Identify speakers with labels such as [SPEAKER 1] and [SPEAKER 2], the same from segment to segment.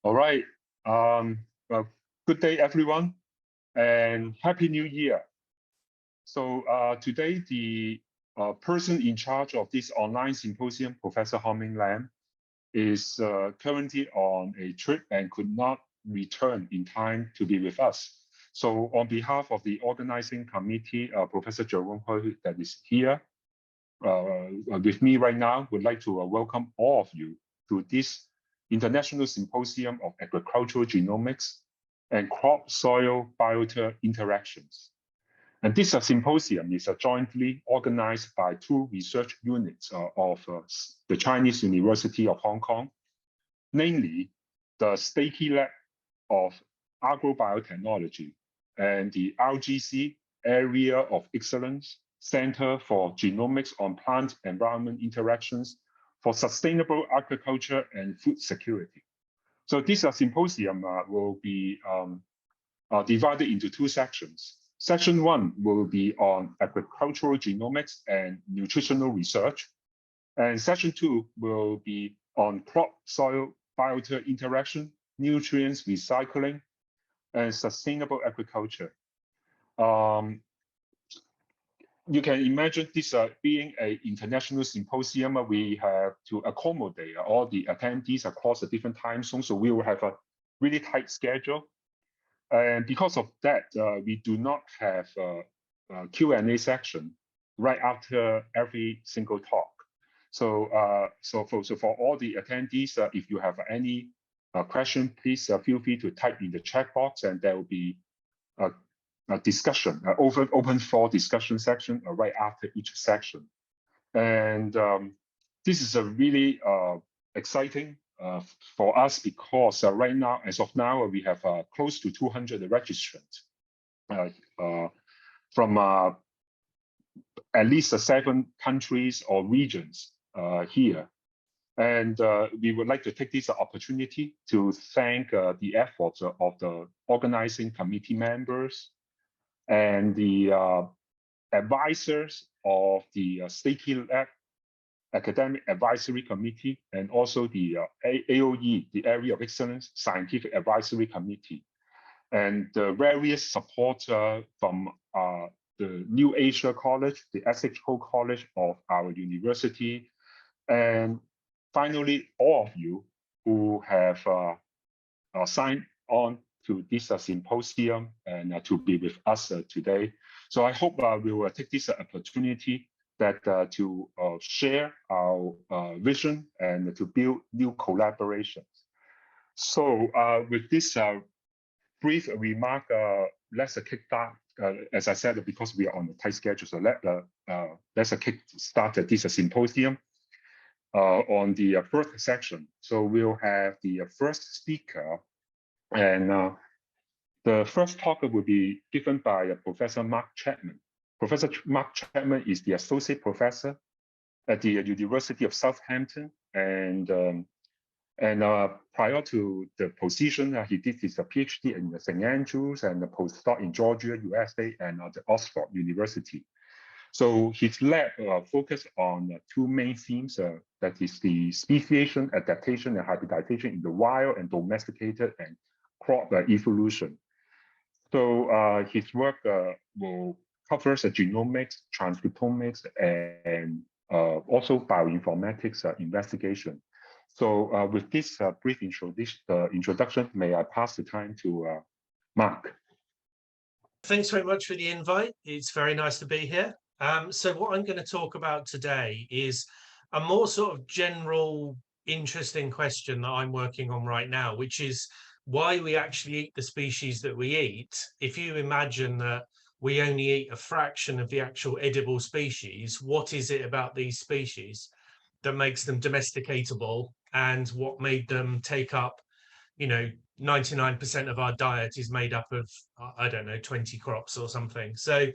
[SPEAKER 1] All right. Well, good day, everyone, and Happy New Year. So today, the person in charge of this online symposium, Professor Hong-Ming Lam, is currently on a trip and could not return in time to be with us. So on behalf of the organizing committee, Professor Jerome Hui, that is here with me right now, would like to welcome all of you to this International Symposium of Agricultural Genomics and Crop-Soil Biota Interactions. And this symposium is jointly organized by two research units of the Chinese University of Hong Kong, namely the Jacky Lab of Agrobiotechnology and the RGC Area of Excellence Center for Genomics on Plant Environment Interactions for Sustainable Agriculture and Food Security. So this symposium will be divided into two sections. Section 1 will be on agricultural genomics and nutritional research. And section 2 will be on crop-soil biota interaction, nutrients recycling, and sustainable agriculture. You can imagine this being an international symposium. We have to accommodate all the attendees across the different time zones, so we will have a really tight schedule. And because of that, we do not have a Q&A section right after every single talk. So, for all the attendees, if you have any question, please feel free to type in the chat box, and there will be a discussion, open floor discussion section right after each section. And this is a really exciting for us because right now, as of now, we have close to 200 registrants from at least 7 countries or regions here. And we would like to take this opportunity to thank the efforts of the organizing committee members and the advisors of the Jacky Lab Academic Advisory Committee, and also the AOE, the Area of Excellence Scientific Advisory Committee, and the various support from the New Asia College, the SHO College of our university, and finally, all of you who have signed on to this symposium and to be with us today. So I hope we will take this opportunity that to share our vision and to build new collaborations. So with this brief remark, let's kick start. As I said, because we are on a tight schedule, so let's kick start this symposium on the first section. So we'll have the first speaker, and the first talk will be given by Professor Mark Chapman. Professor Mark Chapman is the associate professor at the University of Southampton, and prior to the position, he did his PhD in St. Andrews and a postdoc in Georgia, USA, and the Oxford University. So his lab focused on 2 main themes, that is the speciation, adaptation, and hybridization in the wild, and domesticated and crop evolution. So his work will covers genomics, transcriptomics, and also bioinformatics investigation. So with this brief introduction, may I pass the time to Mark.
[SPEAKER 2] Thanks very much for the invite. It's very nice to be here. So what I'm going to talk about today is a more sort of general, interesting question that I'm working on right now, which is why we actually eat the species that we eat. If you imagine that we only eat a fraction of the actual edible species, what is it about these species that makes them domesticatable, and what made them take up, 99% of our diet is made up of, I don't know, 20 crops or something. So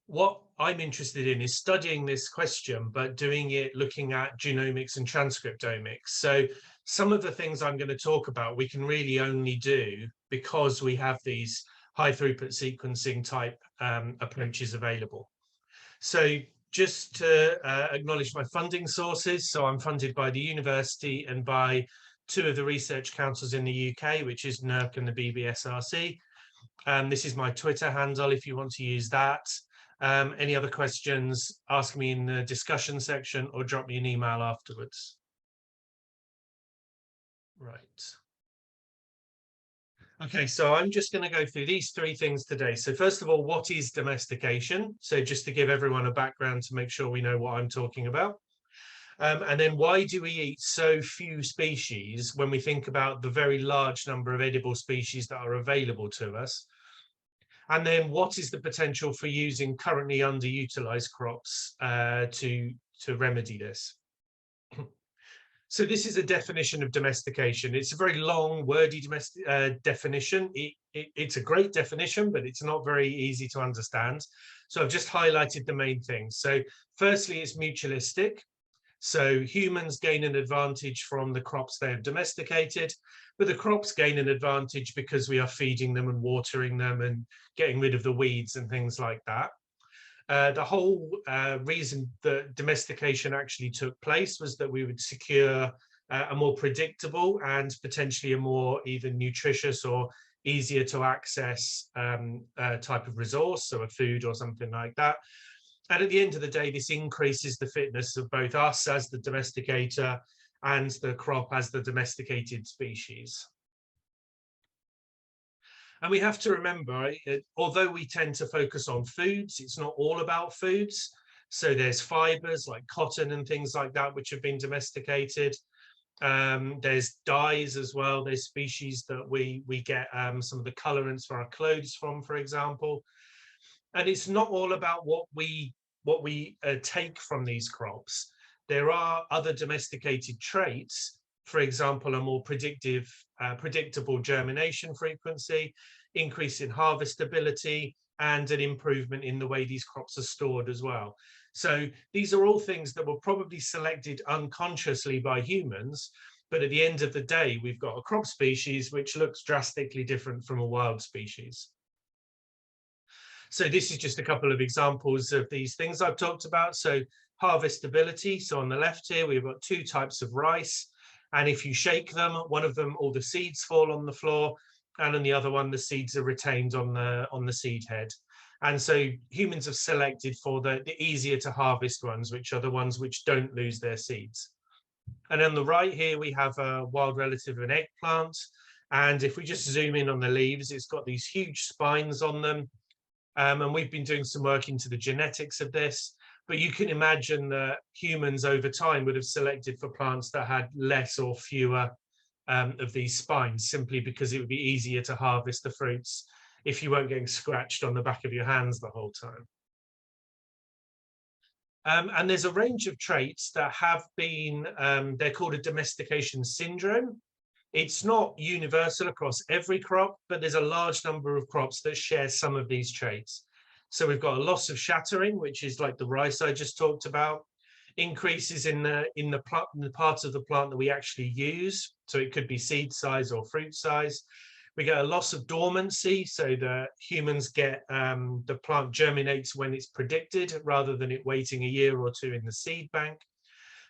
[SPEAKER 2] what I'm interested in is studying this question, but doing it looking at genomics and transcriptomics. So some of the things I'm going to talk about, we can really only do because we have these high throughput sequencing type approaches available. So just to acknowledge my funding sources. So I'm funded by the university and by two of the research councils in the UK, which is NERC and the BBSRC. This is my Twitter handle if you want to use that. Any other questions, ask me in the discussion section or drop me an email afterwards. Right. Okay, so I'm just going to go through these three things today. So first of all, what is domestication? So just to give everyone a background to make sure we know what I'm talking about. And then why do we eat so few species when we think about the very large number of edible species that are available to us? And then what is the potential for using currently underutilized crops to remedy this? So this is a definition of domestication. It's a very long, wordy definition. It's a great definition, but it's not very easy to understand. So I've just highlighted the main things. So firstly, it's mutualistic. So humans gain an advantage from the crops they have domesticated, but the crops gain an advantage because we are feeding them and watering them and getting rid of the weeds and things like that. The whole reason that domestication actually took place was that we would secure a more predictable and potentially a more even nutritious or easier to access type of resource, so a food or something like that. And at the end of the day, this increases the fitness of both us as the domesticator and the crop as the domesticated species. And we have to remember, although we tend to focus on foods, it's not all about foods. So there's fibers like cotton and things like that, which have been domesticated. There's dyes as well. There's species that we get some of the colorants for our clothes from, for example. And it's not all about what we take from these crops. There are other domesticated traits, for example, a more predictable germination frequency, increase in harvestability, and an improvement in the way these crops are stored as well. So these are all things that were probably selected unconsciously by humans, but at the end of the day, we've got a crop species which looks drastically different from a wild species. So this is just a couple of examples of these things I've talked about. So harvestability. So on the left here, we've got two types of rice. And if you shake them, one of them, all the seeds fall on the floor. And on the other one, the seeds are retained on the seed head. And so humans have selected for the easier to harvest ones, which are the ones which don't lose their seeds. And on the right here, we have a wild relative of an eggplant. And if we just zoom in on the leaves, it's got these huge spines on them. And we've been doing some work into the genetics of this, but you can imagine that humans over time would have selected for plants that had less or fewer of these spines, simply because it would be easier to harvest the fruits if you weren't getting scratched on the back of your hands the whole time. And there's a range of traits that have been, they're called a domestication syndrome. It's not universal across every crop, but there's a large number of crops that share some of these traits. So we've got a loss of shattering, which is like the rice I just talked about, increases in the parts of the plant that we actually use. So it could be seed size or fruit size. We get a loss of dormancy, so the humans get the plant germinates when it's predicted rather than it waiting a year or two in the seed bank.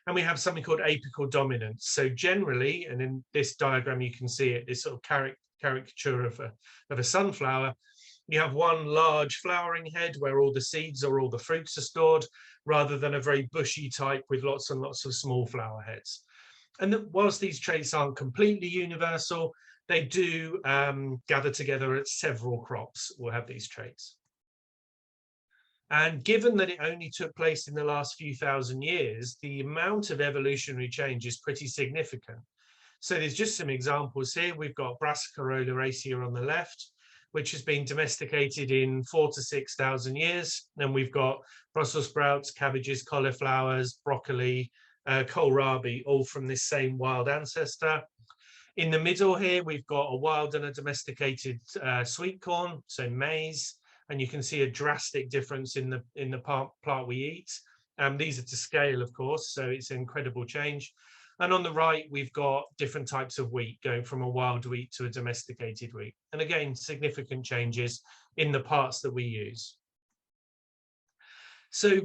[SPEAKER 2] And we have something called apical dominance. So generally, and in this diagram you can see it, this sort of caricature of a sunflower, you have one large flowering head where all the seeds or all the fruits are stored, rather than a very bushy type with lots and lots of small flower heads. And whilst these traits aren't completely universal, they do gather together at several crops will have these traits. And given that it only took place in the last few thousand years, the amount of evolutionary change is pretty significant. So there's just some examples here. We've got Brassica oleracea on the left, which has been domesticated in 4,000 to 6,000 years. And we've got Brussels sprouts, cabbages, cauliflowers, broccoli, kohlrabi, all from this same wild ancestor. In the middle here, we've got a wild and a domesticated sweet corn, so maize. And you can see a drastic difference in the plant we eat. These are to scale, of course, so it's an incredible change. And on the right, we've got different types of wheat going from a wild wheat to a domesticated wheat. And again, significant changes in the parts that we use. So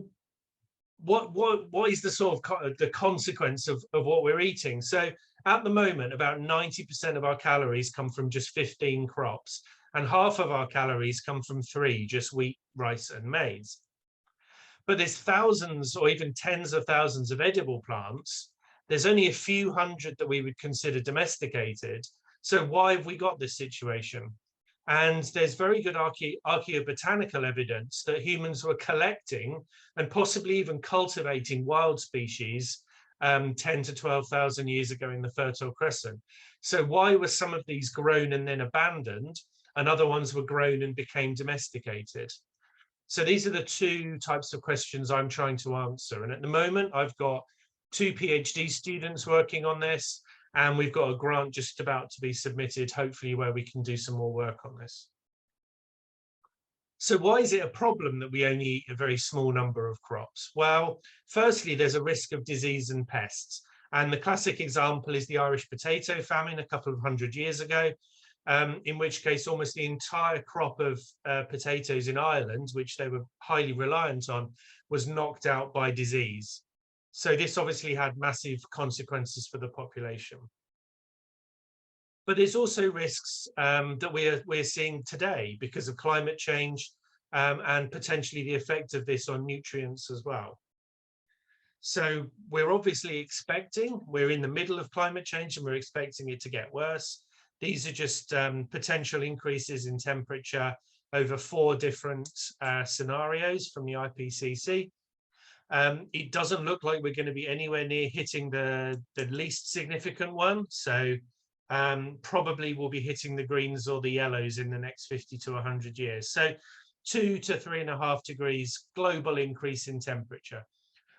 [SPEAKER 2] what is the sort of the consequence of what we're eating? So at the moment, about 90% of our calories come from just 15 crops, and half of our calories come from 3, just wheat, rice, and maize. But there's thousands or even tens of thousands of edible plants. There's only a few hundred that we would consider domesticated. So why have we got this situation? And there's very good archaeobotanical evidence that humans were collecting and possibly even cultivating wild species 10 to 12,000 years ago in the Fertile Crescent. So why were some of these grown and then abandoned, and other ones were grown and became domesticated? So these are the two types of questions I'm trying to answer. And at the moment, I've got 2 PhD students working on this, and we've got a grant just about to be submitted, hopefully, where we can do some more work on this. So why is it a problem that we only eat a very small number of crops? Well, firstly, there's a risk of disease and pests. And the classic example is the Irish potato famine a couple of 100 years ago, in which case almost the entire crop of potatoes in Ireland, which they were highly reliant on, was knocked out by disease. So this obviously had massive consequences for the population. But there's also risks that we're seeing today because of climate change and potentially the effect of this on nutrients as well. So we're obviously expecting, we're in the middle of climate change and we're expecting it to get worse. These are just potential increases in temperature over 4 different scenarios from the IPCC. It doesn't look like we're going to be anywhere near hitting the least significant one. So probably we'll be hitting the greens or the yellows in the next 50 to 100 years. So 2 to 3.5 degrees global increase in temperature.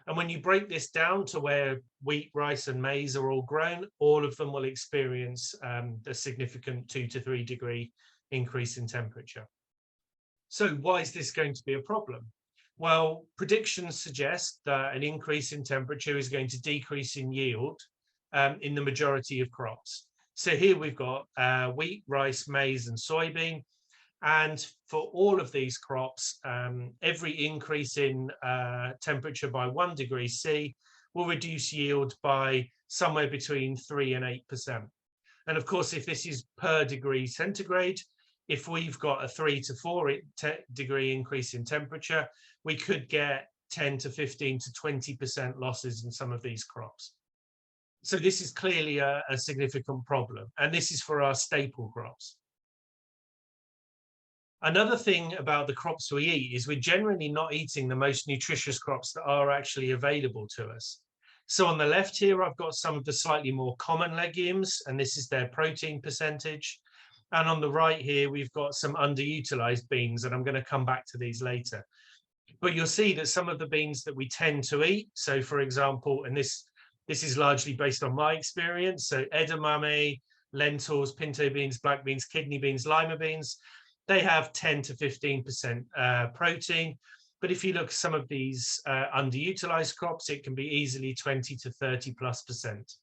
[SPEAKER 2] And when you break this down to where wheat, rice, and maize are all grown, all of them will experience a significant 2 to 3 degree increase in temperature. So why is this going to be a problem? Well, predictions suggest that an increase in temperature is going to decrease in yield in the majority of crops. So here we've got wheat, rice, maize, and soybean. And for all of these crops, every increase in temperature by 1 degree C will reduce yield by somewhere between 3 and 8%. And of course, if this is per degree centigrade, if we've got a 3 to 4 degree increase in temperature, we could get 10 to 15 to 20% losses in some of these crops. So this is clearly a significant problem, and this is for our staple crops. Another thing about the crops we eat is we're generally not eating the most nutritious crops that are actually available to us. So on the left here, I've got some of the slightly more common legumes, and this is their protein percentage. And on the right here, we've got some underutilized beans, and I'm going to come back to these later. But you'll see that some of the beans that we tend to eat, so for example, and this is largely based on my experience, so edamame, lentils, pinto beans, black beans, kidney beans, lima beans, they have 10 to 15% protein. But if you look at some of these underutilized crops, it can be easily 20 to 30+%.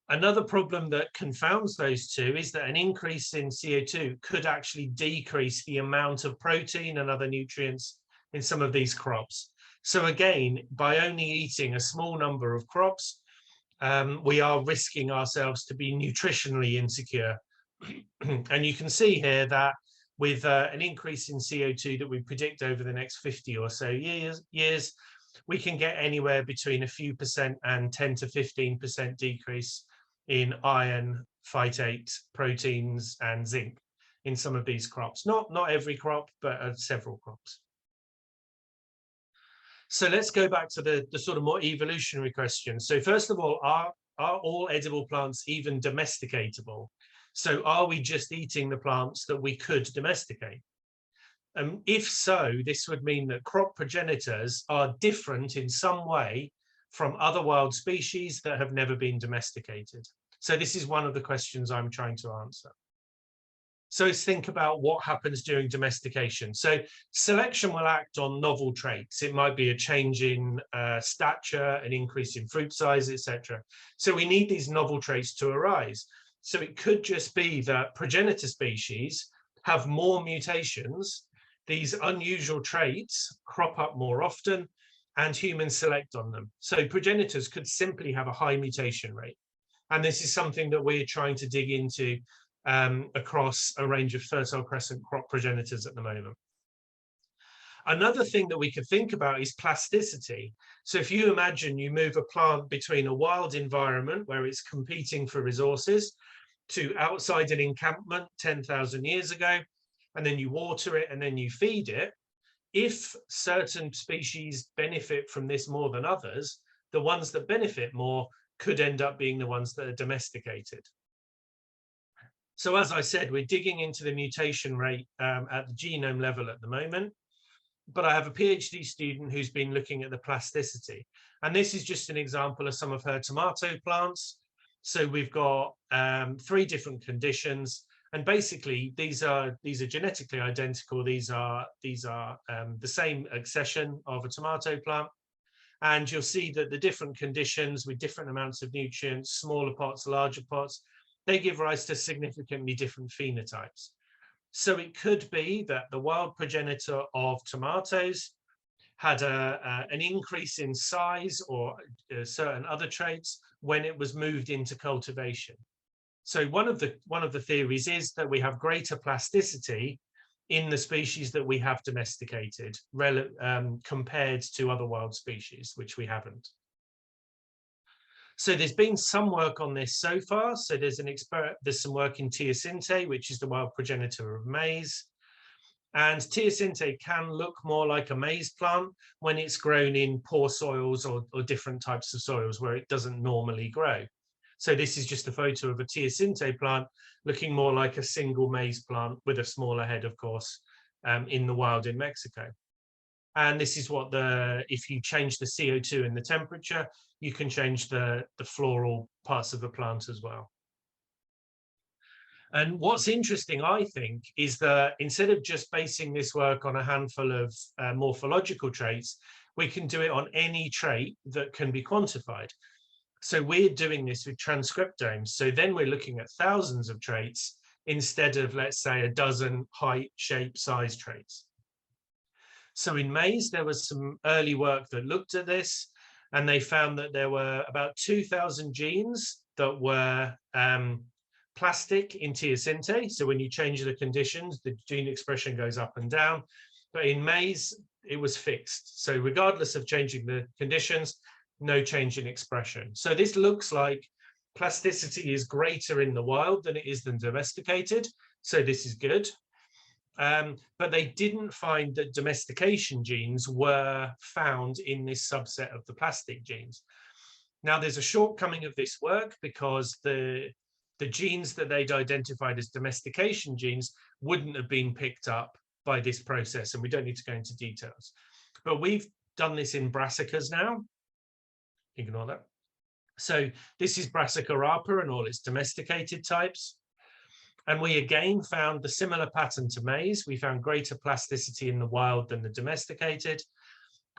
[SPEAKER 2] Another problem that confounds those two is that an increase in CO2 could actually decrease the amount of protein and other nutrients in some of these crops. So again, by only eating a small number of crops, we are risking ourselves to be nutritionally insecure. And you can see here that with an increase in CO2 that we predict over the next 50 or so years, we can get anywhere between a few percent and 10 to 15% decrease in iron, phytate, proteins, and zinc in some of these crops. Not every crop, but several crops. So let's go back to the sort of more evolutionary question. So first of all, are all edible plants even domesticatable? So are we just eating the plants that we could domesticate? If so, this would mean that crop progenitors are different in some way from other wild species that have never been domesticated. So this is one of the questions I'm trying to answer. So let's think about what happens during domestication. So selection will act on novel traits. It might be a change in stature, an increase in fruit size, etc. So we need these novel traits to arise. So it could just be that progenitor species have more mutations these unusual traits crop up more often and humans select on them. So progenitors could simply have a high mutation rate. And this is something that we're trying to dig into across a range of fertile crescent crop progenitors at the moment. Another thing that we could think about is plasticity. So if you imagine you move a plant between a wild environment where it's competing for resources to outside an encampment 10,000 years ago, and then you water it and then you feed it, if certain species benefit from this more than others, the ones that benefit more could end up being the ones that are domesticated. So as I said, we're digging into the mutation rate at the genome level at the moment, but I have a PhD student who's been looking at the plasticity. And this is just an example of some of her tomato plants. So we've got 3 different conditions, and basically these are genetically identical. These are the same accession of a tomato plant. And you'll see that the different conditions with different amounts of nutrients, smaller pots, larger pots, they give rise to significantly different phenotypes. So it could be that the wild progenitor of tomatoes had an increase in size or certain other traits when it was moved into cultivation. So one of the theories is that we have greater plasticity in the species that we have domesticated compared to other wild species, which we haven't. So there's been some work on this so far. So there's some work in teosinte, which is the wild progenitor of maize. And teosinte can look more like a maize plant when it's grown in poor soils or different types of soils where it doesn't normally grow. So this is just a photo of a teosinte plant looking more like a single maize plant with a smaller head, of course, in the wild in Mexico. And this is what if you change the CO2 and the temperature, you can change the floral parts of the plant as well. And what's interesting, I think, is that instead of just basing this work on a handful of morphological traits, we can do it on any trait that can be quantified. So we're doing this with transcriptomes. So then we're looking at thousands of traits instead of, let's say, a dozen height, shape, size traits. So in maize, there was some early work that looked at this, and they found that there were about 2,000 genes that were plastic in teosinte. So when you change the conditions, the gene expression goes up and down. But in maize, it was fixed. So regardless of changing the conditions, no change in expression. So this looks like plasticity is greater in the wild than it is than domesticated. So this is good. But they didn't find that domestication genes were found in this subset of the plastic genes. Now, there's a shortcoming of this work because the genes that they'd identified as domestication genes wouldn't have been picked up by this process, and we don't need to go into details. But we've done this in brassicas now. Ignore that. So this is Brassica rapa and all its domesticated types. And we again found the similar pattern to maize. We found greater plasticity in the wild than the domesticated.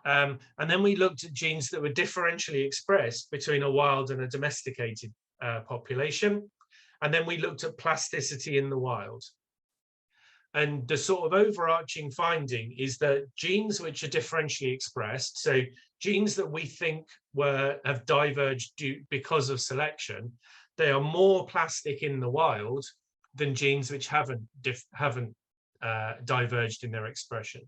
[SPEAKER 2] And then we looked at genes that were differentially expressed between a wild and a domesticated population. And then we looked at plasticity in the wild. And the sort of overarching finding is that genes which are differentially expressed, so genes that we think have diverged because of selection, they are more plastic in the wild than genes which haven't diverged in their expression.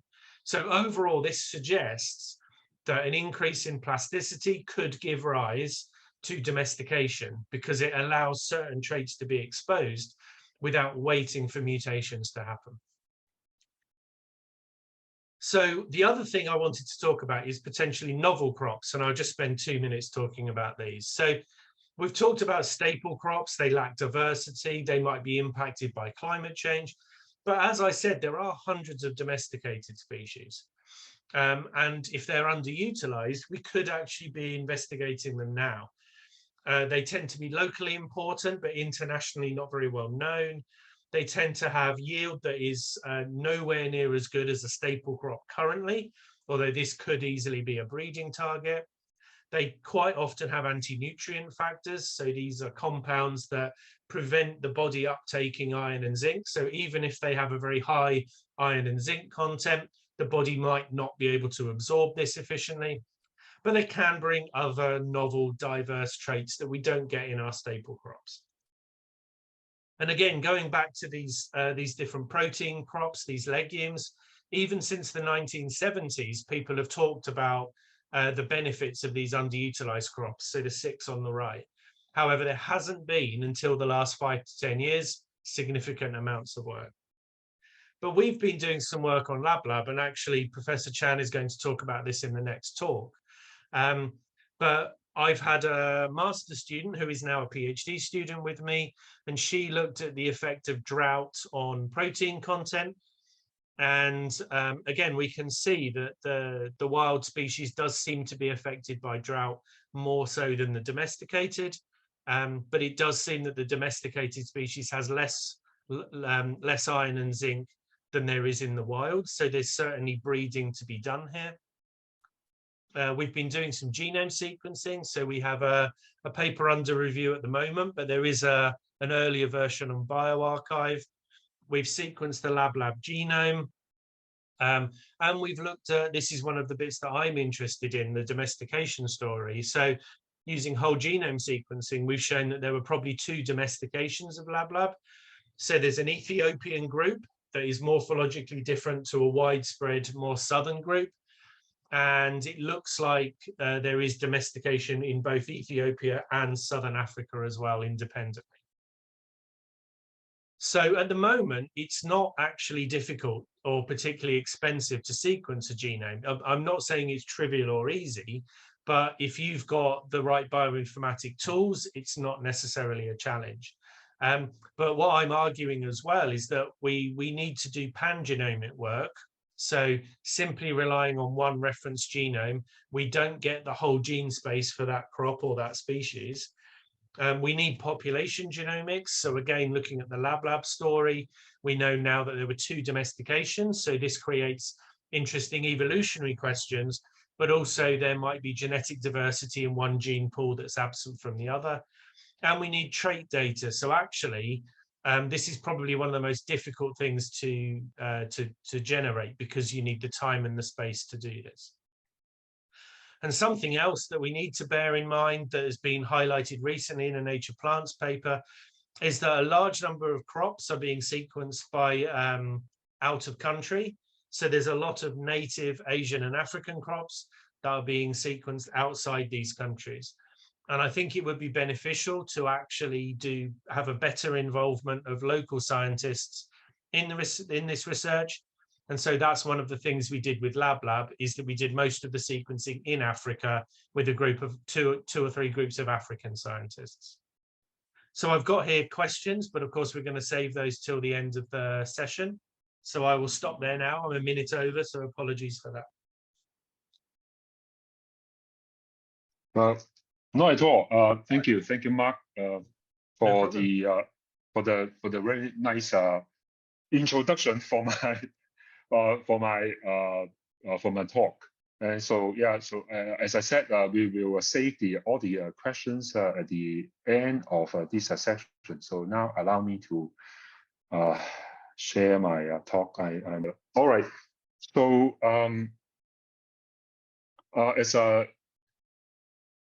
[SPEAKER 2] So overall, this suggests that an increase in plasticity could give rise to domestication because it allows certain traits to be exposed without waiting for mutations to happen. So the other thing I wanted to talk about is potentially novel crops, and I'll just spend 2 minutes talking about these. So we've talked about staple crops. They lack diversity. They might be impacted by climate change. But as I said, there are hundreds of domesticated species. And if they're underutilized, we could actually be investigating them now. They tend to be locally important, but internationally not very well known. They tend to have yield that is nowhere near as good as a staple crop currently, although this could easily be a breeding target. They quite often have anti-nutrient factors. So these are compounds that prevent the body uptaking iron and zinc. So even if they have a very high iron and zinc content, the body might not be able to absorb this efficiently. But they can bring other novel, diverse traits that we don't get in our staple crops. And again, going back to these different protein crops, these legumes, even since the 1970s, people have talked about the benefits of these underutilized crops, so the 6 on the right. However, there hasn't been, until the last 5 to 10 years, significant amounts of work. But we've been doing some work on Lablab, and actually Professor Chan is going to talk about this in the next talk. But I've had a master's student who is now a PhD student with me, and she looked at the effect of drought on protein content. And again, we can see that the wild species does seem to be affected by drought more so than the domesticated. But it does seem that the domesticated species has less iron and zinc than there is in the wild. So there's certainly breeding to be done here. We've been doing some genome sequencing. So we have a paper under review at the moment, but there is an earlier version on bioarchive. We've sequenced the Lablab genome. And we've looked at, this is one of the bits that I'm interested in, the domestication story. So using whole genome sequencing, we've shown that there were probably 2 domestications of Lablab. So there's an Ethiopian group that is morphologically different to a widespread, more southern group. And it looks like there is domestication in both Ethiopia and Southern Africa as well, independently. So at the moment, it's not actually difficult or particularly expensive to sequence a genome. I'm not saying it's trivial or easy, but if you've got the right bioinformatic tools, it's not necessarily a challenge. But what I'm arguing as well is that we need to do pangenomic work. So simply relying on one reference genome, we don't get the whole gene space for that crop or that species. We need population genomics. So again, looking at the Lablab story, we know now that there were 2 domestications. So this creates interesting evolutionary questions, but also there might be genetic diversity in one gene pool that's absent from the other. And we need trait data. So actually, this is probably one of the most difficult things to generate, because you need the time and the space to do this. And something else that we need to bear in mind that has been highlighted recently in a Nature Plants paper is that a large number of crops are being sequenced by out of country. So there's a lot of native Asian and African crops that are being sequenced outside these countries. And I think it would be beneficial to actually have a better involvement of local scientists in this research. And so that's one of the things we did with Lablab, is that we did most of the sequencing in Africa with a group of two or three groups of African scientists. So I've got here questions, but of course we're going to save those till the end of the session. So I will stop there now. I'm a minute over, so apologies for
[SPEAKER 1] that. Not at all. Thank you, Mark, for the very nice introduction for my talk. And so yeah, so as I said, we will save all the questions at the end of this section. So now allow me to share my talk. All right. So as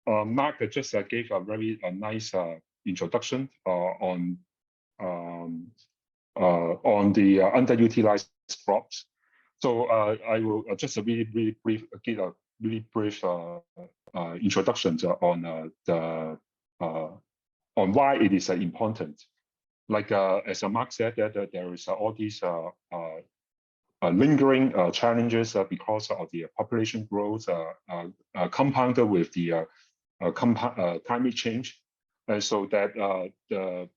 [SPEAKER 1] Mark just gave a very nice introduction on the underutilized crops. So I will just give a really brief introduction on why it is important. Like as Mark said, that there is all these lingering challenges because of the population growth compounded with the climate change, and so that the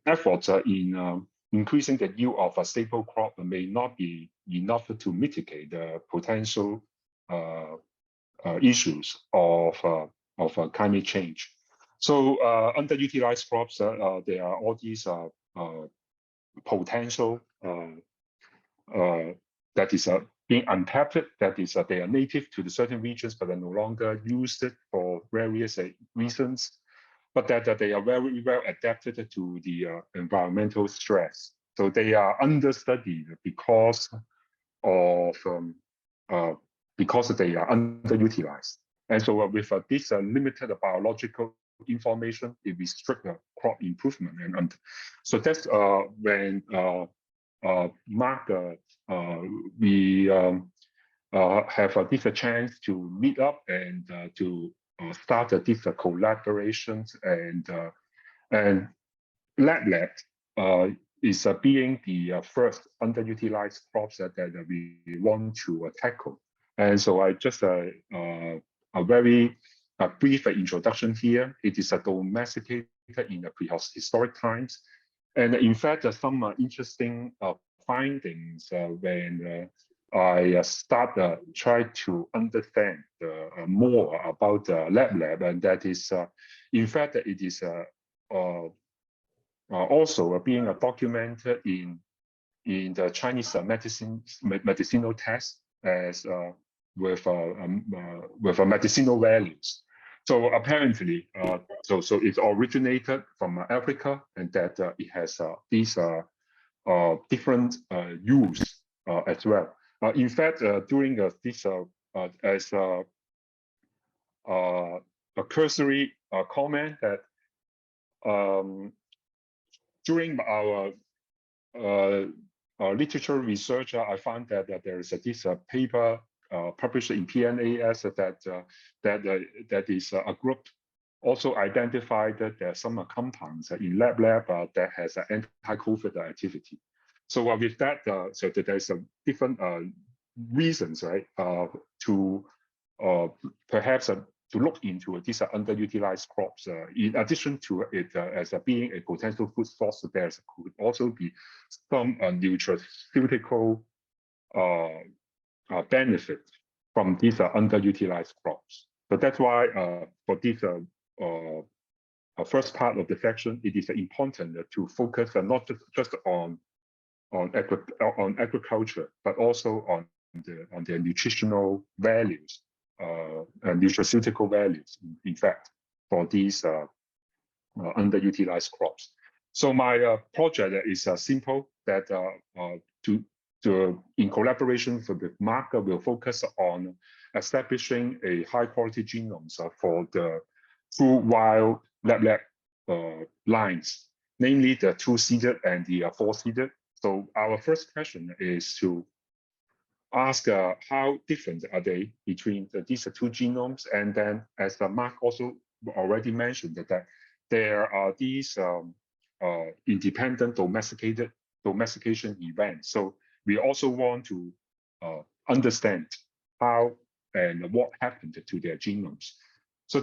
[SPEAKER 1] efforts in increasing the yield of a staple crop may not be enough to mitigate the potential issues of climate change. So underutilized crops, there are all these potential that is being untapped. That is, they are native to the certain regions, but are no longer used for various reasons. But that they are very well adapted to the environmental stress. So they are understudied because of because they are underutilized. And so with this limited biological information, it restricts crop improvement. And so that's when Mark, we have this chance to meet up and to start these collaborations, and Lablab is being the first underutilized crops that we want to tackle. And so I just a very brief introduction here. It is domesticated in the prehistoric times. And in fact, some interesting findings when I try to understand more about Lablab, and that is, in fact, it is also being documented in the Chinese medicinal text as with medicinal values. So apparently, so it originated from Africa, and that it has these different use as well. In fact, during this as a cursory comment that during our literature research, I found that there is this paper published in PNAS that is a group also identified that there are some compounds in Lablab that has an anti-COVID activity. So with that, so that there's a different reasons, right, to perhaps to look into these underutilized crops. In addition to it as being a potential food source, there could also be some nutraceutical benefit from these underutilized crops. So that's why for this first part of the section, it is important to focus not just on agriculture, but also on the nutritional values and nutraceutical values, in fact, for these underutilized crops. So my project is simple, that in collaboration with Mark, will focus on establishing a high-quality genomes for the true wild Lablab lines, namely the 2-seeded and the 4-seeded. So our first question is to ask how different are they between these two genomes, and then as Mark also already mentioned that there are these independent domestication events. So we also want to understand how and what happened to their genomes. So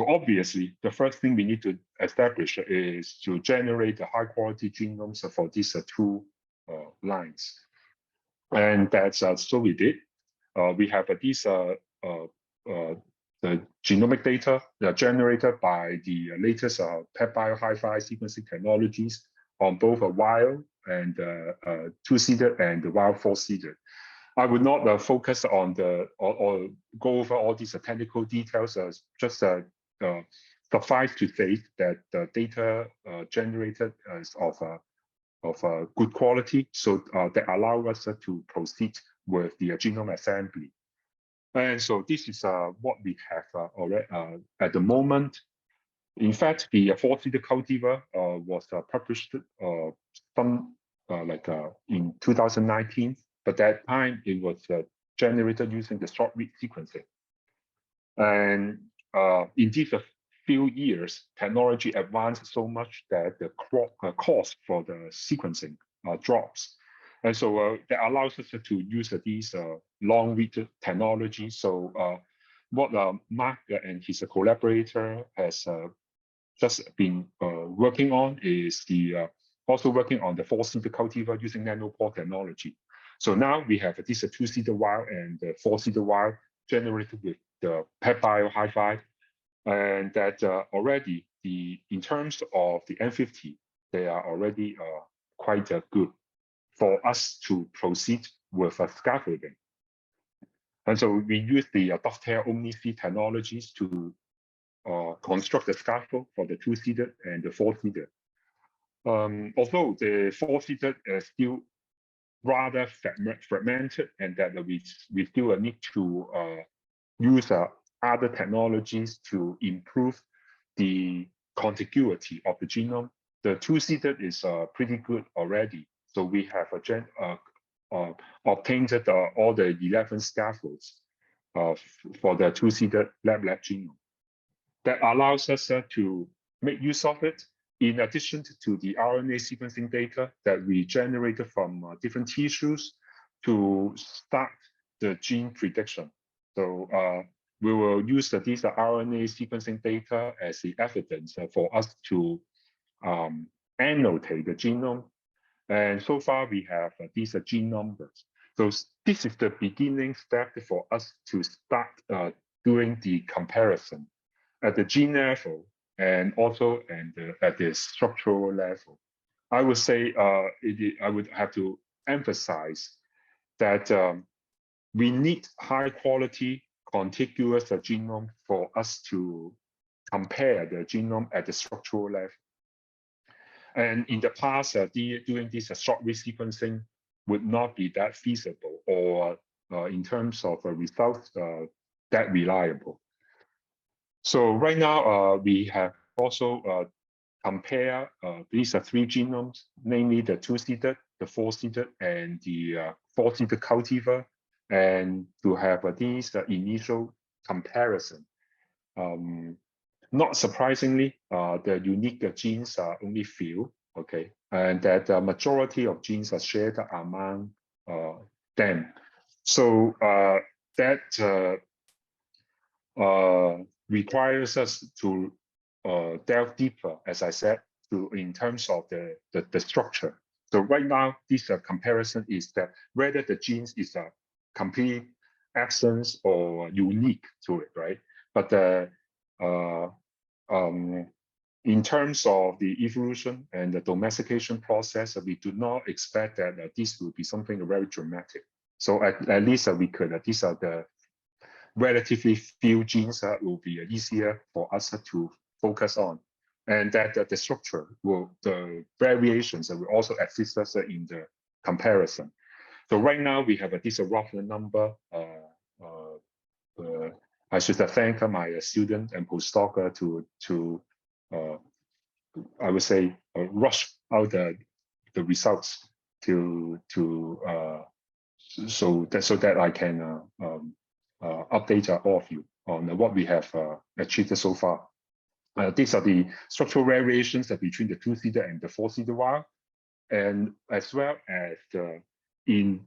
[SPEAKER 1] obviously, the first thing we need to establish is to generate the high-quality genomes for these two lines. And that's so we did. We have these the genomic data generated by the latest peptide hi-fi sequencing technologies on both a wild and 2-seeded and the wild 4-seeded. I would not focus on or go over all these technical details. Just suffice to say that the data generated is of good quality, so that allow us to proceed with the genome assembly. And so this is what we have already at the moment. In fact, the 4-seeded cultivar was published in 2019, but that time it was generated using the short read sequencing. And in these few years, technology advanced so much that the cost for the sequencing drops. And so that allows us to use these long read technology. So what Mark and his collaborator has just been working on is also working on the 4-seeded cultivar using nanopore technology. So now we have this 2-seeded wild and the 4-seeded wild generated with the peptide hi-fi, and that already in terms of the N50, they are already quite good for us to proceed with scaffolding. And so we use the dovetail omni-feed technologies to construct the scaffold for the two-seeded and the four-seeded. Although the four-seeded is still rather fragmented, and that we still need to use other technologies to improve the contiguity of the genome. The two-seeded is pretty good already. So we have obtained all the 11 scaffolds for the two-seeded Lablab genome. That allows us to make use of it in addition to the RNA sequencing data that we generated from different tissues to start the gene prediction. So we will use these RNA sequencing data as the evidence for us to annotate the genome. And so far we have these gene numbers. So this is the beginning step for us to start doing the comparison at the gene level and also at the structural level. I would say I would have to emphasize that we need high quality contiguous genome for us to compare the genome at the structural level. And in the past, doing this short-read sequencing would not be that feasible, or in terms of results, that reliable. So right now, we have also compared these three genomes, namely the two-seeded, the four-seeded, and the four-seeded cultivar, and to have these initial comparison. Not surprisingly, the unique genes are only few, okay, and that the majority of genes are shared among them. So that requires us to delve deeper, as I said, in terms of the structure. So right now, this comparison is that whether the genes is a complete absence or unique to it, right? But in terms of the evolution and the domestication process, we do not expect that this will be something very dramatic. So at least we could, these are the relatively few genes that will be easier for us to focus on. And that the structure will, the variations will also assist us in the comparison. So right now we have this rough number. I should thank my student and postdoc to I would say rush out the results so that I can update all of you on what we have achieved so far. These are the structural variations between the two-seeded and the four-seeded wild, and as well as in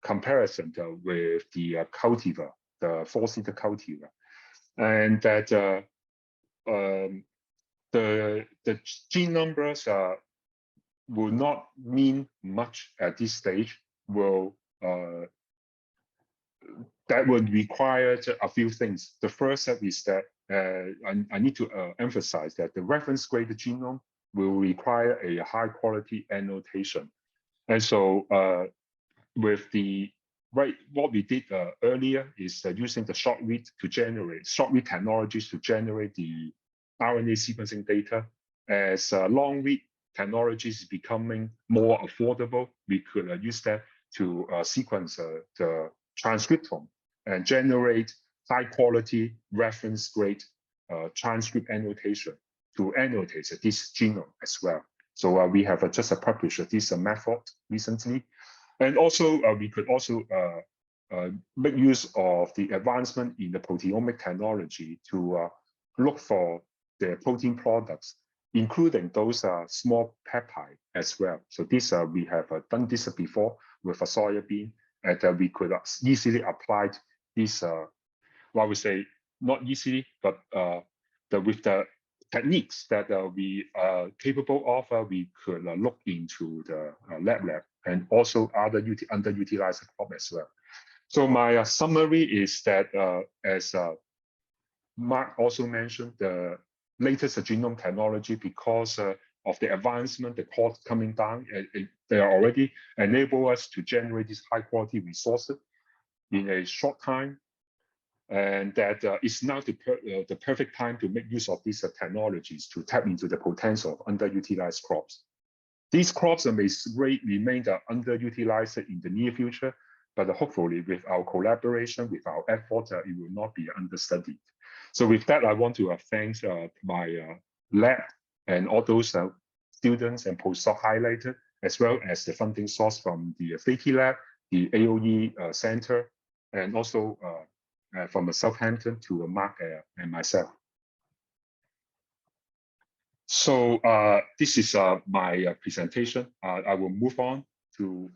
[SPEAKER 1] comparison with the cultivar, the four-seeded cultivar, and that the gene numbers will not mean much at this stage. That would require a few things. The first step is that I need to emphasize that the reference graded genome will require a high quality annotation. And so with what we did earlier is using the short read technologies to generate the RNA sequencing data. As long read technologies is becoming more affordable, we could use that to sequence the transcriptome and generate high quality reference grade transcript annotation to annotate this genome as well. So we have just published this method recently. And also we could also make use of the advancement in the proteomic technology to look for the protein products, including those small peptides as well. So this we have done this before with a soybean, and we could easily apply this, well, I would say not easily, but with the techniques that we are capable of, we could look into the Lablab and also other underutilized crop as well. So my summary is that as Mark also mentioned, the latest genome technology, because of the advancement, the cost coming down, they are already enable us to generate these high quality resources in a short time. And that is now the perfect time to make use of these technologies to tap into the potential of underutilized crops. These crops may remain underutilized in the near future, but hopefully with our collaboration, with our effort, it will not be understudied. So with that, I want to thank my lab and all those students and postdoc highlighted, as well as the funding source from the FATI lab, the AOE Center, and also from Southampton to Mark and myself. So this is my presentation. I will move on to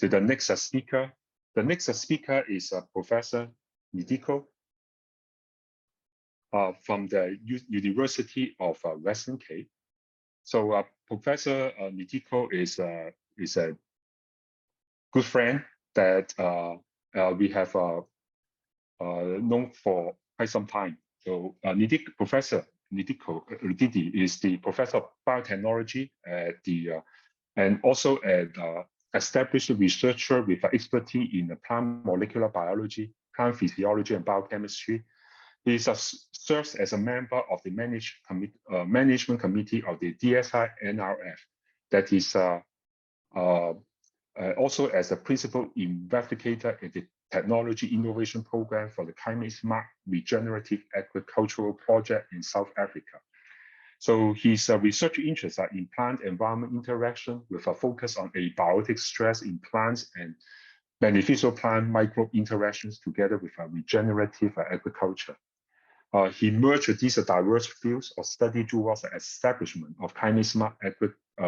[SPEAKER 1] the next speaker. The next speaker is Professor Ndiko from the University of Western Cape. So Professor Ndiko is a good friend that we have known for quite some time. So Professor Ndiko Ludidi is the Professor of Biotechnology at the and also an established researcher with expertise in plant molecular biology, plant physiology, and biochemistry. He serves as a member of the management committee of the DSI NRF, that is also as a principal investigator in the Technology Innovation Program for the Climate Smart Regenerative Agricultural Project in South Africa. So his research interests are in plant-environment interaction with a focus on abiotic stress in plants and beneficial plant microbe interactions together with a regenerative agriculture. He merged these diverse fields of study towards the establishment of climate smart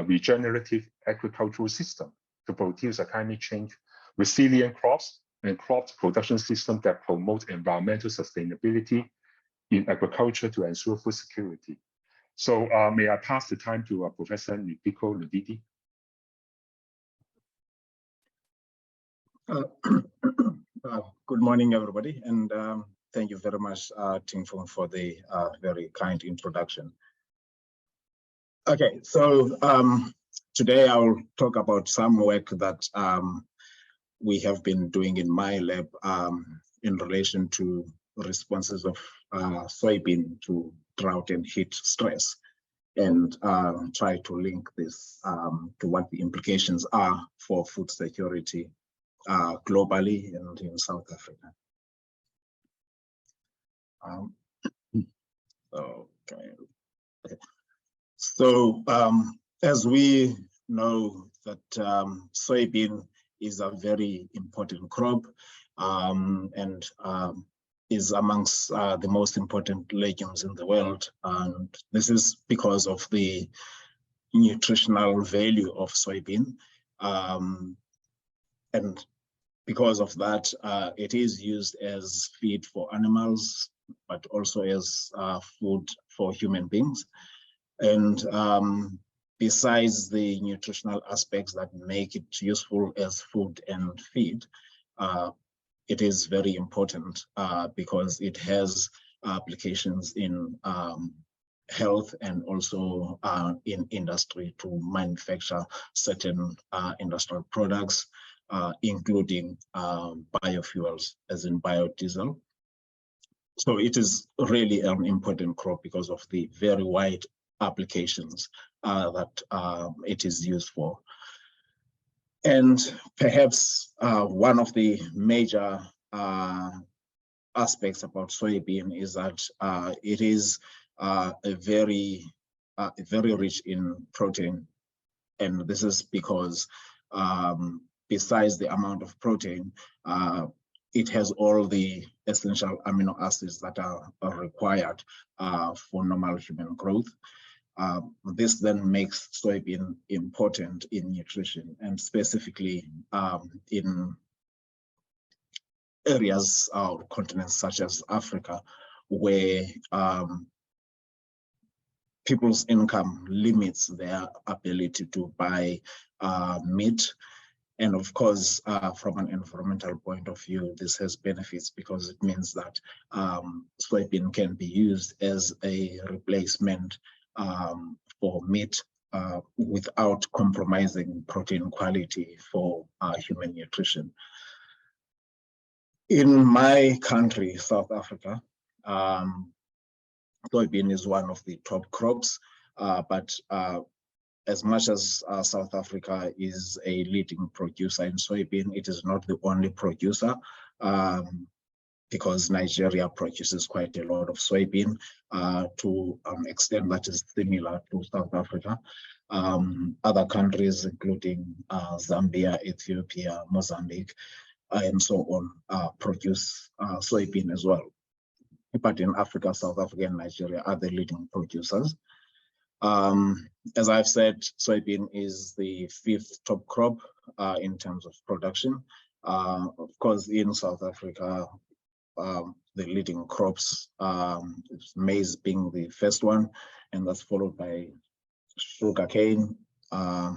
[SPEAKER 1] regenerative agricultural system to produce a climate change resilient crops and crop production system that promote environmental sustainability in agriculture to ensure food security. So may I pass the time to Professor Ndiko Ludidi.
[SPEAKER 3] Good morning, everybody, and thank you very much, Ting Fung, for the very kind introduction. Okay, so today I will talk about some work that we have been doing in my lab in relation to responses of soybean to drought and heat stress, and try to link this to what the implications are for food security globally and in South Africa. Okay. So as we know that soybean is a very important crop and is amongst the most important legumes in the world. And this is because of the nutritional value of soybean. And because of that, it is used as feed for animals, but also as food for human beings. And besides the nutritional aspects that make it useful as food and feed, it is very important because it has applications in health and also in industry to manufacture certain industrial products, including biofuels, as in biodiesel. So it is really an important crop because of the very wide applications that it is used for. And perhaps one of the major aspects about soybean is that it is very rich in protein. And this is because besides the amount of protein, it has all the essential amino acids that are required for normal human growth. This then makes soybean important in nutrition, and specifically in areas or continents such as Africa, where people's income limits their ability to buy meat. And of course, from an environmental point of view, this has benefits because it means that soybean can be used as a replacement for meat without compromising protein quality for human nutrition. In my country, South Africa, soybean is one of the top crops, but as much as South Africa is a leading producer in soybean, it is not the only producer, because Nigeria produces quite a lot of soybean to an extent that is similar to South Africa. Other countries, including Zambia, Ethiopia, Mozambique, and so on, produce soybean as well. But in Africa, South Africa and Nigeria are the leading producers. As I've said, soybean is the 5th top crop in terms of production. Of course, in South Africa, the leading crops, maize being the first one, and that's followed by sugarcane,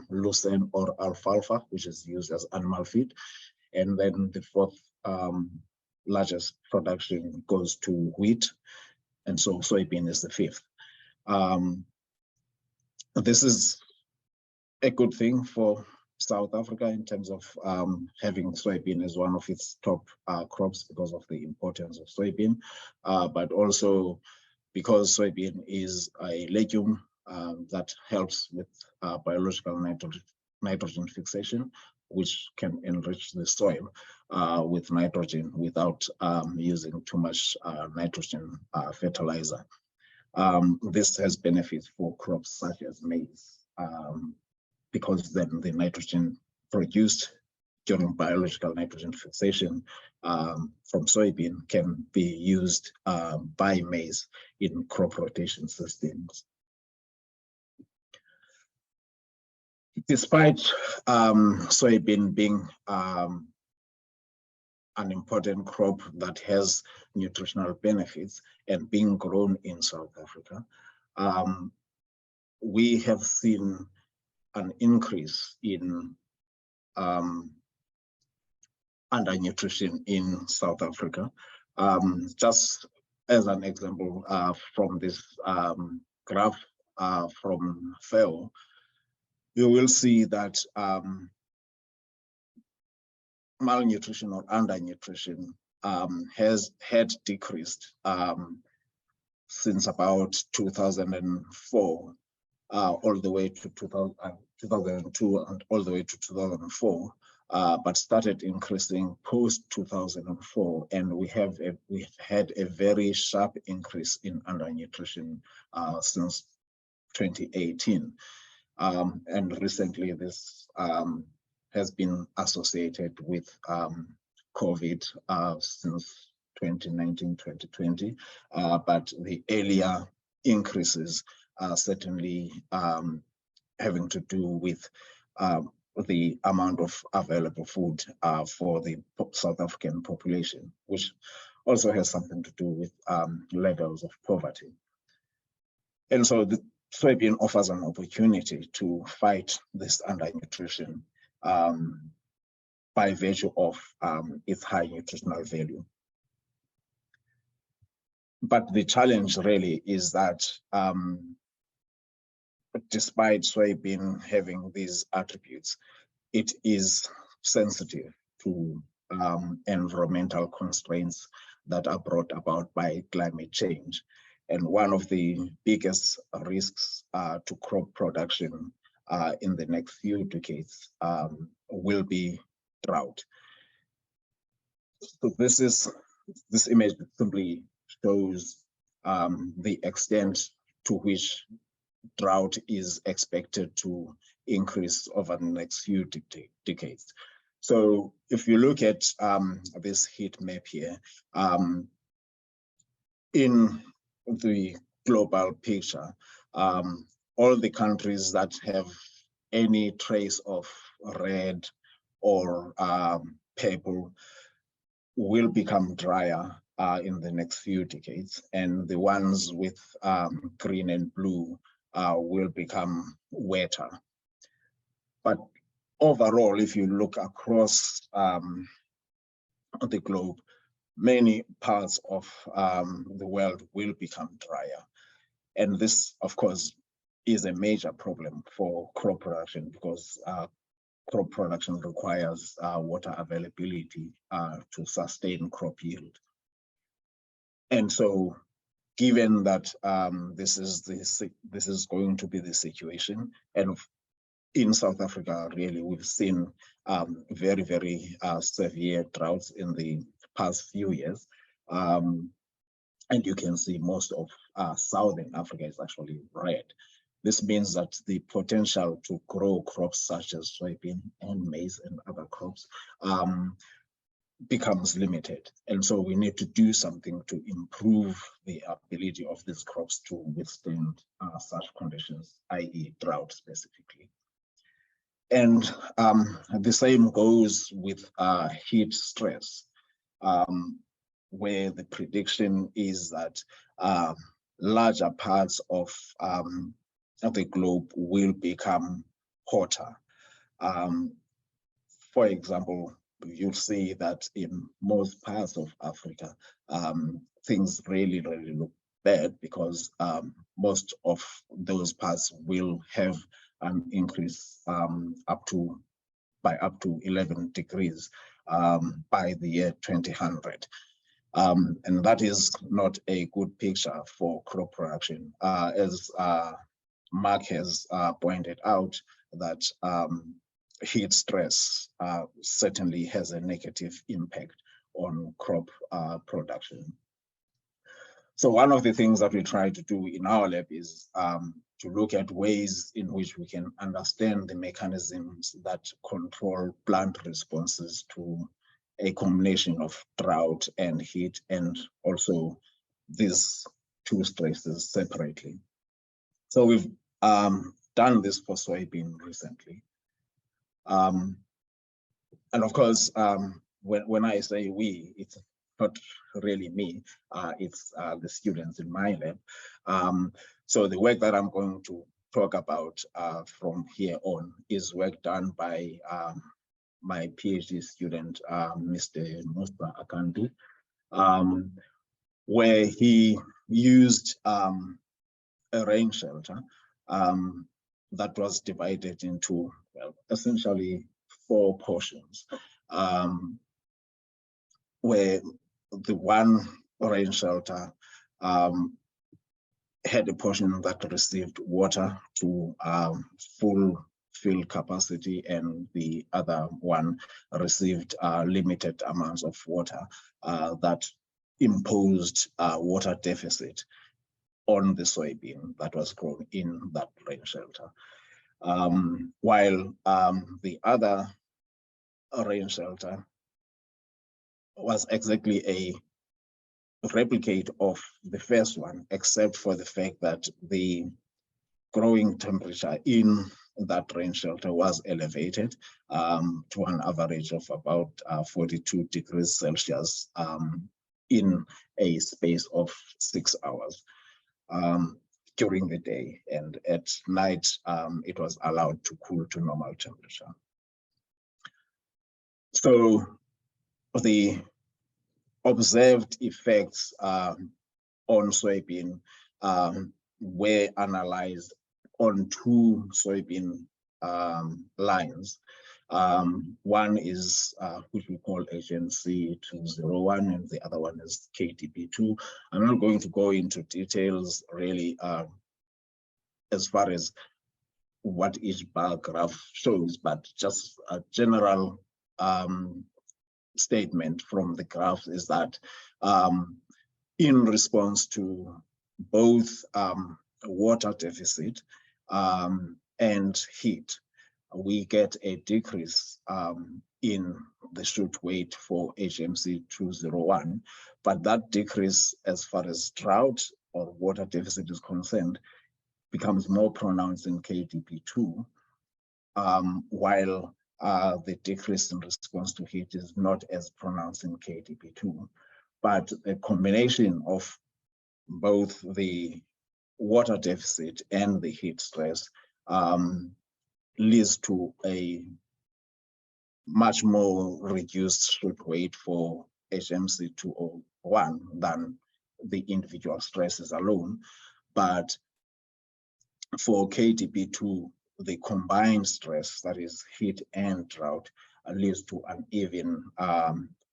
[SPEAKER 3] lucerne or alfalfa, which is used as animal feed. And then the 4th largest production goes to wheat, and so soybean is the 5th. This is a good thing for South Africa in terms of having soybean as one of its top crops because of the importance of soybean, but also because soybean is a legume that helps with biological nitrogen fixation, which can enrich the soil with nitrogen without using too much nitrogen fertilizer. This has benefits for crops such as maize, because then the nitrogen produced during biological nitrogen fixation from soybean can be used by maize in crop rotation systems. Despite soybean being an important crop that has nutritional benefits and being grown in South Africa, we have seen an increase in undernutrition in South Africa. Just as an example, from this graph from FAO, you will see that malnutrition or undernutrition had decreased since about 2004, all the way to 2002 and all the way to 2004, but started increasing post 2004, and we've had a very sharp increase in undernutrition since 2018. And recently this has been associated with COVID since 2019, 2020, but the earlier increases are certainly having to do with the amount of available food for the South African population, which also has something to do with levels of poverty. And so the soybean offers an opportunity to fight this undernutrition by virtue of its high nutritional value. But the challenge really is that despite soybean having these attributes, it is sensitive to environmental constraints that are brought about by climate change. And one of the biggest risks to crop production in the next few decades will be drought. So this image simply shows the extent to which drought is expected to increase over the next few decades. So if you look at this heat map here, in the global picture, all the countries that have any trace of red or purple will become drier in the next few decades, and the ones with green and blue will become wetter. But overall, if you look across the globe, many parts of the world will become drier. And this, of course, is a major problem for crop production, because crop production requires water availability to sustain crop yield. And so, given that this is going to be the situation, and in South Africa, really, we've seen very, very severe droughts in the past few years. And you can see most of Southern Africa is actually red. This means that the potential to grow crops such as soybean and maize and other crops becomes limited. And so we need to do something to improve the ability of these crops to withstand such conditions, i.e. drought specifically. And the same goes with heat stress, where the prediction is that larger parts of the globe will become hotter. For example, you'll see that in most parts of Africa, things really, really look bad, because most of those parts will have an increase by up to 11 degrees by the year 2100. And that is not a good picture for crop production. As Mark has pointed out, that heat stress certainly has a negative impact on crop production. So one of the things that we try to do in our lab is to look at ways in which we can understand the mechanisms that control plant responses to a combination of drought and heat, and also these two stresses separately. So we've done this for soybean recently. And of course, when I say we, it's not really me, it's the students in my lab. So the work that I'm going to talk about from here on is work done by my PhD student, Mr. Musta Akandu, where he used a rain shelter that was divided into, well, essentially 4 portions, where the one rain shelter had a portion that received water to full fill capacity, and the other one received limited amounts of water that imposed water deficit on the soybean that was grown in that rain shelter. While the other rain shelter was exactly a replicate of the first one, except for the fact that the growing temperature in that rain shelter was elevated to an average of about 42 degrees Celsius in a space of 6 hours during the day, and at night it was allowed to cool to normal temperature. So the observed effects on soybean were analyzed on 2 soybean lines. One is which we call HNC 201, and the other one is KDP2. I'm not going to go into details really as far as what each bar graph shows, but just a general statement from the graph is that in response to both water deficit and heat, we get a decrease in the shoot weight for HMC 201, but that decrease as far as drought or water deficit is concerned becomes more pronounced in KDP2, while the decrease in response to heat is not as pronounced in KDP2. But a combination of both the water deficit and the heat stress leads to a much more reduced shoot weight for HMC 201 than the individual stresses alone. But for KTP2, the combined stress, that is heat and drought, leads to an even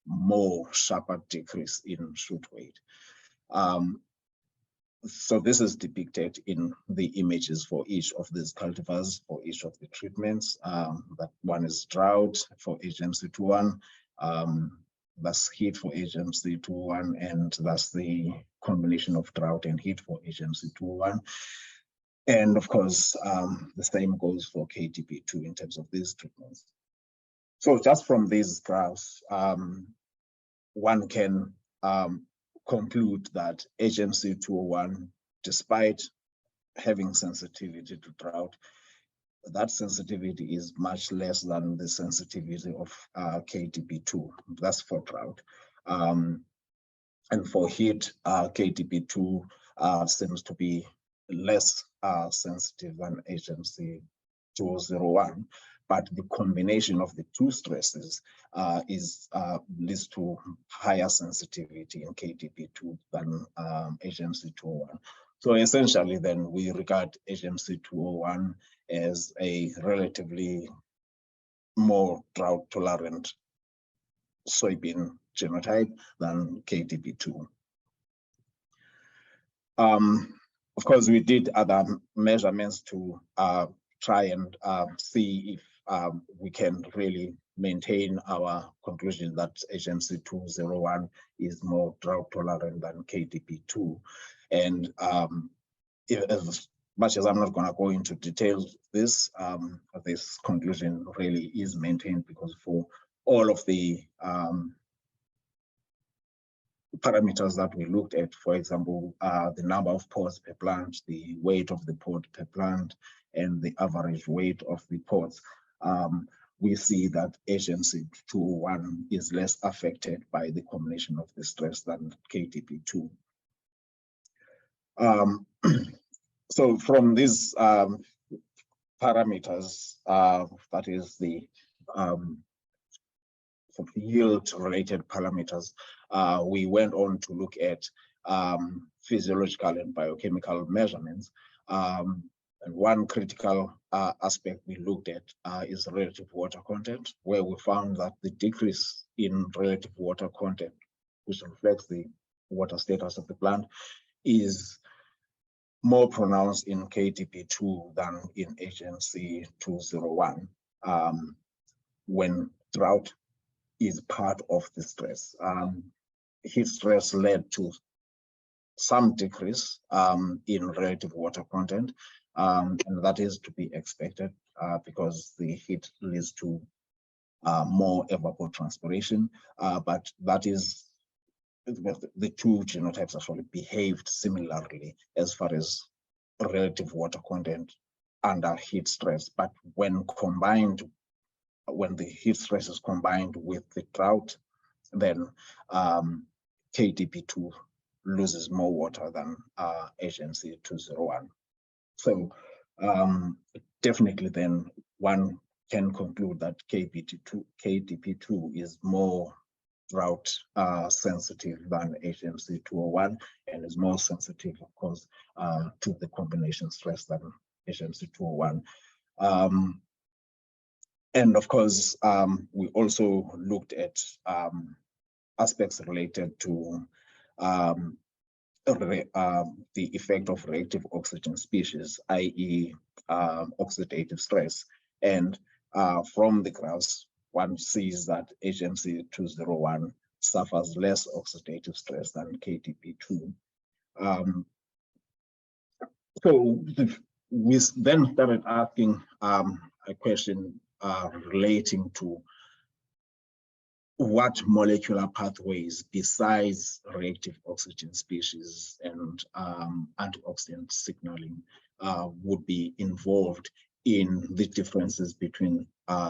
[SPEAKER 3] more sharper decrease in shoot weight. So this is depicted in the images for each of these cultivars, for each of the treatments. That one is drought for HMC21, that's heat for HMC21, and that's the combination of drought and heat for HMC21. And of course, the same goes for KTP2 in terms of these treatments. So just from these graphs, one can conclude that HMC201, despite having sensitivity to drought, that sensitivity is much less than the sensitivity of KTP2. That's for drought. And for heat, KTP2 seems to be less sensitive than HMC201. But the combination of the two stresses leads to higher sensitivity in KTP2 than HMC201. So essentially, then we regard HMC201 as a relatively more drought-tolerant soybean genotype than KTP2. Of course, we did other measurements to try and see if we can really maintain our conclusion that HMC201 is more drought tolerant than KTP2. And as much as I'm not going to go into details, this conclusion really is maintained because for all of the parameters that we looked at, for example, the number of pods per plant, the weight of the pod per plant, and the average weight of the pods, we see that HMC201 is less affected by the combination of the stress than KTP2. So from these parameters, that is the yield-related parameters, we went on to look at physiological and biochemical measurements. And one critical aspect we looked at is relative water content, where we found that the decrease in relative water content, which reflects the water status of the plant, is more pronounced in KTP2 than in HMC201 when drought is part of the stress. Heat stress led to some decrease in relative water content, and that is to be expected because the heat leads to more evapotranspiration, but that is the two genotypes actually behaved similarly as far as relative water content under heat stress. But when combined, when the heat stress is combined with the drought, then KTP2 loses more water than HMC201. So definitely then one can conclude that KTP2 is more drought sensitive than HMC201 and is more sensitive, of course, to the combination stress than HMC201. And of course, we also looked at aspects related to the effect of reactive oxygen species, i.e. oxidative stress. And from the graphs, one sees that HMC201 suffers less oxidative stress than KTP2. So we then started asking a question relating to what molecular pathways besides reactive oxygen species and antioxidant signaling would be involved in the differences between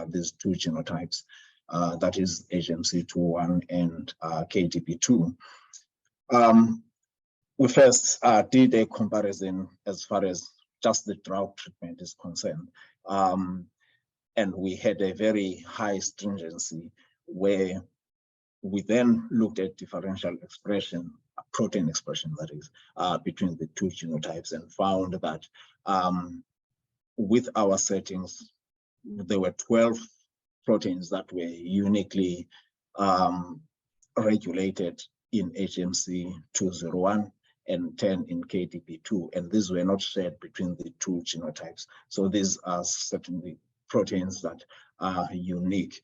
[SPEAKER 3] these two genotypes, that is HMC201 and KTP2. We first did a comparison as far as just the drought treatment is concerned. And we had a very high stringency where we then looked at differential expression protein expression, that is, between the two genotypes, and found that with our settings, there were 12 proteins that were uniquely regulated in HMC 201 and 10 in KTP2, and these were not shared between the two genotypes. So these are certainly proteins that are unique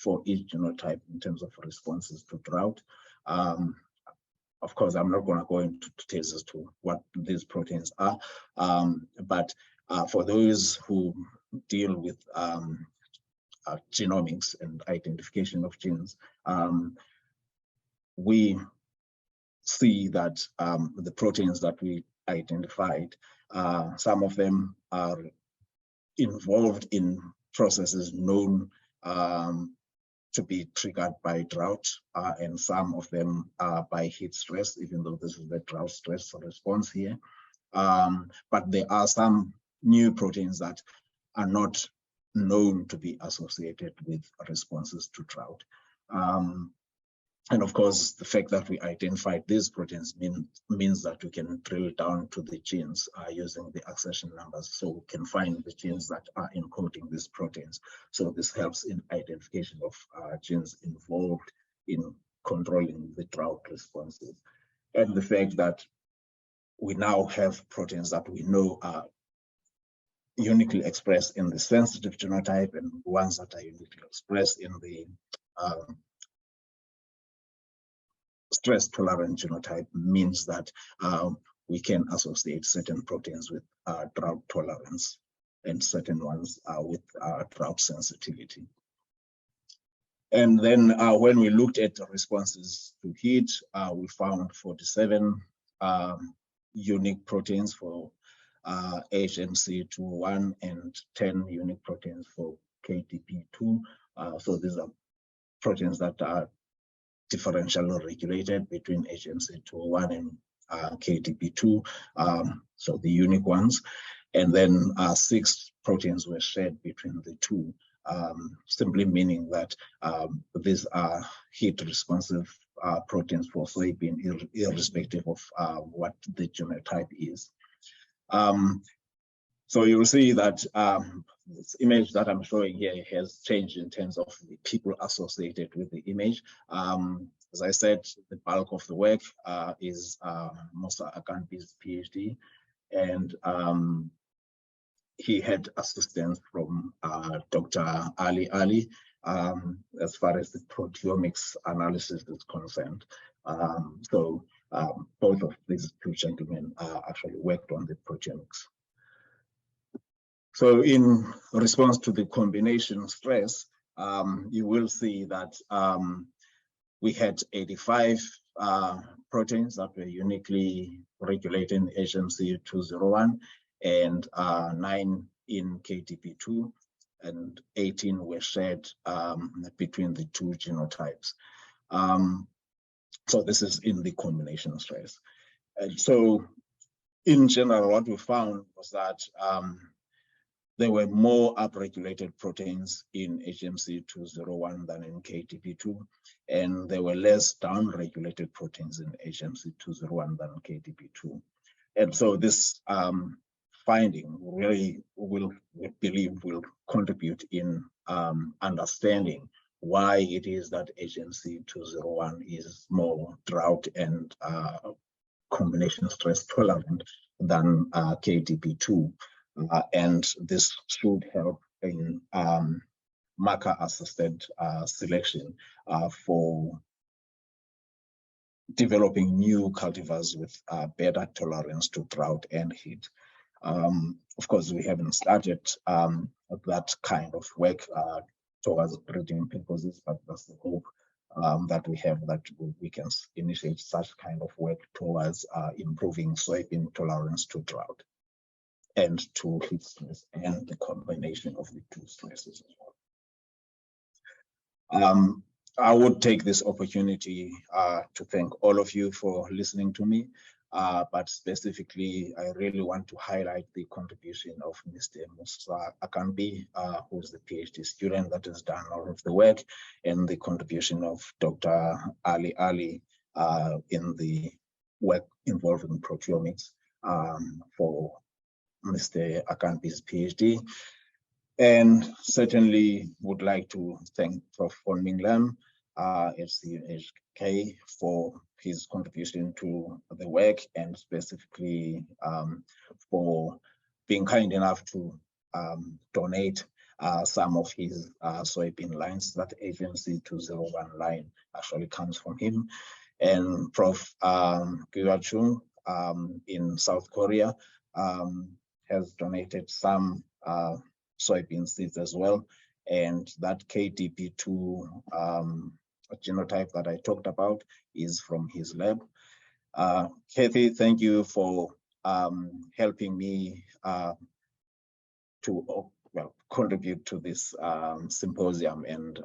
[SPEAKER 3] for each genotype in terms of responses to drought. Of course, I'm not going to go into details as to what these proteins are, but for those who deal with genomics and identification of genes, we see that the proteins that we identified, some of them are involved in processes known to be triggered by drought, and some of them are by heat stress, even though this is the drought stress response here. But there are some new proteins that are not known to be associated with responses to drought. And of course, the fact that we identified these proteins means that we can drill down to the genes using the accession numbers, so we can find the genes that are encoding these proteins. So this helps in identification of genes involved in controlling the drought responses. And the fact that we now have proteins that we know are uniquely expressed in the sensitive genotype and ones that are uniquely expressed in the stress-tolerant genotype means that we can associate certain proteins with drought tolerance and certain ones with drought sensitivity. And then when we looked at the responses to heat, we found 47 unique proteins for HMC201 and 10 unique proteins for KTP2. So these are proteins that are differentially regulated between HMC201 and KTP2, so the unique ones. And then 6 proteins were shared between the two, simply meaning that these are heat responsive proteins for soybean, irrespective of what the genotype is. So you will see that this image that I'm showing here has changed in terms of the people associated with the image. As I said, the bulk of the work is Musa Akanbi's PhD, and he had assistance from Dr. Ali as far as the proteomics analysis is concerned. So both of these two gentlemen actually worked on the proteomics. So in response to the combination stress, you will see that we had 85 proteins that were uniquely regulated in HMC201 and 9 in KTP2, and 18 were shared between the two genotypes. So this is in the combination stress. And so in general, what we found was that there were more upregulated proteins in HMC201 than in KTP2, and there were less downregulated proteins in HMC201 than KTP2. And so this finding really we believe will contribute in understanding why it is that HMC201 is more drought and combination stress tolerant than KTP2. And this should help in marker-assisted selection for developing new cultivars with better tolerance to drought and heat. Of course, we haven't started that kind of work towards breeding purposes, but that's the hope that we have, that we can initiate such kind of work towards improving soybean tolerance to drought and to heat stress, and the combination of the two stresses as well. I would take this opportunity to thank all of you for listening to me, but specifically, I really want to highlight the contribution of Mr. Musa Akanbi, who's the PhD student that has done all of the work, and the contribution of Dr. Ali, in the work involving proteomics for Mr. Akanpi's PhD. And certainly would like to thank Prof Fong Lam, FCUHK, for his contribution to the work, and specifically for being kind enough to donate some of his soybean lines. That agency 201 line actually comes from him. And Prof Giraud in South Korea has donated some soybean seeds as well. And that KDP2 genotype that I talked about is from his lab. Kathy, thank you for helping me to contribute to this symposium and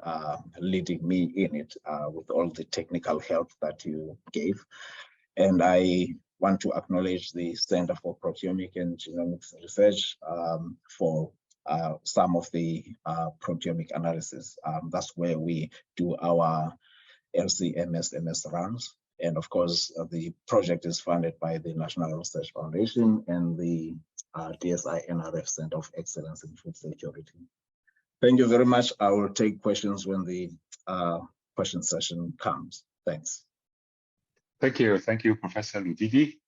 [SPEAKER 3] leading me in it with all the technical help that you gave. And I want to acknowledge the Center for Proteomic and Genomics Research for some of the proteomic analysis. That's where we do our LC-MS runs. And of course, the project is funded by the National Research Foundation and the DSI NRF Center of Excellence in Food Security. Thank you very much. I will take questions when the question session comes. Thanks.
[SPEAKER 1] Thank you, Professor Ludidi.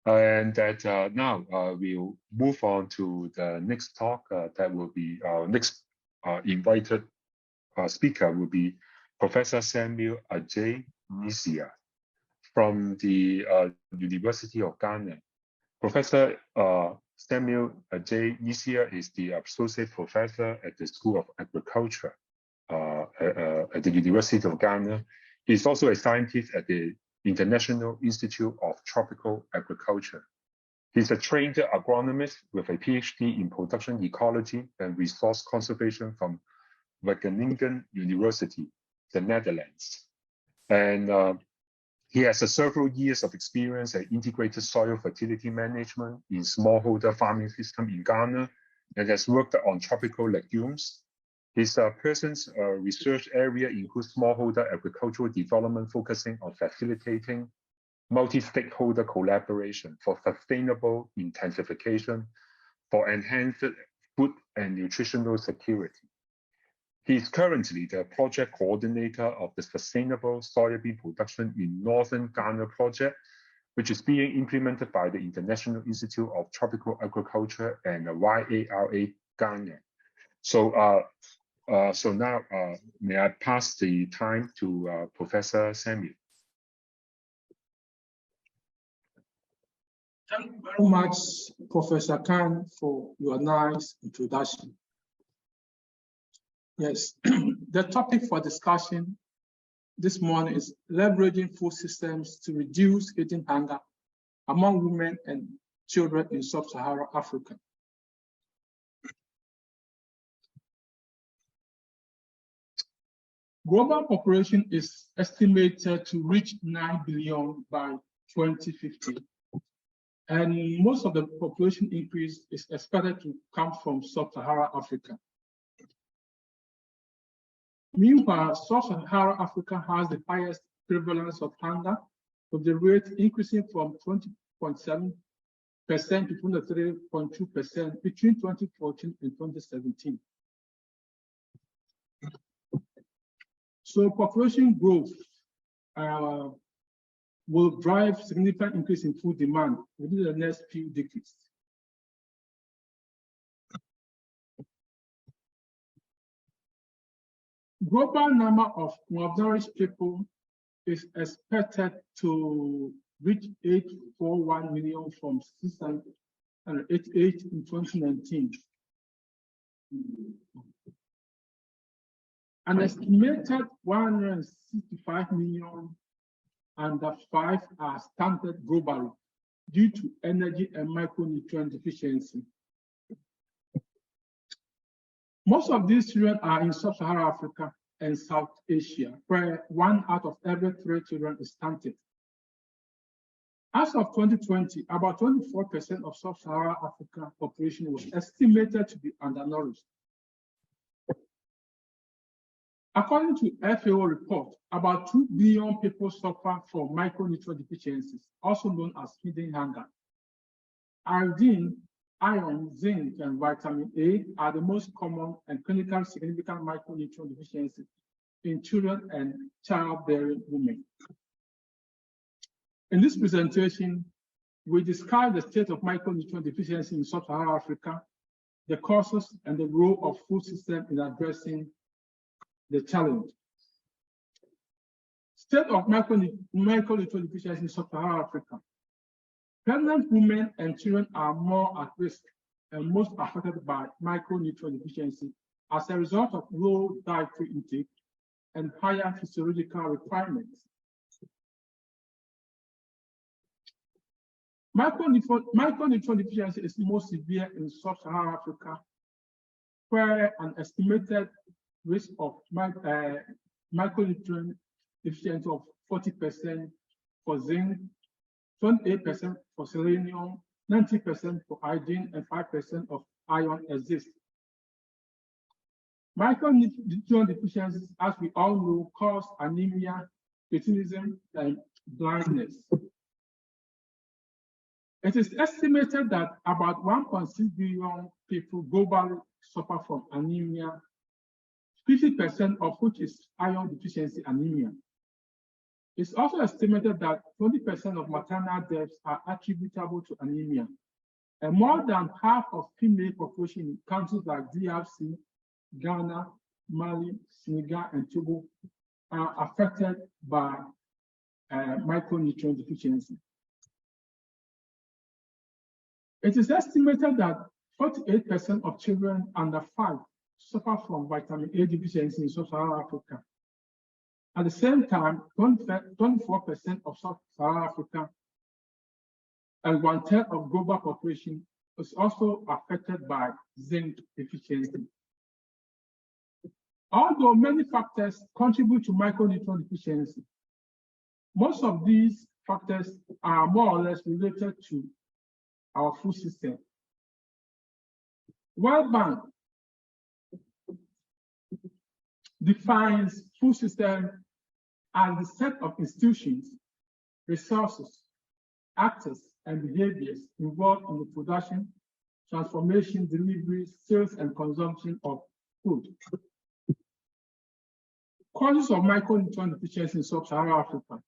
[SPEAKER 1] And that now we'll move on to the next talk. That will be our next invited speaker will be Professor Samuel Adjel-Nsiah from the University of Ghana. Professor Samuel Adjel-Nsiah is the Associate Professor at the School of Agriculture at the University of Ghana. He's also a scientist at the International Institute of Tropical Agriculture. He's a trained agronomist with a PhD in production ecology and resource conservation from Wageningen University, the Netherlands. And he has several years of experience at integrated soil fertility management in smallholder farming system in Ghana, and has worked on tropical legumes. His person's research area includes smallholder agricultural development, focusing on facilitating multi-stakeholder collaboration for sustainable intensification for enhanced food and nutritional security. He is currently the project coordinator of the Sustainable Soybean Production in Northern Ghana project, which is being implemented by the International Institute of Tropical Agriculture and YARA Ghana. So now, may I pass the time to Professor Samuel.
[SPEAKER 4] Thank you very much, Professor Khan, for your nice introduction. Yes, the topic for discussion this morning is leveraging food systems to reduce eating hunger among women and children in Sub-Saharan Africa. Global population is estimated to reach 9 billion by 2050. And most of the population increase is expected to come from Sub-Saharan Africa. Meanwhile, Sub-Saharan Africa has the highest prevalence of hunger, with the rate increasing from 20.7% to 23.2% between 2014 and 2017. So population growth will drive significant increase in food demand within the next few decades. Global number of malnourished people is expected to reach 841 million from 688 in 2019. An estimated 165 million under 5 are stunted globally due to energy and micronutrient deficiency. Most of these children are in Sub-Saharan Africa and South Asia, where 1 out of every 3 children is stunted. As of 2020, about 24% of Sub-Saharan Africa population was estimated to be undernourished. According to FAO report, about 2 billion people suffer from micronutrient deficiencies, also known as hidden hunger. Iodine, iron, zinc, and vitamin A are the most common and clinically significant micronutrient deficiencies in children and childbearing women. In this presentation, we describe the state of micronutrient deficiency in Sub-Saharan Africa, the causes and the role of food system in addressing the challenge. State of micronutrient deficiency in Sub-Saharan Africa. Pregnant women and children are more at risk and most affected by micronutrient deficiency as a result of low dietary intake and higher physiological requirements. Micronutrient deficiency is most severe in Sub-Saharan Africa, where an estimated risk of micronutrient deficiency of 40% for zinc, 28% for selenium, 90% for iodine, and 5% of iron exists. Micronutrient deficiencies, as we all know, cause anemia, cretinism, and blindness. It is estimated that about 1.6 billion people globally suffer from anemia, 50% of which is iron deficiency anemia. It's also estimated that 20% of maternal deaths are attributable to anemia, and more than half of female population in countries like DRC, Ghana, Mali, Senegal, and Togo are affected by micronutrient deficiency. It is estimated that 48% of children under 5 suffer from vitamin A deficiency in Sub-Saharan Africa. At the same time, 24% of Sub-Saharan Africa and 1/3 of global population is also affected by zinc deficiency. Although many factors contribute to micronutrient deficiency, most of these factors are more or less related to our food system. World Bank defines food system as the set of institutions, resources, actors, and behaviors involved in the production, transformation, delivery, sales, and consumption of food. Causes of micronutrient deficiency in Sub-Saharan Africa.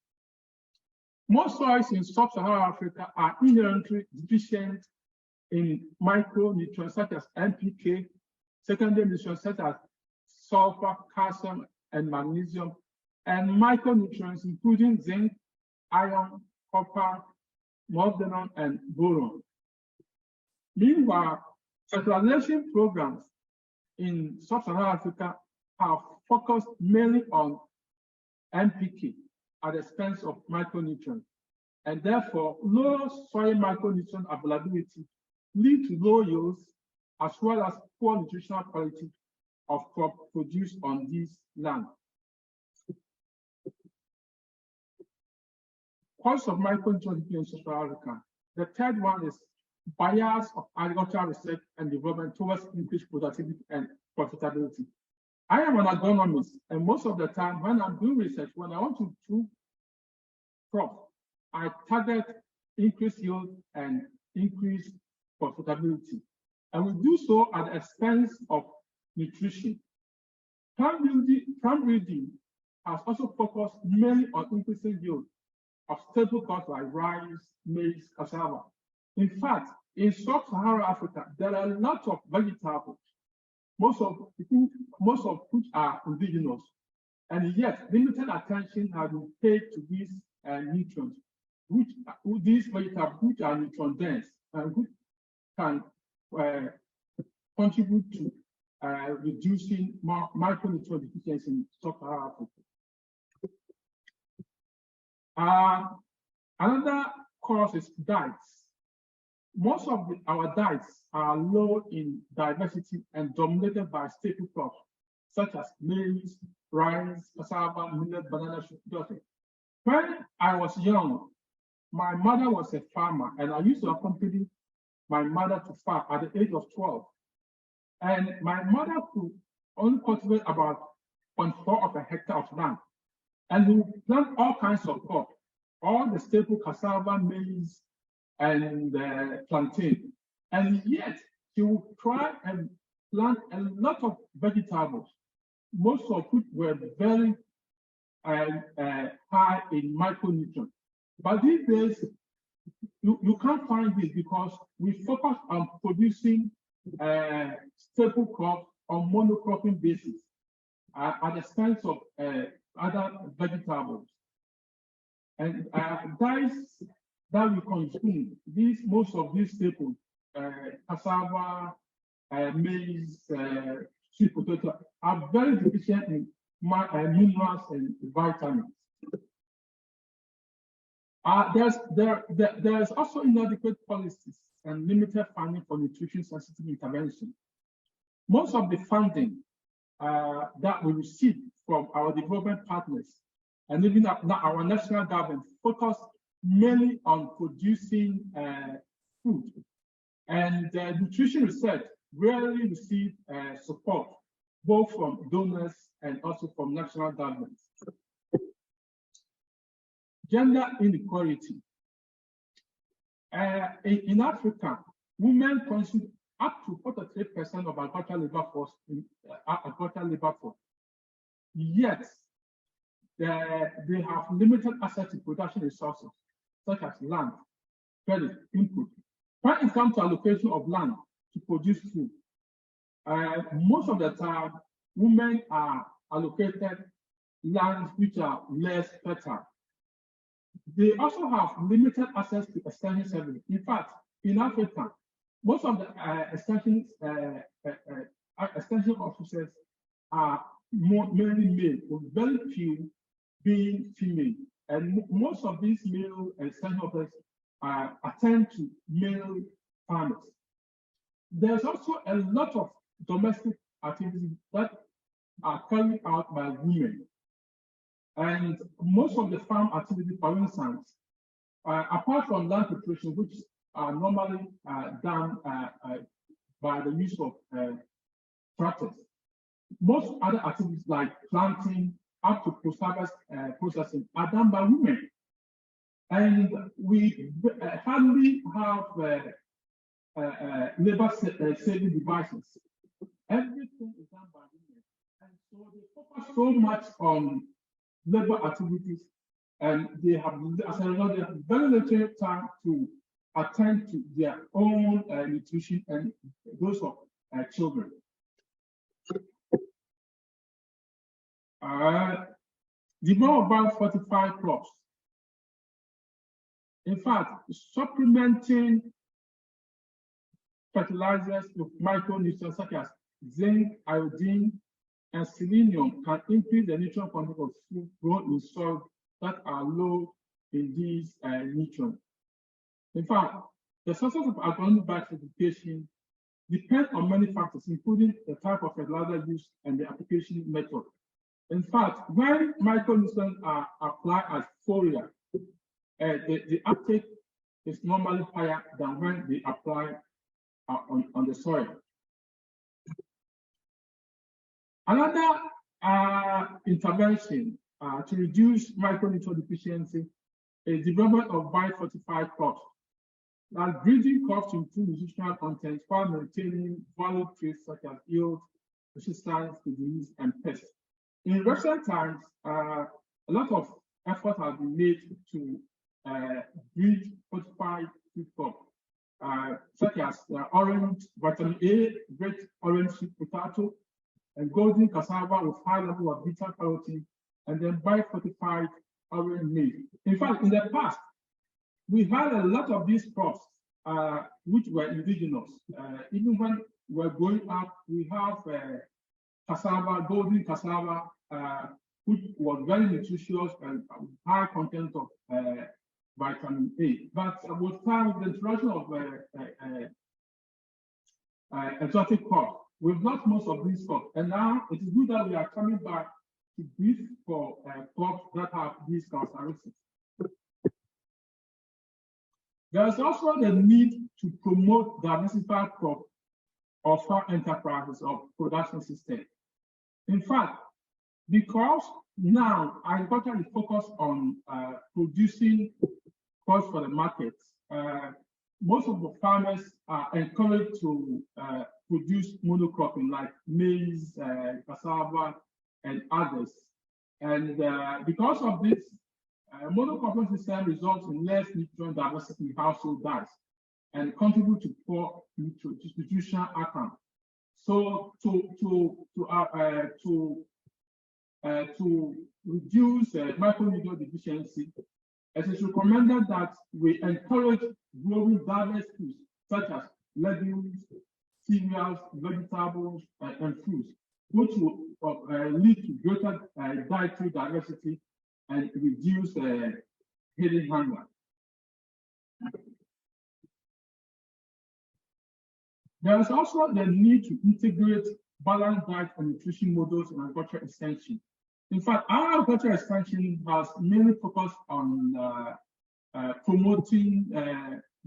[SPEAKER 4] Most soils in Sub-Saharan Africa are inherently deficient in micronutrients such as NPK, secondary nutrients such as sulfur, calcium, and magnesium, and micronutrients including zinc, iron, copper, molybdenum, and boron. Meanwhile, fertilization programs in Sub-Saharan Africa have focused mainly on NPK at the expense of micronutrients, and therefore low soil micronutrient availability lead to low yields as well as poor nutritional quality of crop produced on this land. Cause of micronutrient deficiency in Sub-Saharan Africa. The third one is bias of agricultural research and development towards increased productivity and profitability. I am an agronomist, and most of the time when I'm doing research, when I want to improve crop, I target increased yield and increased profitability. And we do so at the expense of nutrition. Plant breeding has also focused mainly on increasing yield of staple crops like rice, maize, cassava. In fact, in Sub-Saharan Africa, there are a lot of vegetables, most of which are indigenous, and yet limited attention has been paid to these nutrients, these vegetables which are nutrient dense and which can contribute to reducing micronutrient deficiency in Sub-Saharan Africa. Another cause is diets. Most of our diets are low in diversity and dominated by staple crops such as maize, rice, cassava, millet, banana, sugar. When I was young, my mother was a farmer, and I used to accompany my mother to farm at the age of 12. And my mother could only cultivate about 0.4 of a hectare of land. And he will plant all kinds of crops, all the staple cassava, maize, and plantain. And yet he will try and plant a lot of vegetables, most of which were very high in micronutrients. But these days, you can't find this because we focus on producing staple crops on monocropping basis at the expense of other vegetables. And diets that we consume, most of these staples, cassava, maize, sweet potato, are very deficient in minerals and vitamins. There's also inadequate policies and limited funding for nutrition-sensitive intervention. Most of the funding that we receive from our development partners and even our national government focus mainly on producing food. And nutrition research rarely receive support, both from donors and also from national governments. Gender inequality. In Africa, women consume up to 43% of agricultural labor force Yet, they have limited access to production resources, such as land, credit, input. When it comes to allocation of land to produce food, most of the time, women are allocated lands which are less fertile. They also have limited access to extension services. In fact, in Africa, most of the extension officers are mainly male, with very few being female. And most of these male extension officers attend to male farmers. There's also a lot of domestic activities that are carried out by women. And most of the farm activities, for instance, apart from land preparation, which are normally done by the use of tractors, most other activities like planting up to post-harvest processing are done by women. And we hardly have labor-saving devices. Everything is done by women. And so they focus so much on labor activities, and they have, as a result, they have very little time to attend to their own nutrition and those of children. The more about fortified crops. In fact, supplementing fertilizers with micronutrients such as zinc, iodine, and selenium can increase the nutrient content of food grown in soil that are low in these nutrients. In fact, the success of agronomic biocertification depends on many factors, including the type of fertilizer used and the application method. In fact, when micronutrients are applied as foliar, the uptake is normally higher than when they apply on the soil. Another intervention to reduce micronutrient deficiency is development of biofortified crops, like breeding crops to improve nutritional content while maintaining value traits such as yield, resistance to disease, and pests. In recent times, a lot of effort has been made to breed fortified food crops, such as orange, vitamin A, red orange sweet potato, and golden cassava with high level of beta carotene, and then biofortified orange maize. In fact, in the past, we had a lot of these crops which were indigenous. Even when we were growing up, we have cassava, golden cassava, which was very nutritious and high content of vitamin A. But with time, with the introduction of exotic crops, we've lost most of these crops. And now it is good that we are coming back to breed for crops that have these characteristics. There's also the need to promote diversified crop or farm enterprises or production systems. In fact, Because now agriculture is focused on producing crops for the market, most of the farmers are encouraged to produce monocropping like maize, cassava, and others. And because of this, monocropping system results in less nutrient diversity in household diets and contribute to poor nutritional outcome. So to reduce micronutrient deficiency, it is recommended that we encourage growing diverse foods such as legumes, cereals, vegetables, and fruits, which will lead to greater dietary diversity and reduce hidden hunger. There is also the need to integrate balanced diet and nutrition models in agricultural extension. In fact, our agricultural extension has mainly focused on promoting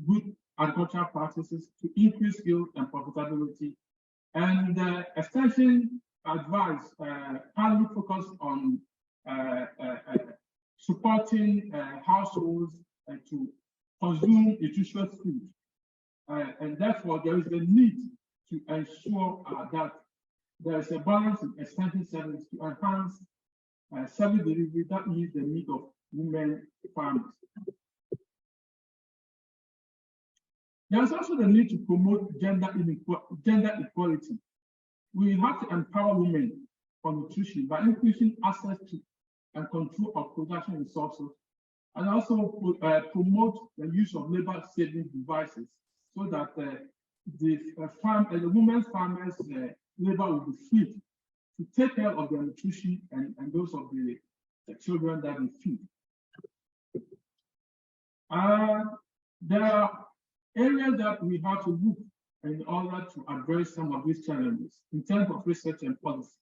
[SPEAKER 4] good agricultural practices to increase yield and profitability. And extension advice highly focused on supporting households to consume nutritious food. And therefore, there is a need to ensure that there is a balance in extension service to enhance service delivery that meets the need of women farmers. There is also the need to promote gender equality. We have to empower women for nutrition by increasing access to and control of production resources, and also promote the use of labor-saving devices so that the women's farmers' labor will be free to take care of their nutrition and those of the children that we feed. There are areas that we have to look in order to address some of these challenges in terms of research and policy.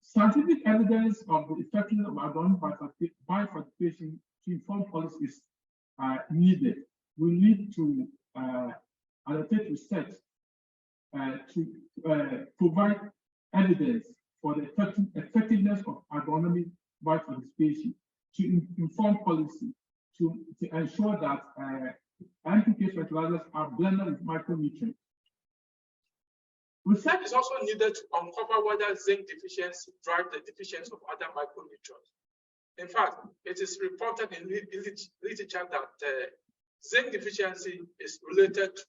[SPEAKER 4] Scientific evidence of the effectiveness of agronomic biofortification to inform policy is needed. We need to undertake research to provide evidence for the effectiveness of agronomic biofortification, to inform policy, to ensure that NPK fertilizers are blended with micronutrients.
[SPEAKER 5] Research is also needed to uncover whether zinc deficiency drives the deficiency of other micronutrients. In fact, it is reported in literature that zinc deficiency is related to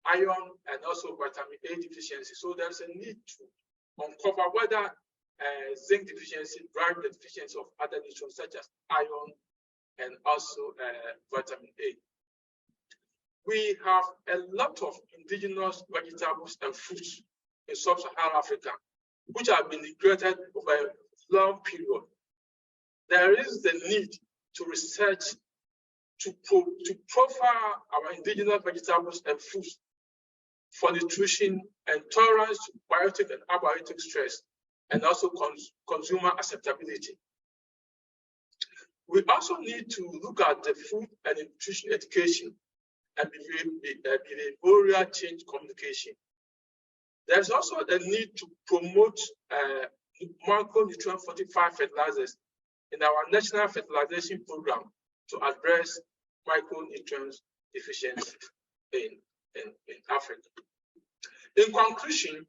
[SPEAKER 5] iron and also vitamin A deficiency. So there's a need to uncover whether zinc deficiency drives the deficiency of other nutrients such as iron and also vitamin A. We have a lot of indigenous vegetables and fruits in Sub-Saharan Africa, which have been degraded over a long period. There is the need to research to profile our indigenous vegetables and fruits for nutrition and tolerance to biotic and abiotic stress, and also consumer acceptability. We also need to look at the food and nutrition education and behavioral change communication. There's also a need to promote micronutrient fortified fertilizers in our national fertilization program to address micronutrient deficiency in Africa. In conclusion,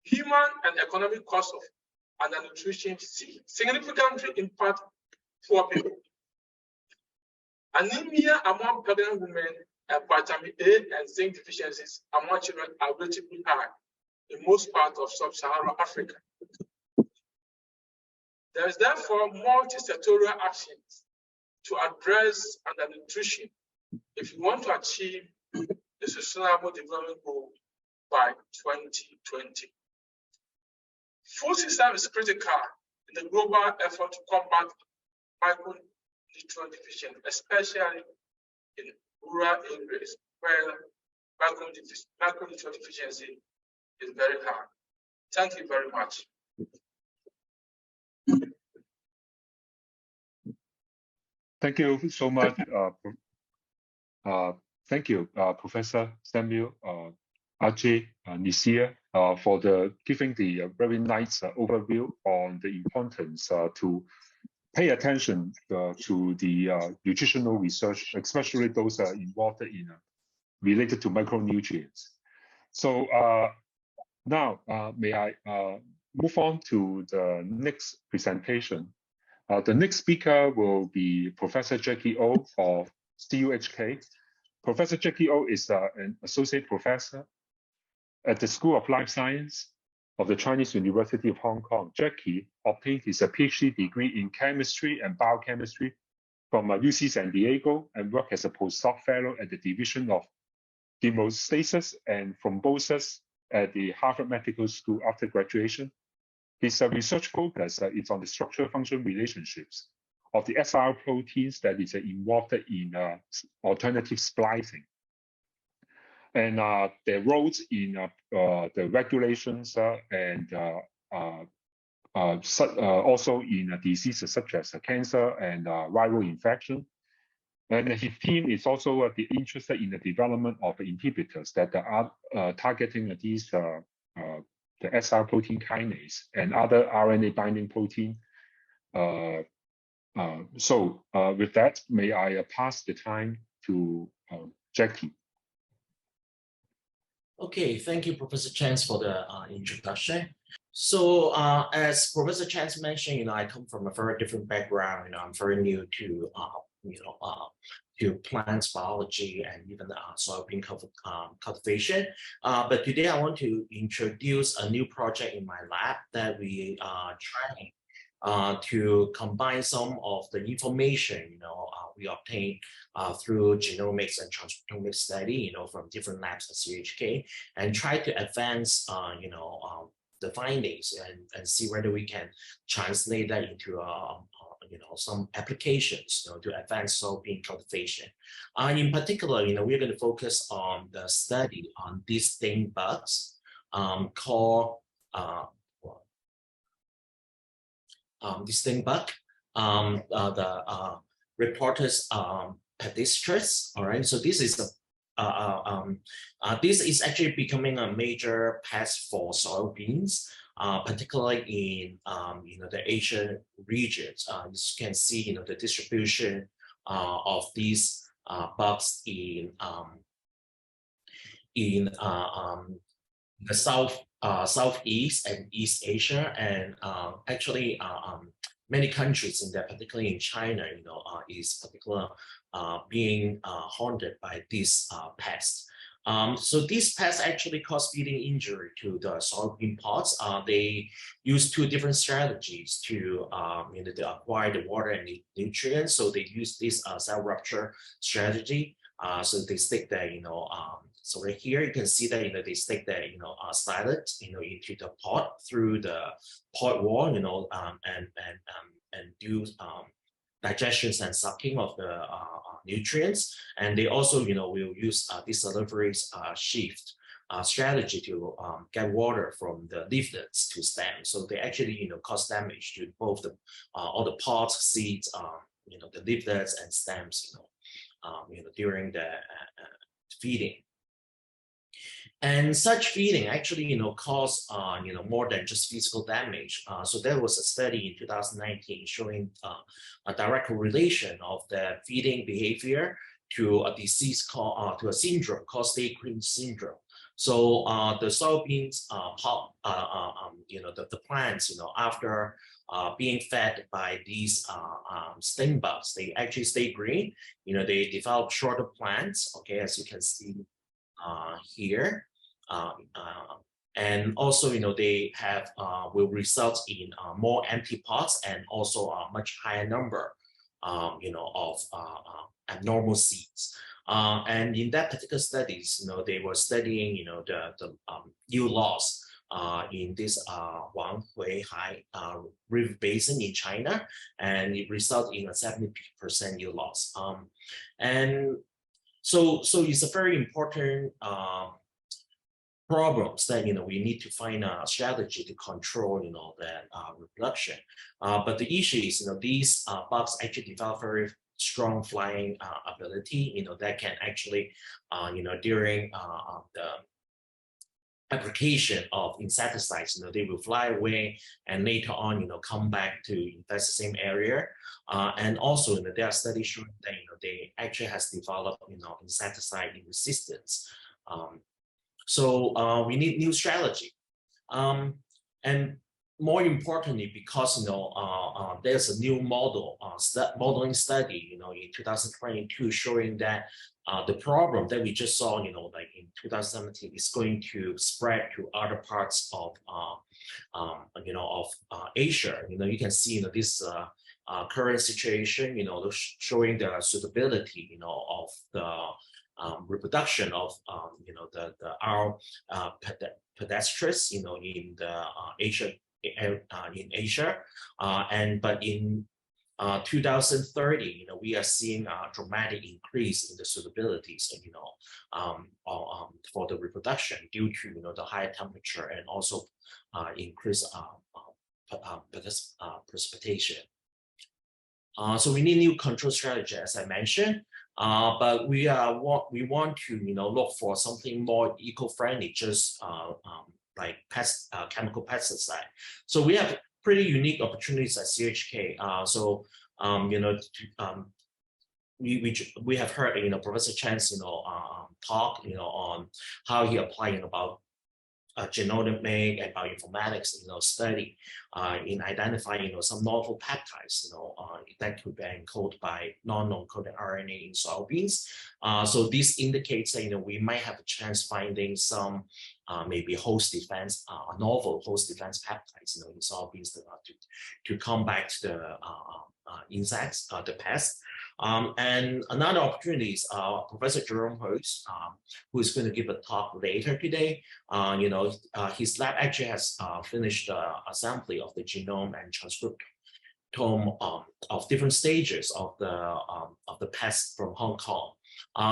[SPEAKER 5] human and economic costs of undernutrition significantly impact poor people. Anemia among pregnant women and vitamin A and zinc deficiencies among children are relatively high in most parts of Sub-Saharan Africa. There is therefore multi-sectorial actions to address undernutrition if you want to achieve the Sustainable Development Goal by 2020. Food system is critical in the global effort to combat micronutrient deficiency, especially in rural areas where micronutrient deficiency is very high. Thank you very much.
[SPEAKER 1] Thank you so much. Thank you, Professor Samuel Adjel-Nsiah for giving the very nice overview on the importance to pay attention to the nutritional research, especially those involved in related to micronutrients. So now may I move on to the next presentation. The next speaker will be Professor Jacky of CUHK. Professor Jacky is an associate professor at the School of Life Science of the Chinese University of Hong Kong. Jacky obtained his PhD degree in chemistry and biochemistry from UC San Diego and worked as a postdoc fellow at the Division of Hemostasis and Thrombosis at the Harvard Medical School after graduation. His research focus is on the structure-function relationships of the SR proteins that is involved in alternative splicing, and their roles in the regulations and also in diseases such as cancer and viral infection. And his team is also interested in the development of inhibitors that are targeting these the SR protein kinase and other RNA binding protein. So with that, may I pass the time to Jacky.
[SPEAKER 6] Okay, thank you, Professor Chan, for the introduction. So as Professor Chan mentioned, I come from a very different background. I'm very new to to plants biology and even soybean cultivation. But today I want to introduce a new project in my lab that we are trying to combine some of the information we obtain through genomics and transcriptomics study from different labs at CUHK, and try to advance the findings and see whether we can translate that into some applications to advance soybean cultivation. In particular, we're going to focus on the study on these sting bugs called this sting bug, the Reportus pedestris. All right, so this is this is actually becoming a major pest for soybeans, particularly in the Asian regions. As you can see, the distribution of these bugs in the Southeast and East Asia, and actually many countries in there, particularly in China, is particularly being haunted by this pest. So these pests actually cause feeding injury to the soybean pods. They use two different strategies to to acquire the water and the nutrients. So they use this cell rupture strategy. So they stick their so right here you can see that they stick their stylet into the pod through the pod wall and do digestions and sucking of the nutrients. And they also will use this delivery shift strategy to get water from the leaflets to stems. So they actually cause damage to both the all the pods, seeds, the leaflets and stems during the feeding. And such feeding actually, cause more than just physical damage. So there was a study in 2019 showing a direct correlation of the feeding behavior to a disease called to a syndrome called stay-green syndrome. So the soybeans the plants after being fed by these sting bugs, they actually stay green. They develop shorter plants. Okay, as you can see here. And also, they have will result in more empty pods and also a much higher number, of abnormal seeds. And in that particular studies, they were studying, the yield loss in this Huanghai River Basin in China, and it resulted in a 70% yield loss. And so it's a very important problems that we need to find a strategy to control that reproduction. But the issue is these bugs actually develop very strong flying ability that can actually during application of insecticides. They will fly away and later on, come back to infest the same area. And also, there are studies showing that, they actually has developed, insecticide resistance. So we need new strategy. And more importantly, because there's a new modeling study, in 2022 showing that the problem that we just saw, like in 2017, is going to spread to other parts of, Asia. You can see, this current situation, showing the suitability, of the reproduction of, our pediatrics, in the Asia. But in 2030, we are seeing a dramatic increase in the suitabilities, for the reproduction due to the higher temperature and also increased precipitation. So we need new control strategy, as I mentioned. But we want to look for something more eco-friendly, just like chemical pesticide. So we have pretty unique opportunities at CHK. We have heard Professor Chan's talk on how he applied about genomic and bioinformatics study in identifying some novel peptides that could be encoded by non-coding RNA in soybeans. So this indicates that we might have a chance finding some maybe host defense, novel host defense peptides in soybeans to combat the insects, the pests. And another opportunity is Professor Jerome Hurst, who is going to give a talk later today. His lab actually has finished the assembly of the genome and transcriptome of different stages of the pests from Hong Kong.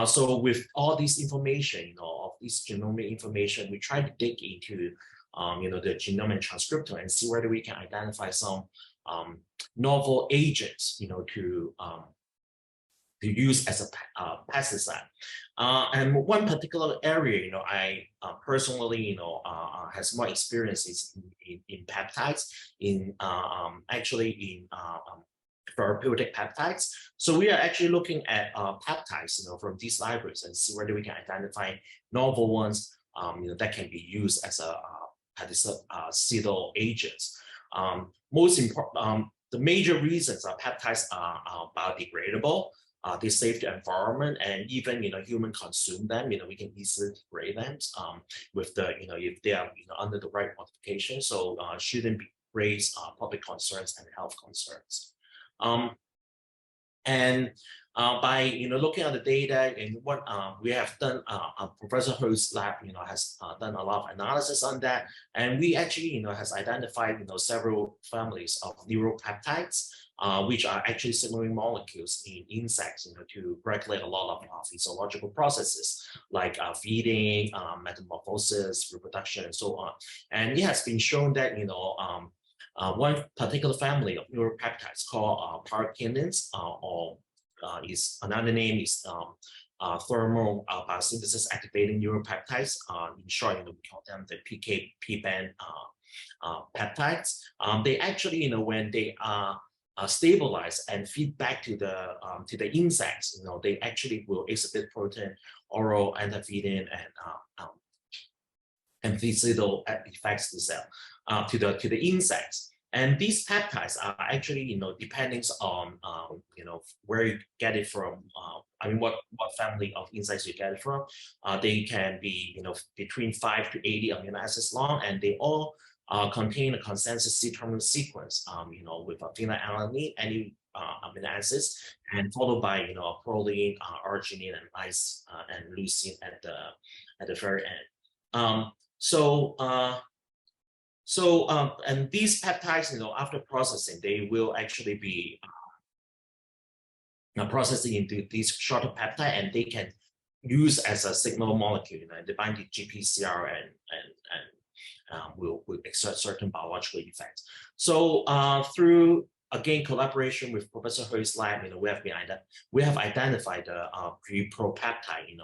[SPEAKER 6] So with all this information, of this genomic information, we try to dig into the genome and transcriptome and see whether we can identify some novel agents, to use as a pesticide. And one particular area, I personally, has more experiences in peptides, actually in therapeutic peptides. So we are actually looking at peptides, from these libraries and see whether we can identify novel ones, that can be used as a pesticidal agents. Most important, the major reasons are peptides are biodegradable. They save the environment, and even human consume them. We can easily degrade them with the if they are under the right modification. So shouldn't raise public concerns and health concerns. By looking at the data and what we have done, Professor Hurst's lab has done a lot of analysis on that, and we actually has identified several families of neuropeptides, which are actually signaling molecules in insects to regulate a lot of physiological processes like feeding, metamorphosis, reproduction, and so on. And it has been shown that one particular family of neuropeptides called parakinins, or another name is thermal biosynthesis activating neuropeptides. In short, we call them the PKP-band peptides. They actually, when they are stabilized and feed back to the insects, they actually will exhibit protein, oral antividin, and physical effects to the insects. And these peptides are actually, depending on, where you get it from. What family of insects you get it from. They can be, between 5 to 80 amino acids long, and they all contain a consensus C-terminal sequence, with a phenylalanine, any amino acids, and followed by, proline, arginine, and ice, and leucine at the very end. And these peptides, after processing, they will actually be processing into these shorter peptide, and they can use as a signal molecule. They bind to GPCR and will exert certain biological effects. So through again, collaboration with Professor Hui's lab, we have identified the pre-propeptide, in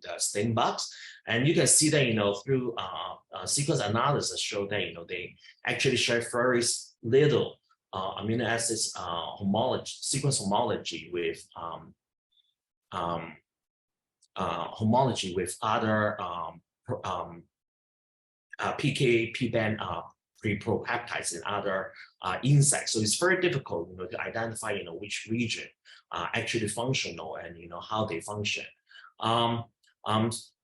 [SPEAKER 6] the sting bugs, and you can see that, through sequence analysis show that, they actually share very little amino acids sequence homology with other PK-P-band pre-propeptides in other insects. So it's very difficult, to identify, which region are actually functional and, how they function.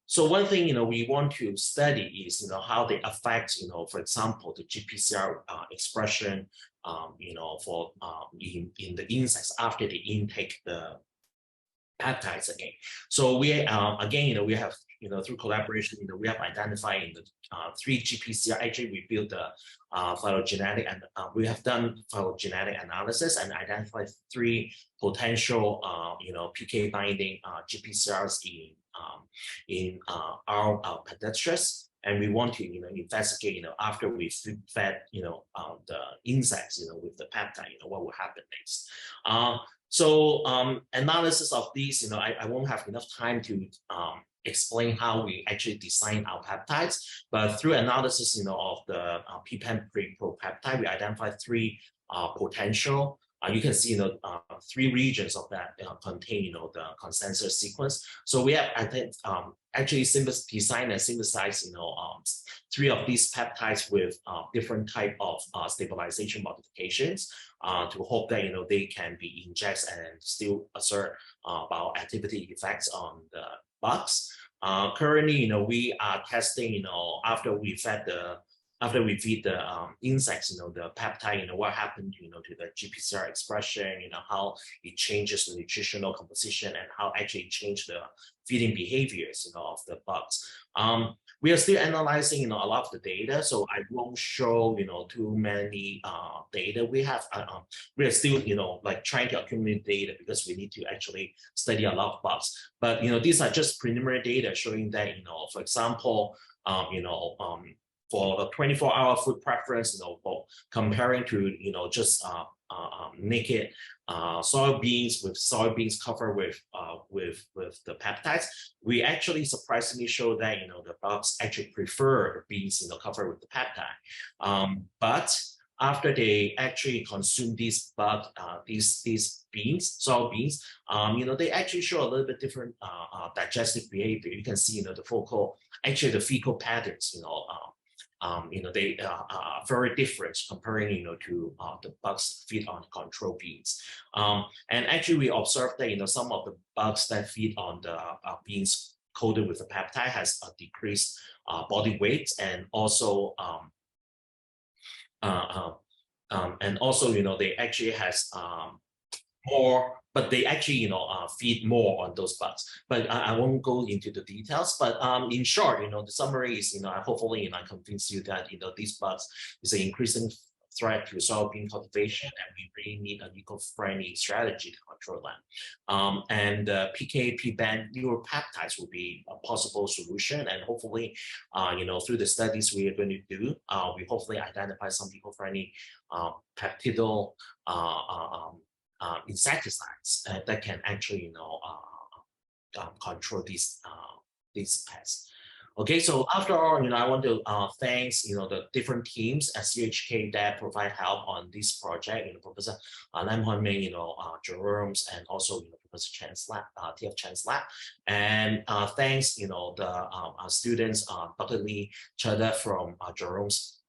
[SPEAKER 6] So one thing, we want to study is, how they affect, for example, the GPCR expression, for in the insects after they intake the peptides again. So we again, we have, through collaboration, we have identified the 3 GPCR. Actually, we built the phylogenetic, and we have done phylogenetic analysis and identified 3 potential, PK binding GPCRs in our pediatrics. And we want to, investigate, after we fed, the insects, with the peptide, what will happen next. So analysis of these, I won't have enough time to explain how we actually design our peptides, but through analysis, of the PPAN pre-propeptide, we identified 3 potential. You can see, 3 regions of that contain, the consensus sequence. So we have, actually designed and synthesized, 3 of these peptides with different type of stabilization modifications to hope that, they can be injected and still assert bioactivity effects on the bugs. Currently, we are testing, after we feed the insects, the peptide, what happened, to the GPCR expression, how it changes the nutritional composition and how actually change the feeding behaviors, of the bugs. We are still analyzing, a lot of the data, so I won't show, too many data we have. We are still, trying to accumulate data because we need to actually study a lot of bugs. But, these are just preliminary data showing that, for example, for a 24-hour food preference, for comparing to, just naked soybeans with soybeans covered with the peptides, we actually surprisingly show that, the bugs actually prefer beans, covered with the peptide. But after they actually consume these beans, soybeans, they actually show a little bit different digestive behavior. You can see, the fecal patterns, they are very different comparing, to the bugs feed on control beans. And actually, we observed that, some of the bugs that feed on the beans coated with the peptide has a decreased body weight, and also, they actually has more, but they actually, feed more on those bugs. But I won't go into the details. But in short, the summary is, hopefully, I convince you that, these bugs is an increasing threat to soybean cultivation, and we really need an eco-friendly strategy to control them. And PK-P-band neuropeptides will be a possible solution, and hopefully, through the studies we are going to do, we hopefully identify some eco-friendly peptidal insecticides that can actually, control these pests. Okay, so after all, I want to thank, the different teams at CHK that provide help on this project, Professor Lam Hon-ming, Jerome's, and also, Professor Chan's lab, TF Chan's lab. And thanks, the students, Dr. Lee Chada from Jerome's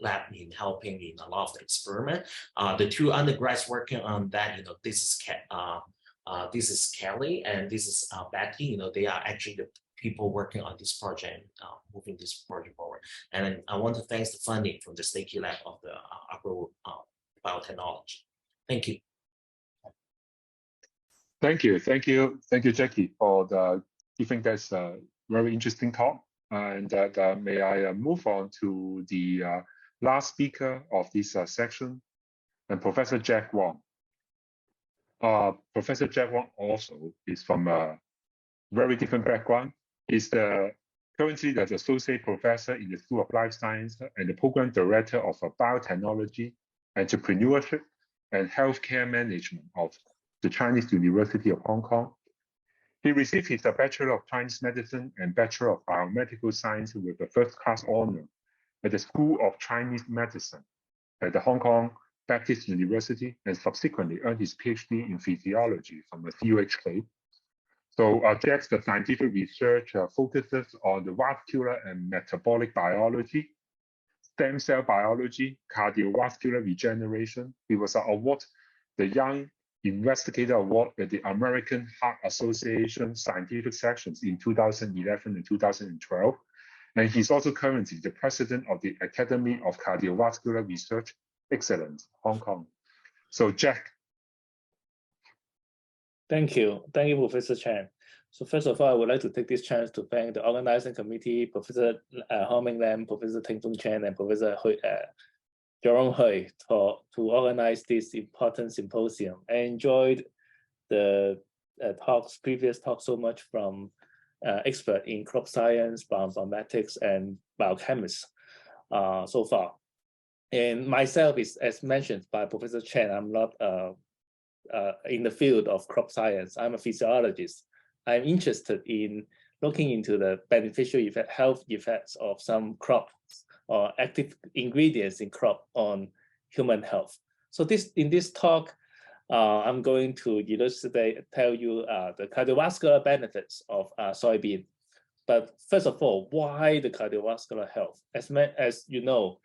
[SPEAKER 6] lab in helping in a lot of the experiment. The 2 undergrads working on that, this is Kelly and this is Becky. They are actually the people working on this project, moving this project forward. And I want to thank the funding from the Stakey Lab of the agro biotechnology. Thank you.
[SPEAKER 1] Thank you, Jacky, for giving this very interesting talk. And may I move on to the last speaker of this section, and Professor Jack Wong. Professor Jack Wong also is from a very different background. He's currently the associate professor in the School of Life Science and the program director of biotechnology, entrepreneurship, and Healthcare Management of the Chinese University of Hong Kong. He received his Bachelor of Chinese Medicine and Bachelor of Biomedical Science with a first-class honor at the School of Chinese Medicine at the Hong Kong Baptist University, and subsequently earned his PhD in physiology from the CUHK. So Jack's scientific research focuses on the vascular and metabolic biology, stem cell biology, cardiovascular regeneration. He was awarded the Young Investigator Award at the American Heart Association Scientific Sessions in 2011 and 2012. And he's also currently the president of the Academy of Cardiovascular Research Excellence, Hong Kong. So Jack.
[SPEAKER 7] Thank you, Professor Chan. So first of all, I would like to take this chance to thank the organizing committee, Professor Hao-Ming Lam, Professor Ting Fung Chan, and Professor Jerome Hui to organize this important symposium. I enjoyed the previous talks so much from experts in crop science, bioinformatics, and biochemists so far. And myself is, as mentioned by Professor Chan, I'm not in the field of crop science. I'm a physiologist. I'm interested in looking into the beneficial health effects of some crops or active ingredients in crop on human health. So in this talk, I'm going to tell you the cardiovascular benefits of soybean. But first of all, why the cardiovascular health? As you know,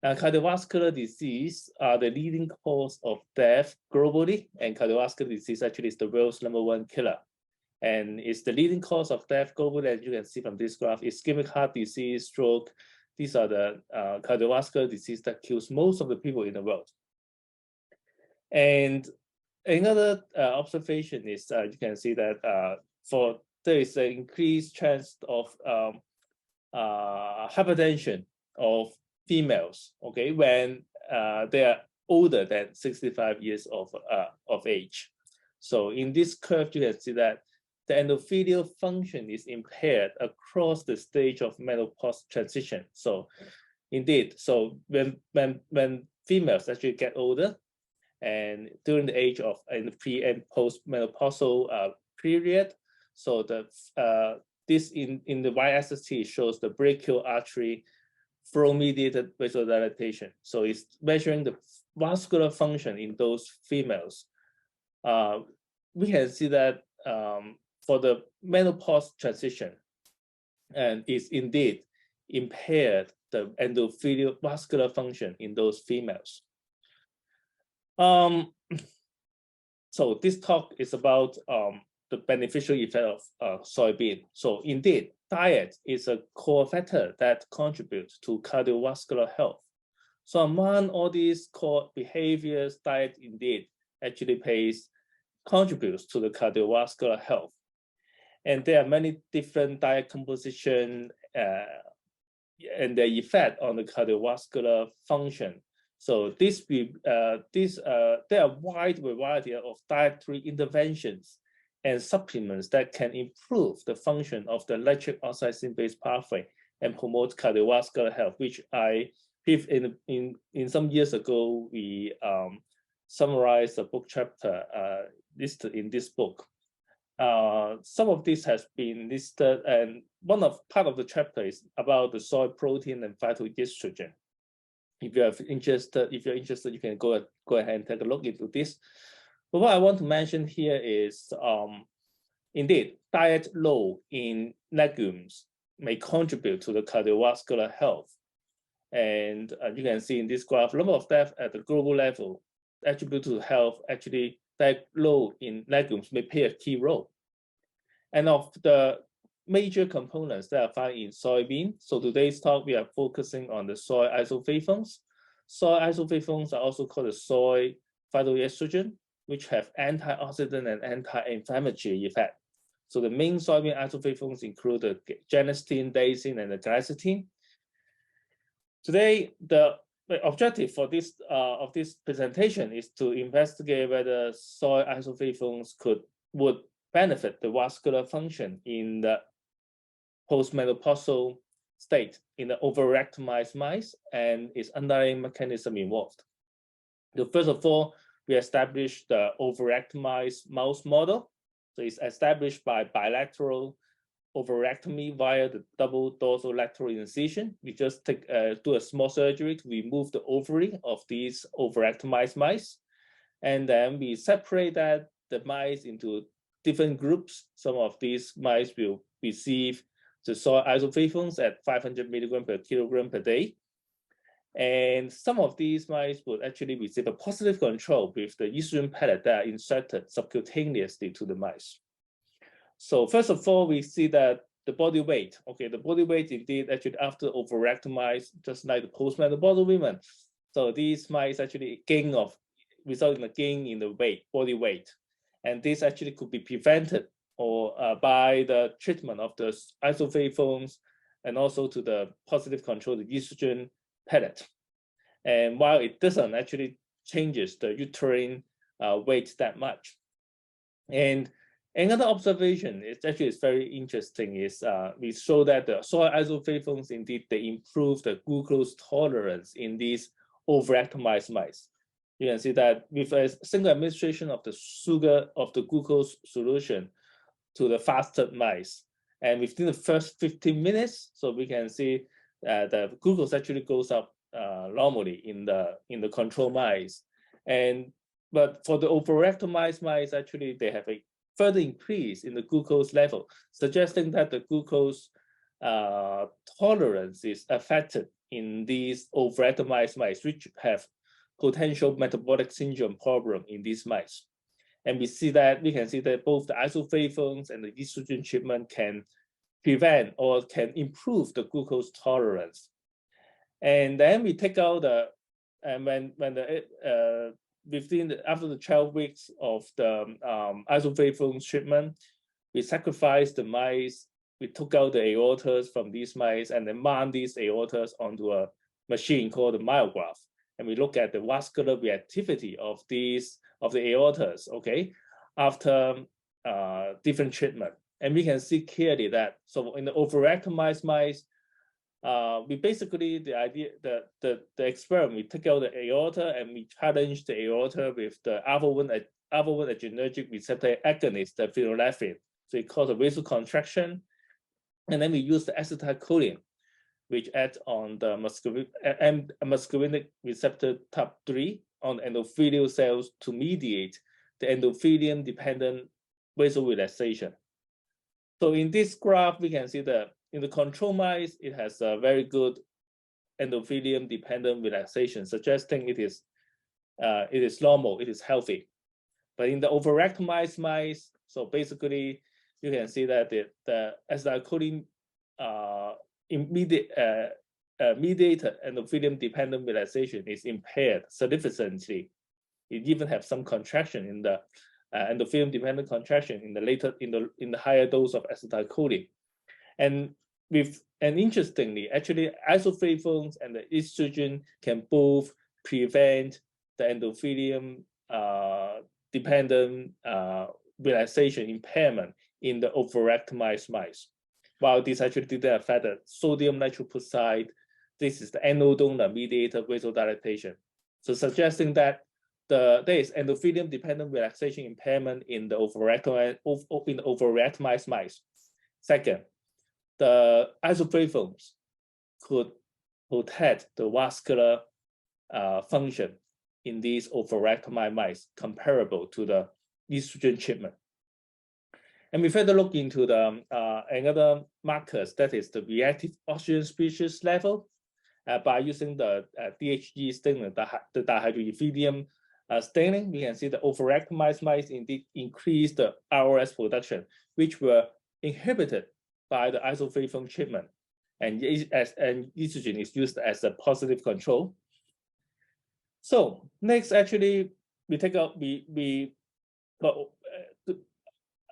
[SPEAKER 7] cardiovascular disease are the leading cause of death globally, and cardiovascular disease actually is the world's #1 killer. And it's the leading cause of death globally, as you can see from this graph. Ischemic heart disease, stroke. These are the cardiovascular disease that kills most of the people in the world. And another observation is you can see that there is an increased chance of hypertension of females, okay, when they are older than 65 years of age. So in this curve, you can see that the endothelial function is impaired across the stage of menopause transition. So indeed, so when females actually get older, and during the age of in the pre and post menopausal period, so this in the y-axis shows the brachial artery flow-mediated vasodilatation. So it's measuring the vascular function in those females. We can see that for the menopause transition, and it's indeed impaired the endothelial vascular function in those females. So this talk is about the beneficial effect of soybean. So indeed, diet is a core factor that contributes to cardiovascular health. So among all these core behaviors, diet indeed actually contributes to the cardiovascular health. And there are many different diet composition and their effect on the cardiovascular function. So there are a wide variety of dietary interventions and supplements that can improve the function of the lactic oxide synthase pathway and promote cardiovascular health, which in some years ago, we summarized a book chapter listed in this book. Some of this has been listed, and part of the chapter is about the soy protein and phytoestrogen. If you're interested, you can go ahead and take a look into this. But what I want to mention here is, indeed, diet low in legumes may contribute to the cardiovascular health. And you can see in this graph, number of deaths at the global level attributed to health, actually, diet low in legumes may play a key role. And of the major components that are found in soybean, so today's talk, we are focusing on the soy isoflavones. Soy isoflavones are also called the soy phytoestrogen, which have antioxidant and anti-inflammatory effect. So the main soybean isoflavones include the genistein, daisine, and the glycine. Today, the objective for this of this presentation is to investigate whether soy isoflavones would benefit the vascular function in the postmenopausal state in the overoptimized mice and its underlying mechanism involved. So first of all, we established the overoptimized mouse model. So it's established by bilateral ovarectomy via the double dorsolateral incision. We just do a small surgery to remove the ovary of these overoptimized mice. And then we separate the mice into different groups. Some of these mice will receive the soy isoflavones at 500 milligram per kilogram per day. And some of these mice would actually receive a positive control with the estrogen pellet that are inserted subcutaneously to the mice. So first of all, we see that the body weight, okay, the body weight indeed actually after overrectomized, just like the postmenopausal women. So these mice actually result in a gain in the body weight. And this actually could be prevented or by the treatment of the isoflavones and also to the positive control, the estrogen pellet. And while it doesn't actually changes the uterine weight that much. And another observation is actually very interesting is we show that the soy isoflavones indeed they improve the glucose tolerance in these overoptimized mice. You can see that with a single administration of the sugar of the glucose solution to the fasted mice, and within the first 15 minutes, so we can see the glucose actually goes up normally in the control mice, but for the overoptimized mice, actually they have a further increase in the glucose level, suggesting that the glucose tolerance is affected in these overoptimized mice, which have potential metabolic syndrome problem in these mice. And we can see that both the isoflavones and the estrogen treatment can prevent or can improve the glucose tolerance. And then we take out after the 12 weeks of the isoflavones treatment, we sacrificed the mice. We took out the aortas from these mice and then mount these aortas onto a machine called the myograph. And we look at the vascular reactivity of the aortas, okay, after different treatment. And we can see clearly that, so in the overoptimized mice, we basically, the experiment, we took out the aorta and we challenged the aorta with the alpha-1 adrenergic receptor agonist, the phenylephrine. So it caused a vasoconstriction. And then we used the acetylcholine, which acts on the muscarinic receptor type 3 on endothelial cells to mediate the endothelium-dependent vasorelaxation. So in this graph, we can see that in the control mice, it has a very good endothelium-dependent relaxation, suggesting it is normal, it is healthy. But in the overoptimized mice, so basically, you can see that the acetylcholine mediated endothelium-dependent relaxation is impaired significantly. It even have some contraction in the endothelium-dependent contraction in the higher dose of acetylcholine. And interestingly, actually, isoflavones and the estrogen can both prevent the endothelium-dependent relaxation impairment in the overoptimized mice. While this actually didn't affect the sodium nitroprusside, this is the anodonor-mediated vasodilatation. So suggesting that there is endothelium-dependent relaxation impairment in the overoptimized mice. Second, the isoflavones could protect the vascular function in these overoptimized mice comparable to the estrogen treatment. And we further look into the another markers, that is the reactive oxygen species level by using the DHG staining, the dihydroephedium staining. We can see the overoptimized mice indeed increased the ROS production, which were inhibited by the isoflavone treatment, and estrogen is used as a positive control. So next, actually, we take out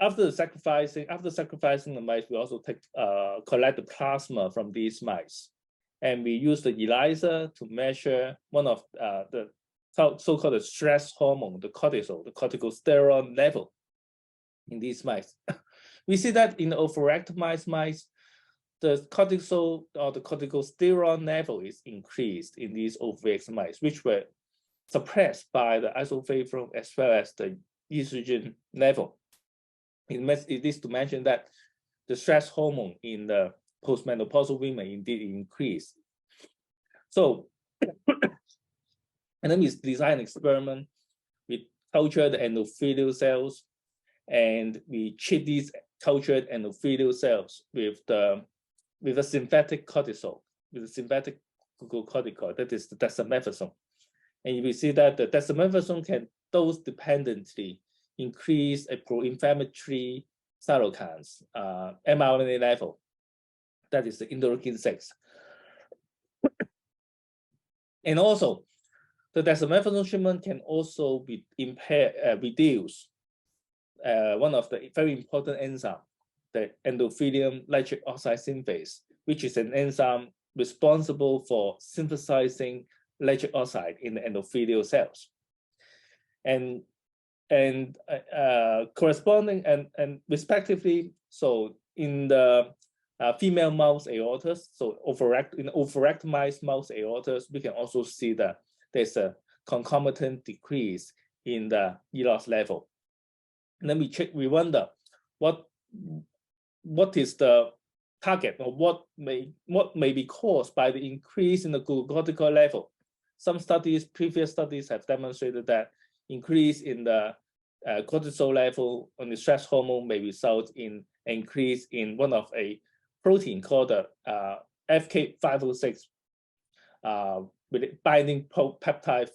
[SPEAKER 7] after sacrificing the mice, we also collect the plasma from these mice, and we use the ELISA to measure one of the so-called the stress hormone, the cortisol, the corticosterone level in these mice. We see that in the overoptimized mice, the cortisol or the corticosterone level is increased in these overactive mice, which were suppressed by the isoflavone as well as the estrogen level. It is to mention that the stress hormone in the postmenopausal women indeed increase. So, and then we design an experiment. We cultured endothelial cells, and we treat these cultured endothelial cells with a synthetic cortisol, with a synthetic glucocorticoid, that is the dexamethasone. And you will see that the dexamethasone can dose-dependently increase a pro-inflammatory cytokines, mRNA level, that is the interleukin-6. And also, the dexamethasone treatment can also be reduce one of the very important enzymes, the endothelium nitric oxide synthase, which is an enzyme responsible for synthesizing nitric oxide in the endothelial cells. And corresponding and respectively, so in the female mouse aortas, so in overactimized mouse aortas, we can also see that there's a concomitant decrease in the ELOS level. And then we wonder what is the target, or what may be caused by the increase in the glucocorticoid level. Some previous studies have demonstrated that increase in the cortisol level on the stress hormone may result in an increase in one of a protein called the FK506 with binding peptide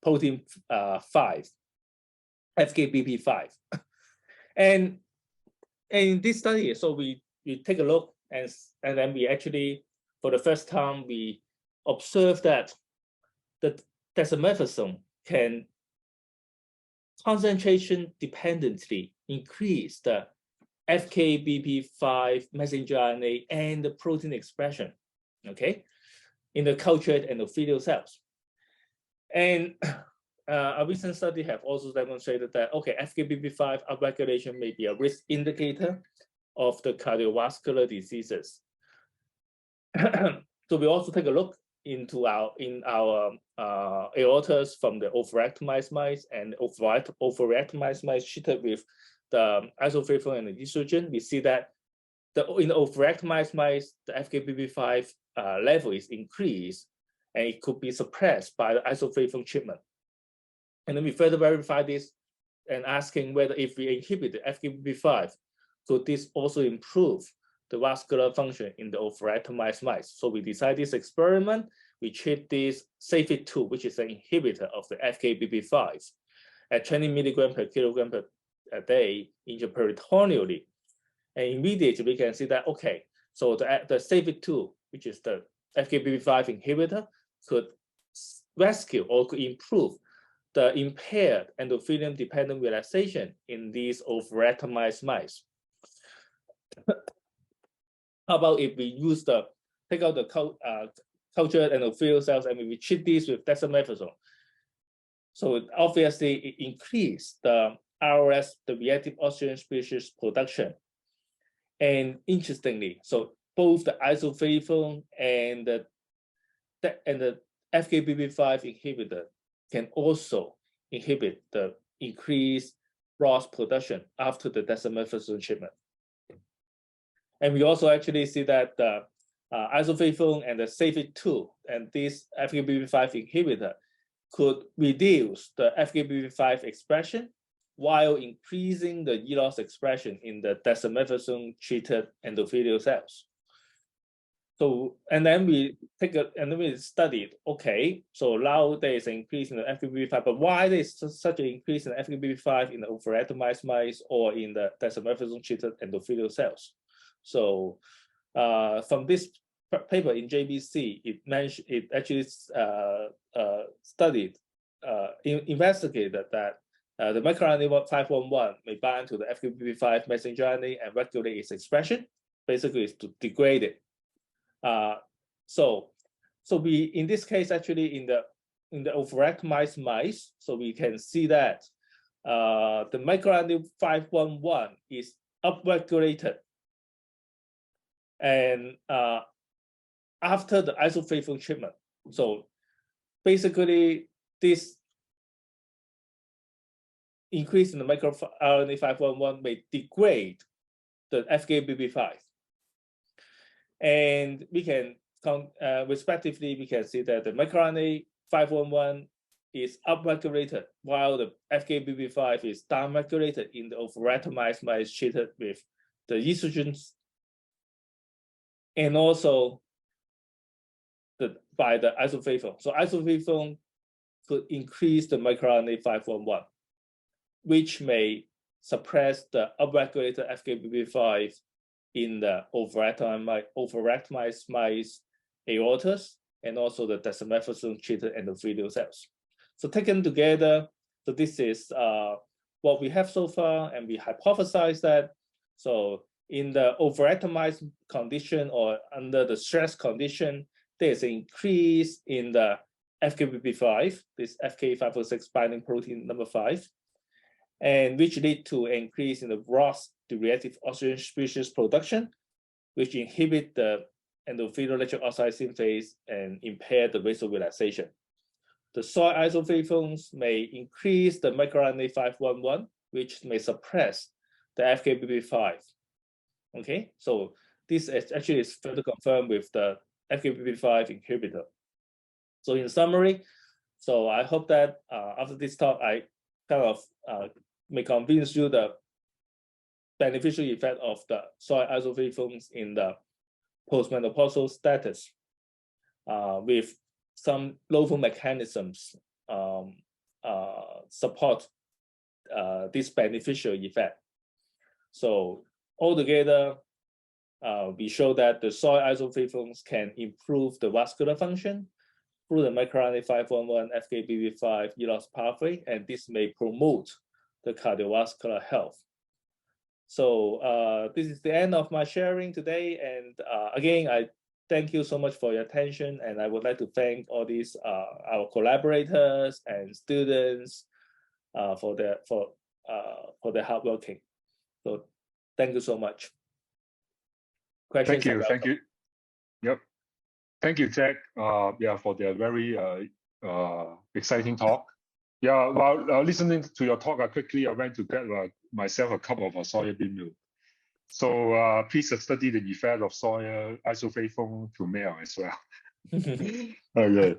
[SPEAKER 7] protein 5, FKBP5. And in this study, so we take a look, and then we actually, for the first time, we observe that the dexamethasone can concentration dependently increase the FKBP5 messenger RNA and the protein expression, okay, in the cultured endothelial cells. And a recent study have also demonstrated that, okay, FKBP5 upregulation may be a risk indicator of the cardiovascular diseases. So we also take a look into our aortas from the overactimized mice, and overactimized mice treated with the isoflavone and the estrogen. We see that in the overactimized mice, the FKBP5 level is increased, and it could be suppressed by the isoflavone treatment. And then we further verify this and asking whether if we inhibit the FKBP5, could this also improve the vascular function in the overactimized mice? So we decided this experiment. We treat this SAFEIT2, which is an inhibitor of the FKBP5, at 20 milligrams per kilogram per day intraperitoneally. And immediately we can see that, okay, so the SAFEIT2, which is the FKBP5 inhibitor, could rescue or could improve the impaired endothelium-dependent relaxation in these overactimized mice. How about if we take out the cultured endothelial cells and we treat these with dexamethasone? So obviously it increased the ROS, the reactive oxygen species production. And interestingly, so both the isoflavone and the FKBP5 inhibitor can also inhibit the increased ROS production after the dexamethasone treatment. And we also actually see that the isoflavone and the SAFEIT2 and this FKBP5 inhibitor could reduce the FKBP5 expression while increasing the ELOS expression in the dexamethasone treated endothelial cells. So, and then we studied, okay, so now there is an increase in the FKBP5, but why there is such an increase in FKBP5 in the overactimized mice or in the dexamethasone treated endothelial cells? So from this paper in JBC, it actually investigated that the microRNA 511 may bind to the FKBP5 messenger RNA and regulate its expression. Basically, is to degrade it. So we, in this case, actually in the overactimized mice, so we can see that the microRNA 511 is upregulated, and after the isoflavone treatment. So basically, this increase in the microRNA 511 may degrade the FKBP5. And we can, respectively, we can see that the microRNA 511 is upregulated while the FKBP5 is downregulated in the overoptimized mice treated with the estrogens, and also by the isoflavone. So isoflavone could increase the microRNA 511, which may suppress the upregulated FKBP5 in the overoptimized mice aortas and also the dexamethasone treated endothelial cells. So taken together, so this is what we have so far, and we hypothesize that. So in the overoptimized condition or under the stress condition, there's an increase in the FKBP5, this FK506 binding protein number 5, and which lead to an increase in the ROS reactive oxygen species production, which inhibit the endothelial nitric oxide synthase and impair the vasorelaxation. The soy isoflavones may increase the microRNA 511, which may suppress the FKBP5. Okay, so this is actually is further confirmed with the FKBP5 inhibitor. So in summary, so I hope that after this talk, I kind of may convince you the beneficial effect of the soy isoflavones in the postmenopausal status with some novel mechanisms support this beneficial effect. So altogether, we show that the soy isoflavones can improve the vascular function through the microRNA 511 FKBP5 ELOS pathway, and this may promote the cardiovascular health. So this is the end of my sharing today. And again, I thank you so much for your attention. And I would like to thank all these our collaborators and students for their hard working. So thank you so much. Questions?
[SPEAKER 1] Thank you. Yep. Thank you, Jack. Yeah, for the very exciting talk. Yeah, while listening to your talk, I went to get myself a cup of soybean milk. So please study the effect of soy isoflavone to male as well. Okay.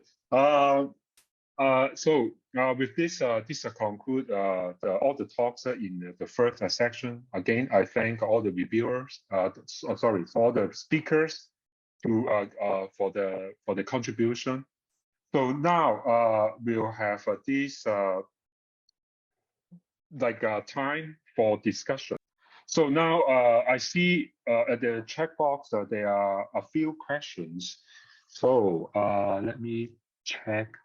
[SPEAKER 1] So with this, this conclude all the talks in the first section. Again, I thank all the reviewers. Sorry, all the speakers for the contribution. So now we'll have this time for discussion. So now I see at the chat box there are a few questions. So let me check.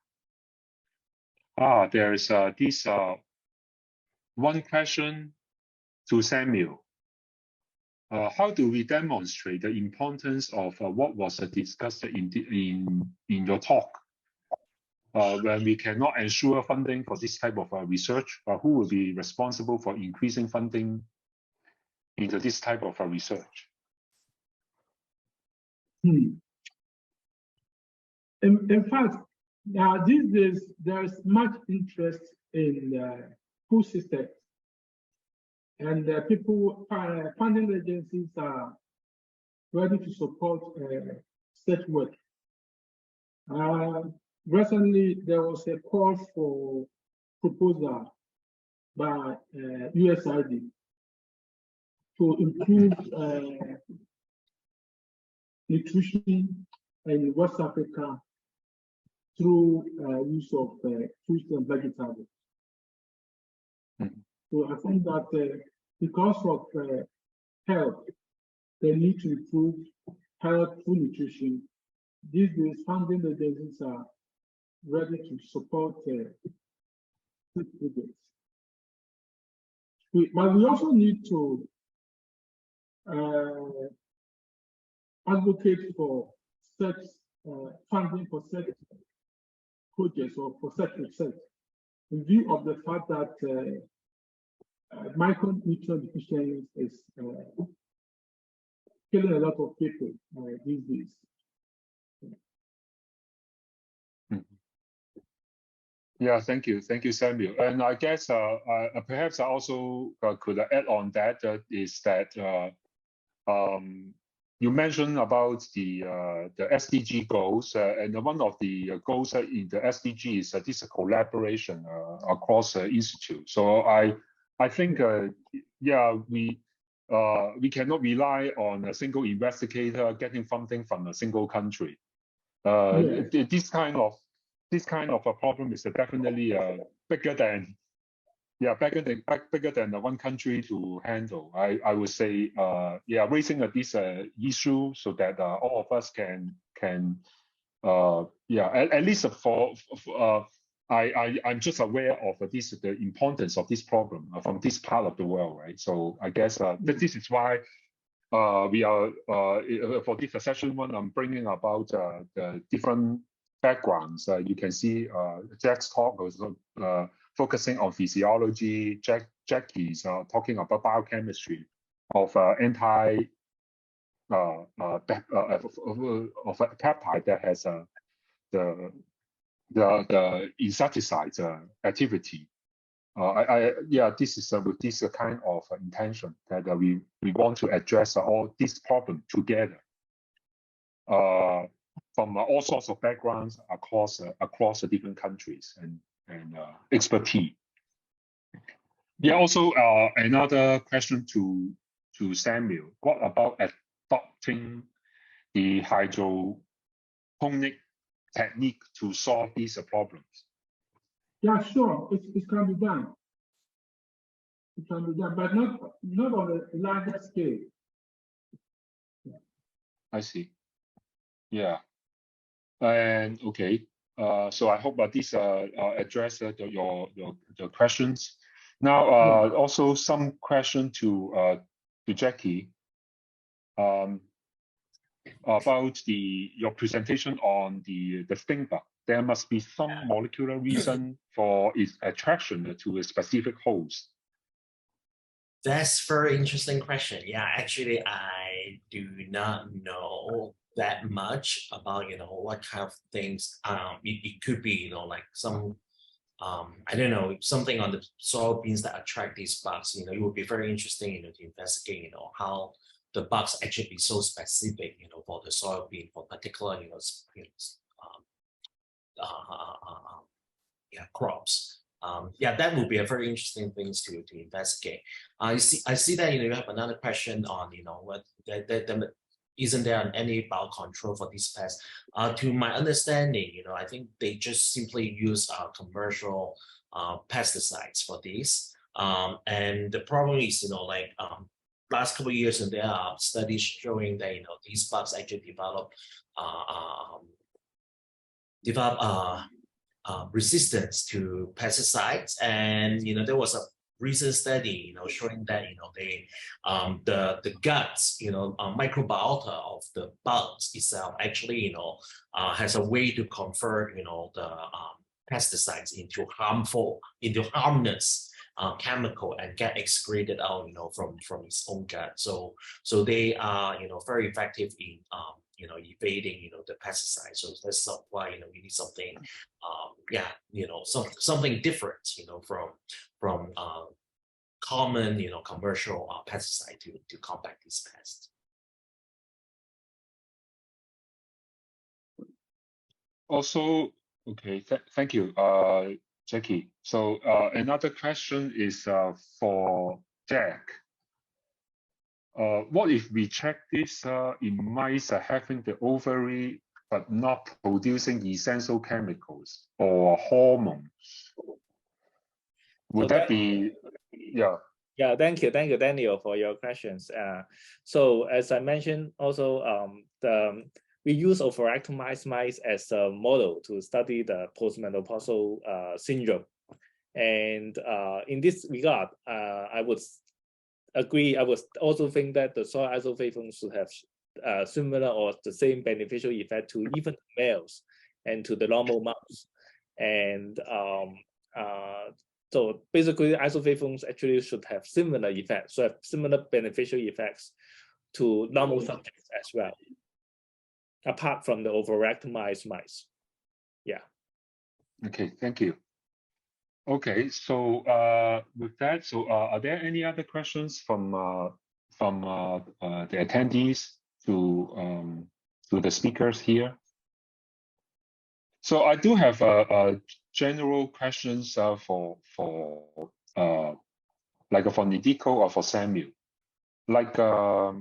[SPEAKER 1] There is this one question to Samuel. How do we demonstrate the importance of what was discussed in your talk? When we cannot ensure funding for this type of research, who will be responsible for increasing funding into this type of research?
[SPEAKER 4] In fact, these days there's much interest in food systems, and people, funding agencies are ready to support such work. Recently, there was a call for proposal by USAID to improve nutrition in West Africa through use of fruits and vegetables. So I think that because of health, they need to improve health through nutrition. These days, funding agencies are ready to support food projects. But we also need to advocate for such funding for such projects or for such research, in view of the fact that micronutrient deficiency is killing a lot of people these days.
[SPEAKER 1] Yeah, thank you, Samuel. And I guess perhaps I also could add on that is that you mentioned about the SDG goals, and one of the goals in the SDG is this collaboration across institutes. So I think yeah, we cannot rely on a single investigator getting funding from a single country. This kind of a problem is definitely bigger than the one country to handle. I would say yeah, raising this issue so that all of us can yeah, at least I'm just aware of the importance of this problem from this part of the world, right? So I guess this is why we are for this session one, I'm bringing about the different backgrounds. You can see Jack's talk was focusing on physiology. Jacky's talking about biochemistry of of a peptide that has the insecticide activity. Yeah, this is with this kind of intention that we want to address all these problems together from all sorts of backgrounds across the different countries and expertise. Yeah, also another question to Samuel. What about adopting the hydroponic technique to solve these problems?
[SPEAKER 4] Yeah, sure, it can be done. It can be done, but not on a larger scale. Yeah.
[SPEAKER 1] I see. Yeah. And okay. So I hope that this address your questions. Now, also some question to Jacky about your presentation on the stink bug. There must be some molecular reason for its attraction to a specific host.
[SPEAKER 6] That's very interesting question. Yeah, actually, I do not know that much about what kind of things. It could be like some I don't know, something on the soybeans that attract these bugs. It would be very interesting to investigate how the bugs actually be so specific for the soybean, for particular crops. Yeah, that would be a very interesting thing to investigate. I see that you have another question on what isn't there any biocontrol for these pests? To my understanding, I think they just simply use commercial pesticides for these. And the problem is, last couple of years, and there are studies showing that these bugs actually develop resistance to pesticides, and there was a recent study showing that the guts microbiota of the bugs itself actually has a way to convert the pesticides into harmless chemical and get excreted out from its own gut. So they are very effective in evading the pesticides. So that's why we need something something different from common commercial pesticide to combat these pests.
[SPEAKER 1] Also, okay, thank you, Jacky. So another question is for Jack. What if we check this in mice having the ovary but not producing essential chemicals or hormones? Would that be, yeah?
[SPEAKER 7] Yeah, thank you, Daniel, for your questions. So as I mentioned, also we use overactomized mice as a model to study the postmenopausal syndrome. And in this regard, I would agree. I would also think that the soy isoflavone should have similar or the same beneficial effect to even males and to the normal mouse. And so basically, isoflavones actually should have similar effects, so have similar beneficial effects to normal subjects as well, apart from the overactomized mice. Yeah.
[SPEAKER 1] Okay, thank you. Okay, so with that, so are there any other questions from the attendees to the speakers here? So I do have general questions for like for Ndiko or for Samuel, like a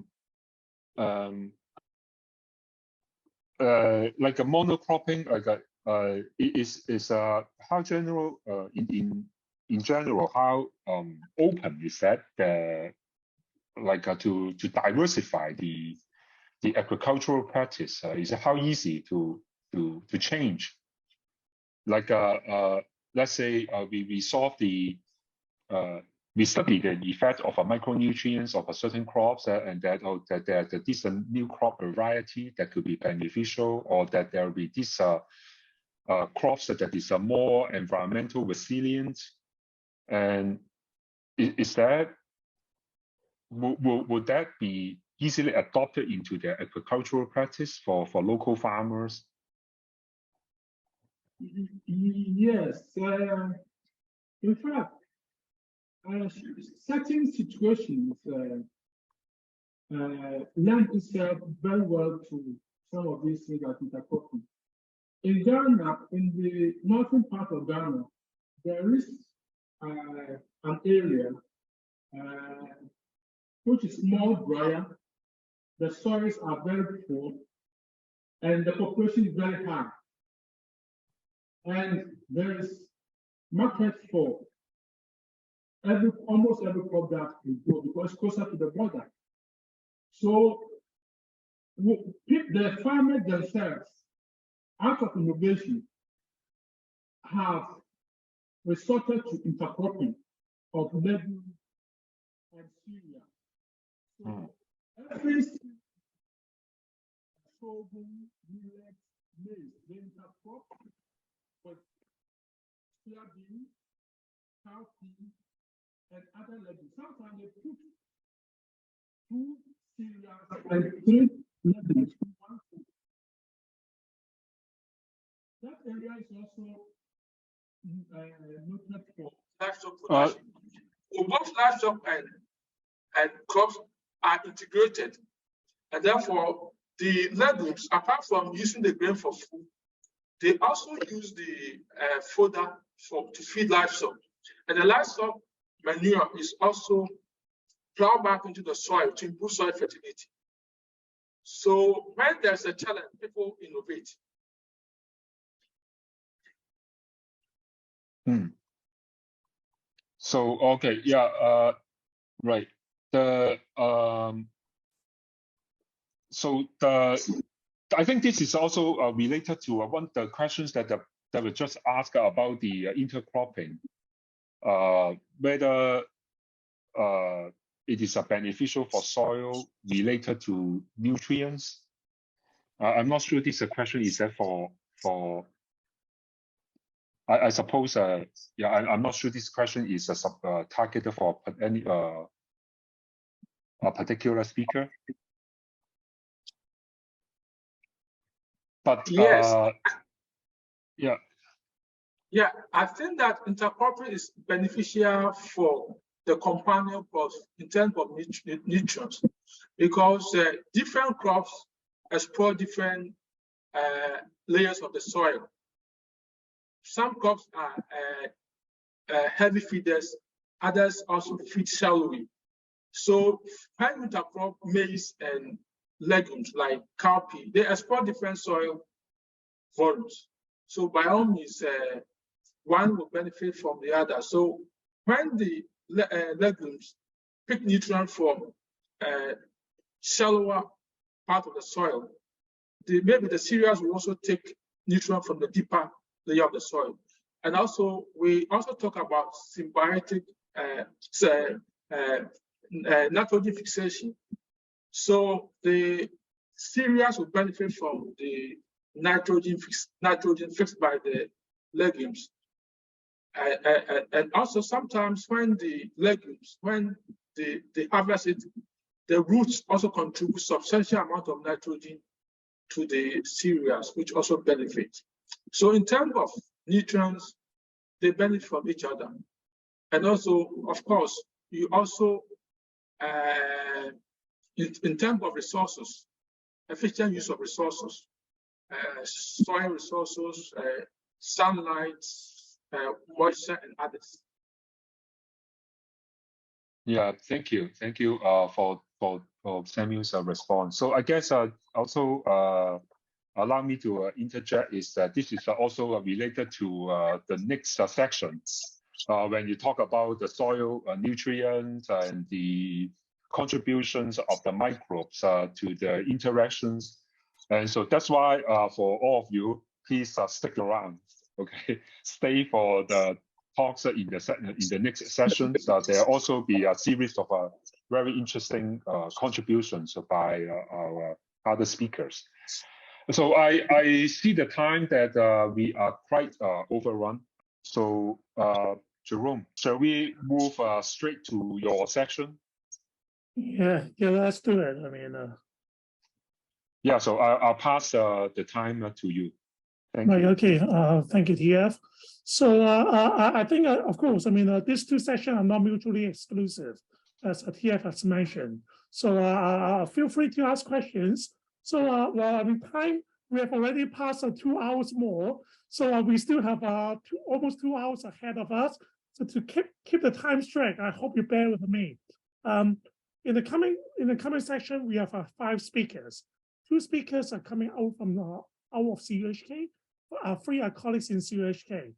[SPEAKER 1] monocropping, is how general in general, how open is that to diversify the agricultural practice? Is it how easy to change? Like let's say we solve the we study the effect of micronutrients of a certain crops, and that there is a new crop variety that could be beneficial, or that there will be this crops that is more environmental resilient. And is that would that be easily adopted into their agricultural practice for local farmers?
[SPEAKER 4] Yes. In fact, certain situations lend itself very well to some of these things that intercropping. In Ghana, in the northern part of Ghana, there is an area which is more drier. The soils are very poor, and the population is very high. And there is market for almost every crop that we grow because it's closer to the border. So the farmers themselves, out of innovation, have resorted to intercropping of legumes and cereals. So every sorghum, millet, maize, they intercrop with soybean, cowpea, and other legumes. Sometimes they put 2 cereals and 3 legumes in one food. That area is also noted for
[SPEAKER 5] livestock production. So both livestock and crops are integrated, and therefore the legumes, apart from using the grain for food, they also use the fodder to feed livestock. And the livestock manure is also plowed back into the soil to improve soil fertility. So when there's a challenge, people innovate.
[SPEAKER 1] So okay, yeah, right. I think this is also related to one of the questions that were just asked about the intercropping, whether it is beneficial for soil related to nutrients. I'm not sure this question is that for I suppose yeah, I'm not sure this question is targeted for any a particular speaker. But
[SPEAKER 5] yes,
[SPEAKER 1] yeah.
[SPEAKER 5] Yeah, I think that intercropping is beneficial for the companion crops in terms of nutrients, because different crops exploit different layers of the soil. Some crops are heavy feeders, others also feed shallowly. So when you intercrop maize and legumes like cowpea, they exploit different soil volumes. So by all means, one will benefit from the other. So when the legumes pick nutrients from shallower part of the soil, maybe the cereals will also take nutrients from the deeper layer of the soil. And also, we also talk about symbiotic nitrogen fixation. So the cereals will benefit from the nitrogen fixed by the legumes. And also sometimes when the legumes, when they harvest it, the roots also contribute substantial amount of nitrogen to the cereals, which also benefit. So in terms of nutrients, they benefit from each other. And also, of course, you also, in terms of resources, efficient use of resources, soil resources, sunlight, moisture, and others.
[SPEAKER 1] Yeah, thank you for Samuel's response. So I guess also allow me to interject is that this is also related to the next section when you talk about the soil nutrients and the contributions of the microbes to the interactions. And so that's why for all of you, please stick around, okay? Stay for the talks in the next sessions. There'll also be a series of very interesting contributions by our other speakers. So I see the time that we are quite overrun. So Jerome, shall we move straight to your section?
[SPEAKER 8] Yeah, let's do it. I mean,
[SPEAKER 1] yeah. So I'll pass the time to you. Thank you.
[SPEAKER 8] Okay. Thank you, TF. So I think, of course, I mean, these two sessions are not mutually exclusive, as TF has mentioned. So feel free to ask questions. So well, I mean, time, we have already passed 2 hours more. So we still have almost 2 hours ahead of us. So to keep the time straight, I hope you bear with me. In the coming section, we have 5 speakers. 2 speakers are coming out from out of CUHK. 3 are colleagues in CUHK.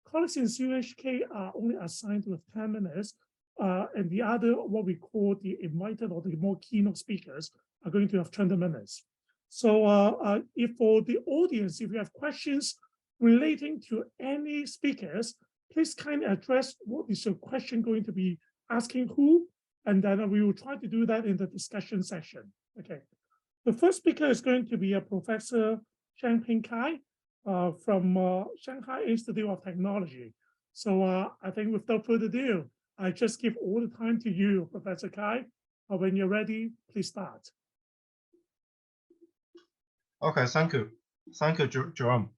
[SPEAKER 8] Colleagues in CUHK are only assigned with 10 minutes, and the other, what we call the invited or the more keynote speakers, are going to have 20 minutes. So if for the audience, if you have questions relating to any speakers, please kindly address what is your question going to be asking who, and then we will try to do that in the discussion session. Okay. The first speaker is going to be Professor Zhan-peng Kai from Shanghai Institute of Technology. So I think without further ado, I just give all the time to you, Professor Kai. When you're ready, please start.
[SPEAKER 9] Okay, thank you. Thank you, Jerome.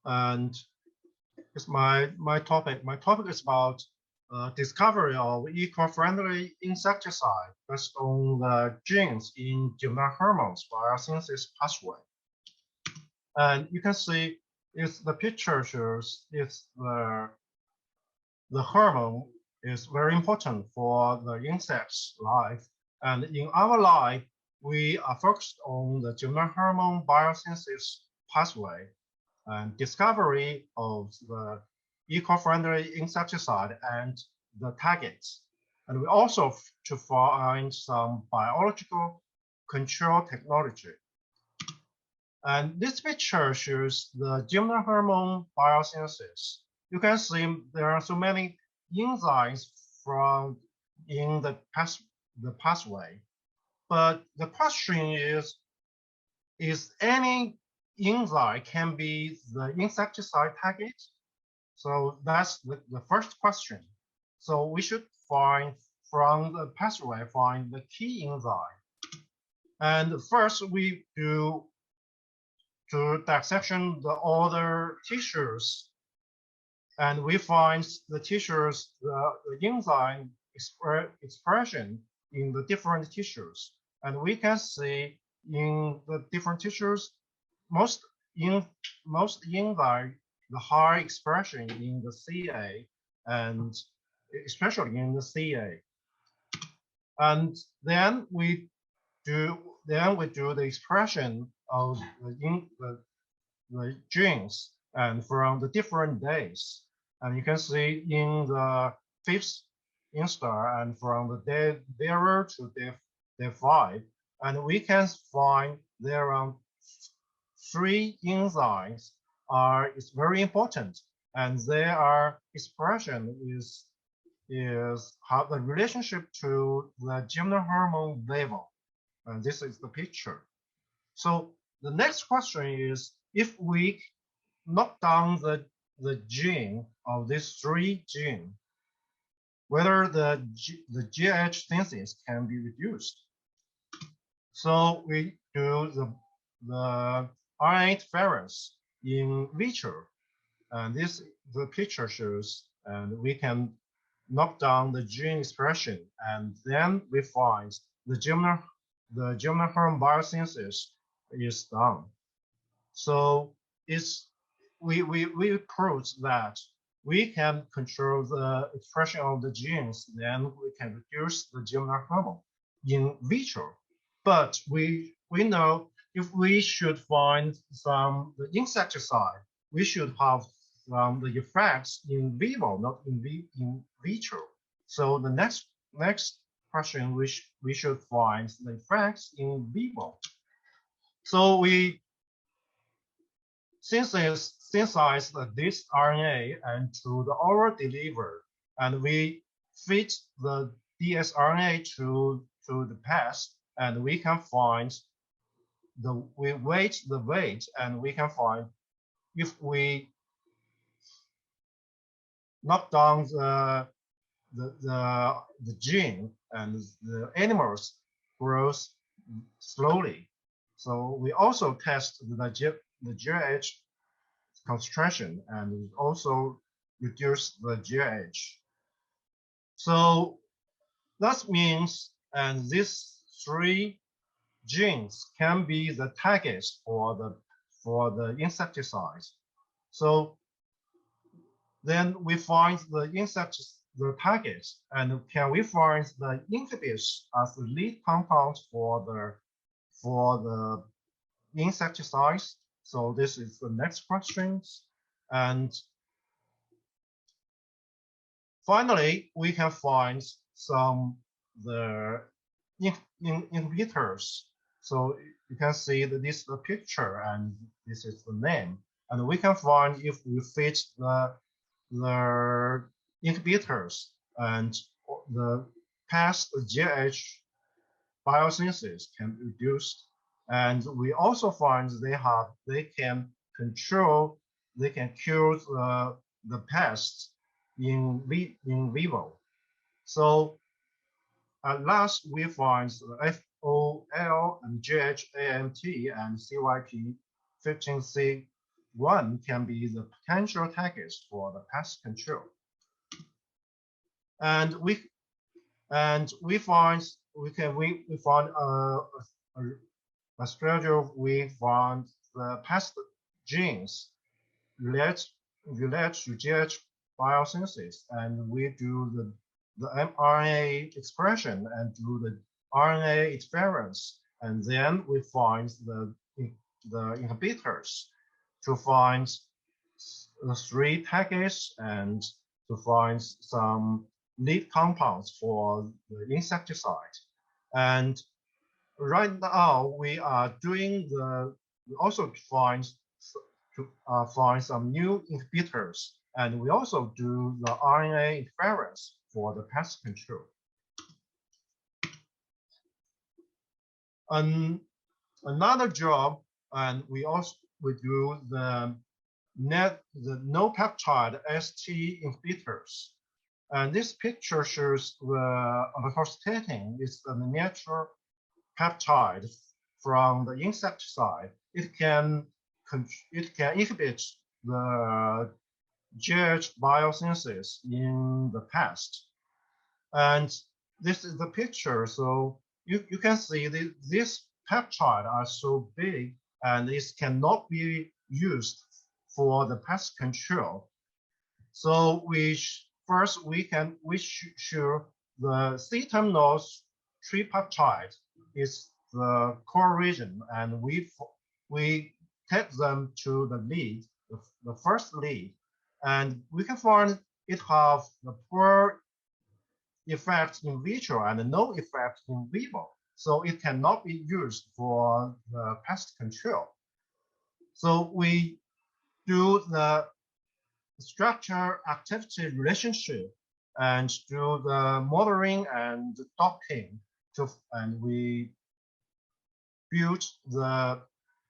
[SPEAKER 9] And it's my topic. My topic is about discovery of eco-friendly insecticide based on the genes in genomic hormones biosynthesis pathway. And you can see the picture shows the hormone is very important for the insect's life. And in our life, we are focused on the genomic hormone biosynthesis pathway and discovery of the eco-friendly insecticide and the targets. And we also to find some biological control technology. And this picture shows the genomic hormone biosynthesis. You can see there are so many enzymes in the pathway. But the question is any enzyme can be the insecticide target? So that's the first question. So we should find from the pathway, find the key enzyme. And first we do to dissection the other tissues. And we find the tissues, the enzyme expression in the different tissues. And we can see in the different tissues, most enzyme, the high expression in the CA, and especially in the CA. And then we do the expression of the genes and from the different days. And you can see in the 5th instar and from the day 0 to day 5, and we can find there are 3 enzymes is very important, and their expression is have the relationship to the genomic hormone level, and this is the picture. So the next question is, if we knock down the gene of these 3 genes, whether the GH synthesis can be reduced. So we do the RNA interference in vitro, And the picture shows, and we can knock down the gene expression, and then we find the germinal germ biosynthesis is done. So we proved that we can control the expression of the genes, then we can reduce the germinal hormone in vitro. But we know if we should find the insecticide, we should have the effects in vivo, not in vitro. So the next question, we should find the effects in vivo. So we synthesize this RNA and to the oral deliver, and we feed the dsRNA to the pest, and we can find we weight the weight, and we can find if we knock down the gene, and the animals grows slowly. So we also test the GH concentration, and we also reduce the GH. So that means, and these 3 genes can be the targets for the insecticides. So then we find the targets, and can we find the inhibitors as the lead compound for the insecticides? So this is the next question. And finally, we can find the inhibitors. So you can see that this is the picture, and this is the name. And we can find if we fit the inhibitors, and the past GH biosynthesis can be reduced. And we also find they can cure the pests in vivo. So at last we find the FOL and GHAMT and CYP15C1 can be the potential targets for the pest control. And we find a strategy. We found the pest genes relate to GH biosynthesis, and we do the mRNA expression and do the RNA experiments, and then we find the inhibitors to find the 3 targets and to find some lead compounds for the insecticide. And right now we are doing we also find some new inhibitors, and we also do the RNA experiments for the pest control. Another job, and we do the no peptide ST inhibitors. And this picture shows the orthostatin is the natural peptide from the insecticide. It can inhibit the GH biosynthesis in the pest. And this is the picture. So you can see this peptide are so big, and this cannot be used for the pest control. So first we sure the C-terminal tripeptide is the core region, and we take them to the lead, the first lead, and we can find it have the poor effect in vitro and no effect in vivo. So it cannot be used for the pest control. So we do the structure activity relationship and do the modeling and docking and we build the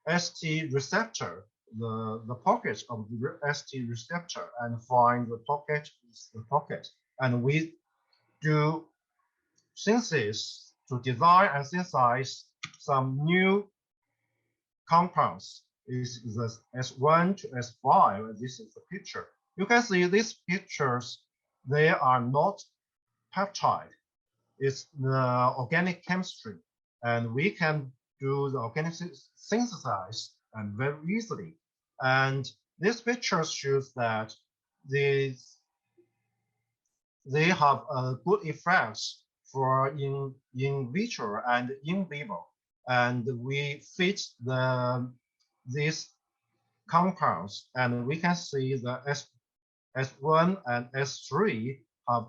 [SPEAKER 9] ST receptor, the pocket of the ST receptor, and find the pocket, and we do synthesis to design and synthesize some new compounds is the S1 to S5. This is the picture. You can see these pictures, they are not peptide. It's the organic chemistry, and we can do the organic synthesis and very easily. And this picture shows that they have a good effects for in vitro and in vivo. And we fit these compounds, and we can see the S1 and S3 have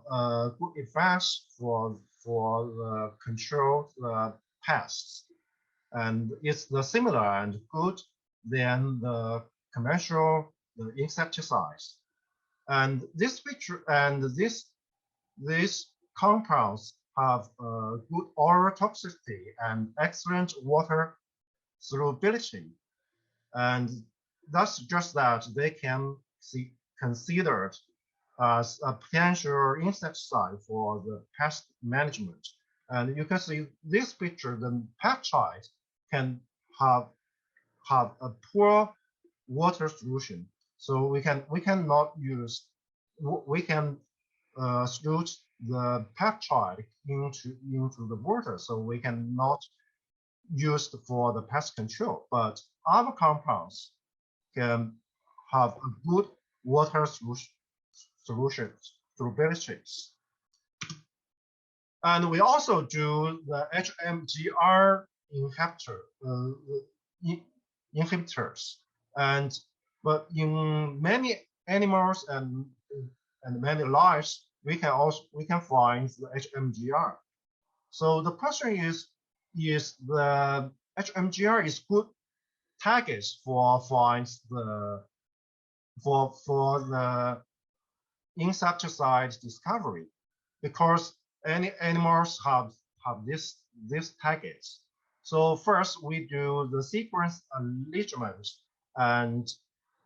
[SPEAKER 9] good effects for the control pests, and it's the similar and good than the conventional insecticides. And this picture and these compounds have good oral toxicity and excellent water solubility, and that's just that they can be considered as a potential insecticide for the pest management. And you can see this picture, the peptide can have a poor water solution. So we cannot use, we can dilute the peptide into the water, so we cannot use for the pest control. But other compounds can have a good water solubilities. And we also do the HMGR inhibitors. But in many animals and many lives, we can find the HMGR. So the question is the HMGR is good targets for the insecticide discovery, because any animals have these targets. So first we do the sequence enrichment, and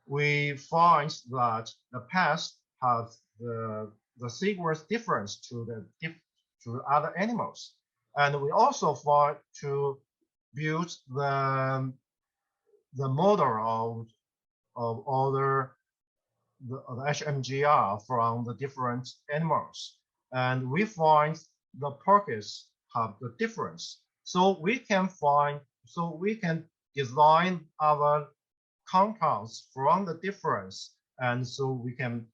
[SPEAKER 9] we find that the pest have the sequence difference to the other animals, and we also find to build the model of other the HMGR from the different animals, and we find the pockets have the difference. So we can design our compounds from the difference, and so we can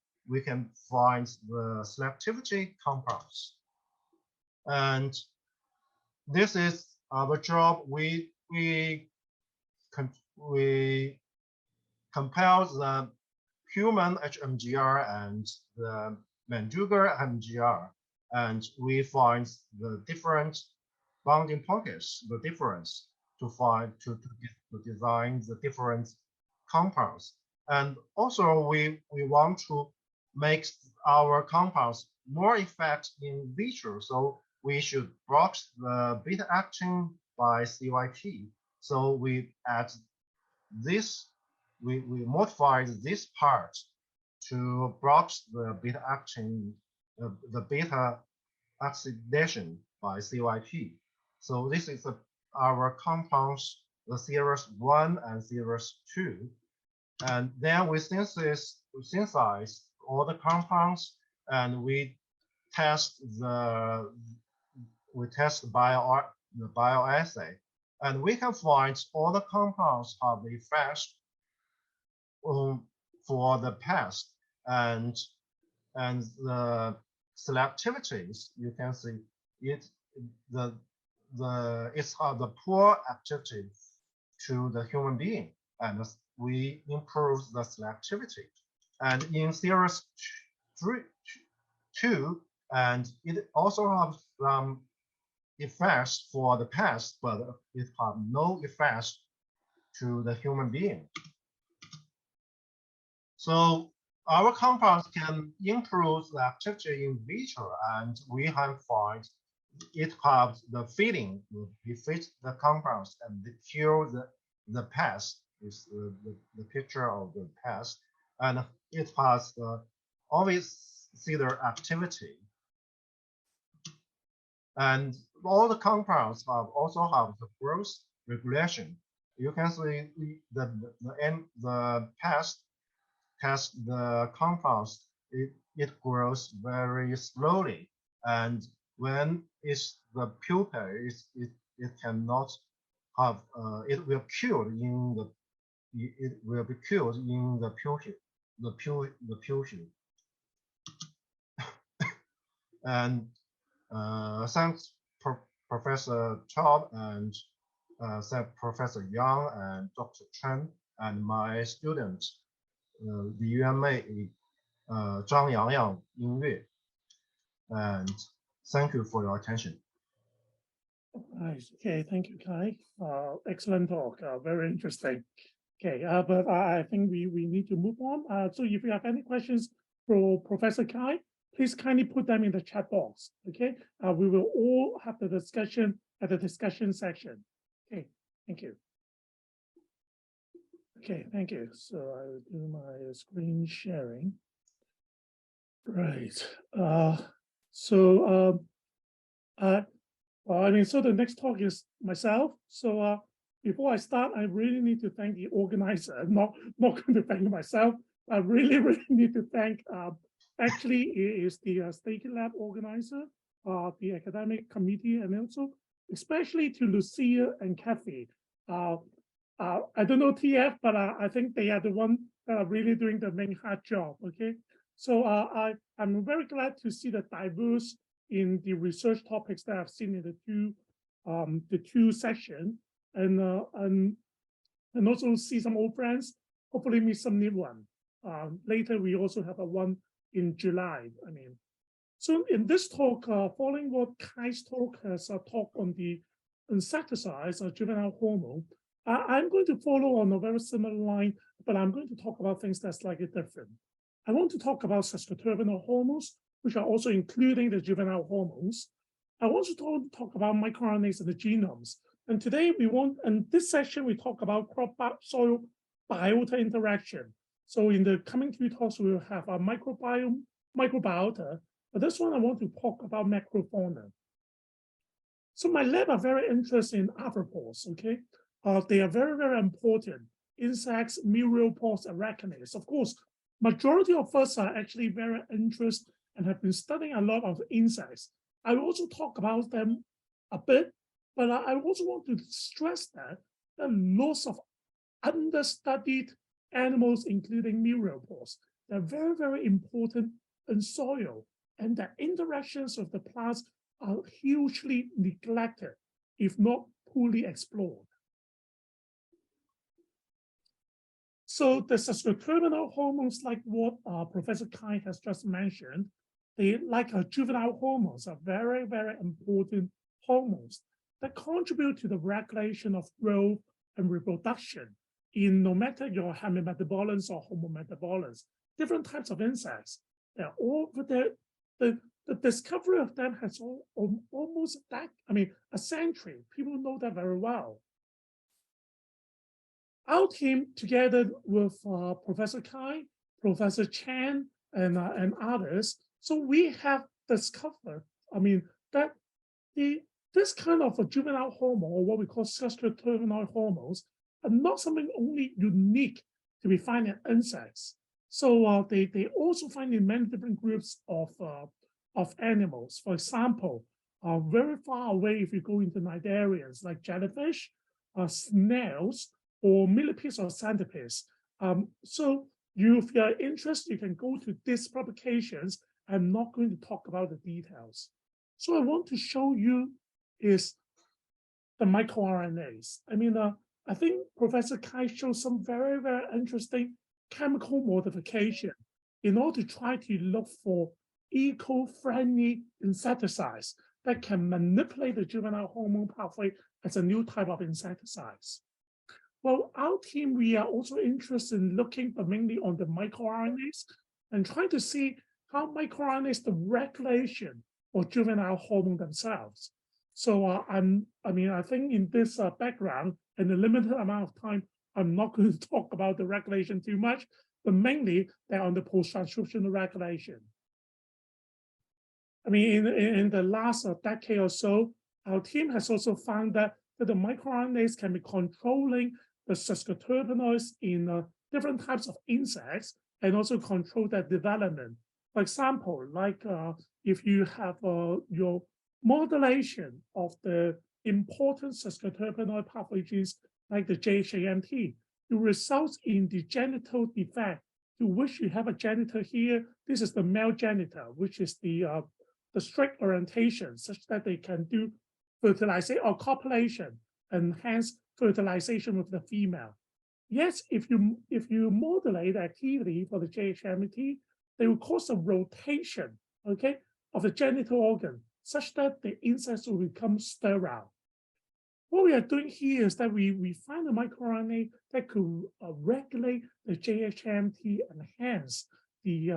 [SPEAKER 9] find the selectivity compounds. And this is our job. We compare the human HMGR and the Mandugar HMGR, and we find the different bonding pockets, the difference to design the different compounds. And also we want to make our compounds more effective in vitro, so we should block the beta actin by CYP. So we add this, we modified this part to block the beta actin, the beta oxidation by CYP. So this is our compounds, the series 1 and series 2. And then we synthesize all the compounds, and we test the bioassay, and we can find all the compounds have the effects for the pest, and the selectivities, you can see it's the poor activity to the human being, and we improve the selectivity. And in series 2, and it also has some effects for the pest, but it has no effects to the human being. So our compounds can improve the activity in vitro, and we have found it has the feeding, we feed the compounds and kill the pest. Is the picture of the pest, and it has always see their activity. And all the compounds also have the growth regulation, you can see the test the compost, it grows very slowly, and when it's the pupa, it cannot have it will kill in the it will be killed in the pupa, the pupa. And thanks Professor Chao and Professor Yang and Dr. Chen and my students, Li Yuanmei, Zhang Yangyang, Ying Yue, and thank you for your attention.
[SPEAKER 8] Nice. Okay, thank you, Kai. Excellent talk. Very interesting. Okay, but I think we need to move on. So if you have any questions for Professor Kai, please kindly put them in the chat box. Okay, we will all have the discussion at the discussion section. Okay, thank you. Okay, thank you. So I will do my screen sharing. Right. So the next talk is myself. So before I start, I really need to thank the organizer. I'm not going to thank myself. I really need to thank. Actually, it is the State Lab organizer, the academic committee, and also especially to Lucia and Kathy. I don't know TF, but I think they are the one that are really doing the main hard job. Okay, so I'm very glad to see the diverse in the research topics that I've seen in the two sessions, and also see some old friends. Hopefully, meet some new one. Later, we also have a one in July. So in this talk, following what Kai's talk has a talk on the insecticides or juvenile hormone, I'm going to follow on a very similar line, but I'm going to talk about things that's slightly different. I want to talk about sesquiterpenes hormones, which are also including the juvenile hormones. I want to talk about microRNAs and the genomes. And today in this session, we talk about crop-soil biota interaction. So in the coming two talks, we will have a microbiome, microbiota, but this one I want to talk about macrofauna. So my lab are very interested in arthropods, okay? They are very, very important. Insects, myriapods, arachnids. Of course, majority of us are actually very interested and have been studying a lot of insects. I will also talk about them a bit, but I also want to stress that there are lots of understudied animals, including myriapods. They're very, very important in soil, and the interactions with the plants are hugely neglected, if not poorly explored. So the sesquiterpenes hormones, like what Professor Kai has just mentioned, they, like juvenile hormones, are very, very important hormones that contribute to the regulation of growth and reproduction in no matter your hemimetabolans or homometabolans, different types of insects. They're all there. The discovery of them has almost a century. People know that very well. Our team, together with Professor Kai, Professor Chan, and others, so we have discovered, that this kind of a juvenile hormone, or what we call sesquiterpenes hormones, are not something only unique to be found in insects. So they also find in many different groups of animals. For example, very far away, if you go into night areas like jellyfish, snails, or millipedes or centipedes. So if you're interested, you can go to these publications. I'm not going to talk about the details. So I want to show you is the microRNAs. I think Professor Kai showed some very, very interesting chemical modification in order to try to look for eco-friendly insecticides that can manipulate the juvenile hormone pathway as a new type of insecticides. Well, our team, we are also interested in looking but mainly on the microRNAs and trying to see how microRNAs, the regulation of juvenile hormone themselves. So I think in this background, in a limited amount of time, I'm not going to talk about the regulation too much, but mainly they're on the post-transcriptional regulation. In the last decade or so, our team has also found that that the microRNAs can be controlling the cis-terpenoids in different types of insects and also control their development. For example, like if you have your modulation of the important cis-terpenoid pathway genes like the JHAMT, it results in the genital defect to which you have a genital here. This is the male genital, which is the strict orientation such that they can do fertilization or copulation and hence fertilization with the female. Yes, if you modulate the activity for the JHMT, they will cause a rotation, okay, of the genital organ such that the insects will become sterile. What we are doing here is that we find a microRNA that could regulate the JHMT and hence the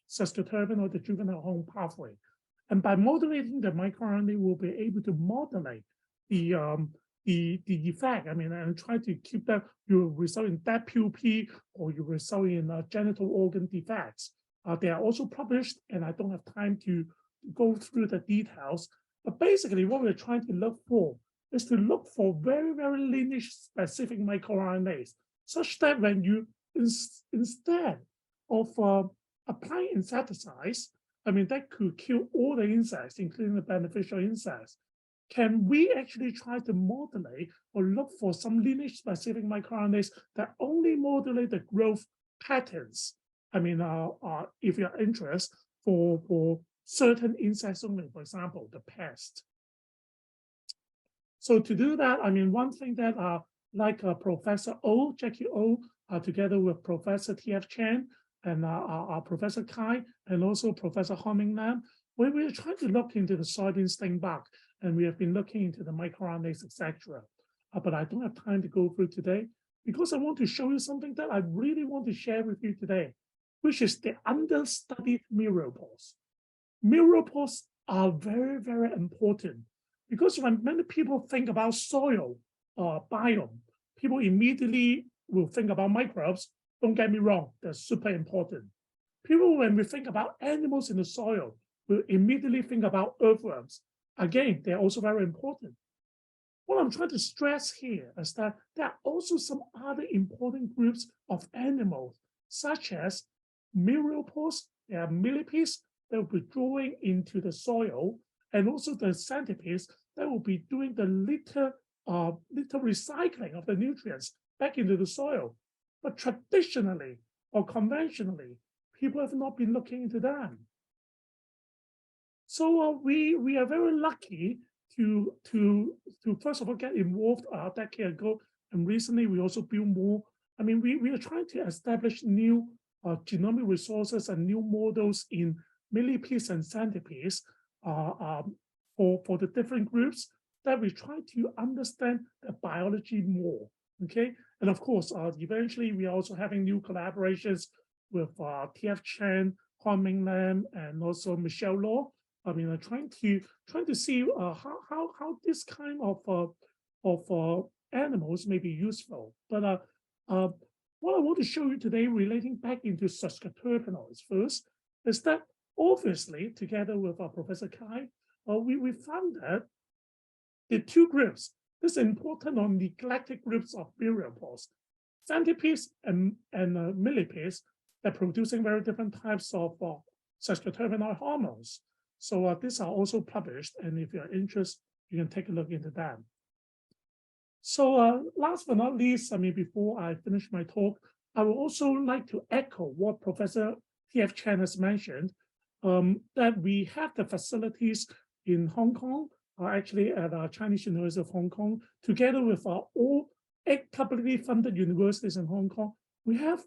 [SPEAKER 8] cis-terpenoid or the juvenile hormone pathway. And by modulating the microRNA, we'll be able to modulate the effect. I mean, and try to keep that, you result in dead pupae or you result in genital organ defects. They are also published, and I don't have time to go through the details. But basically, what we're trying to look for is to look for very, very lineage-specific microRNAs, such that when you, instead of applying insecticides, I mean, that could kill all the insects, including the beneficial insects, can we actually try to modulate or look for some lineage-specific microRNAs that only modulate the growth patterns? I mean, if you're interested for certain insects only, for example, the pest. So to do that, I mean, one thing that like Professor Jacky O, together with Professor T.F. Chan and Professor Kai, and also Professor Homing Lam, we were trying to look into the soybean sting bug, and we have been looking into the microRNAs, etc. But I don't have time to go through today because I want to show you something that I really want to share with you today, which is the understudied myriapods. Myriapods are very, very important because when many people think about soil biome, people immediately will think about microbes. Don't get me wrong, they're super important. People, when we think about animals in the soil, will immediately think about earthworms. Again, they're also very important. What I'm trying to stress here is that there are also some other important groups of animals, such as myriapods, there are millipedes that will be drawing into the soil, and also the centipedes that will be doing the litter recycling of the nutrients back into the soil. But traditionally or conventionally, people have not been looking into them. So we are very lucky to first of all get involved a decade ago, and recently we also build more. I mean, we are trying to establish new genomic resources and new models in millipedes and centipedes for the different groups that we try to understand the biology more. Okay, and of course, eventually we are also having new collaborations with T.F. Chan, Homing Lam, and also Michelle Law. I mean, trying to see how this kind of animals may be useful. But what I want to show you today, relating back into cis-terpenoids first, is that obviously, together with Professor Kai, we found that the two groups, this important or neglected groups of myriapods, centipedes and millipedes, they're producing very different types of cis-terpenoid hormones. So these are also published, and if you're interested, you can take a look into them. So last but not least, I mean, before I finish my talk, I would also like to echo what Professor T.F. Chan has mentioned, that we have the facilities in Hong Kong, actually at Chinese University of Hong Kong, together with all 8 publicly funded universities in Hong Kong. We have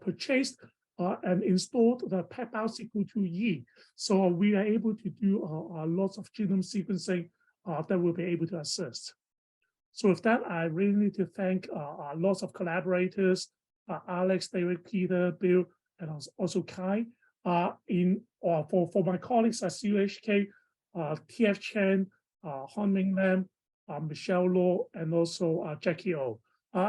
[SPEAKER 8] purchased and installed the peptide sequel2E. So we are able to do lots of genome sequencing that will be able to assist. So with that, I really need to thank lots of collaborators, Alex, David, Peter, Bill, and also Kai. For my colleagues at CUHK, T.F. Chan, Homing Lam, Michelle Law, and also Jacky O.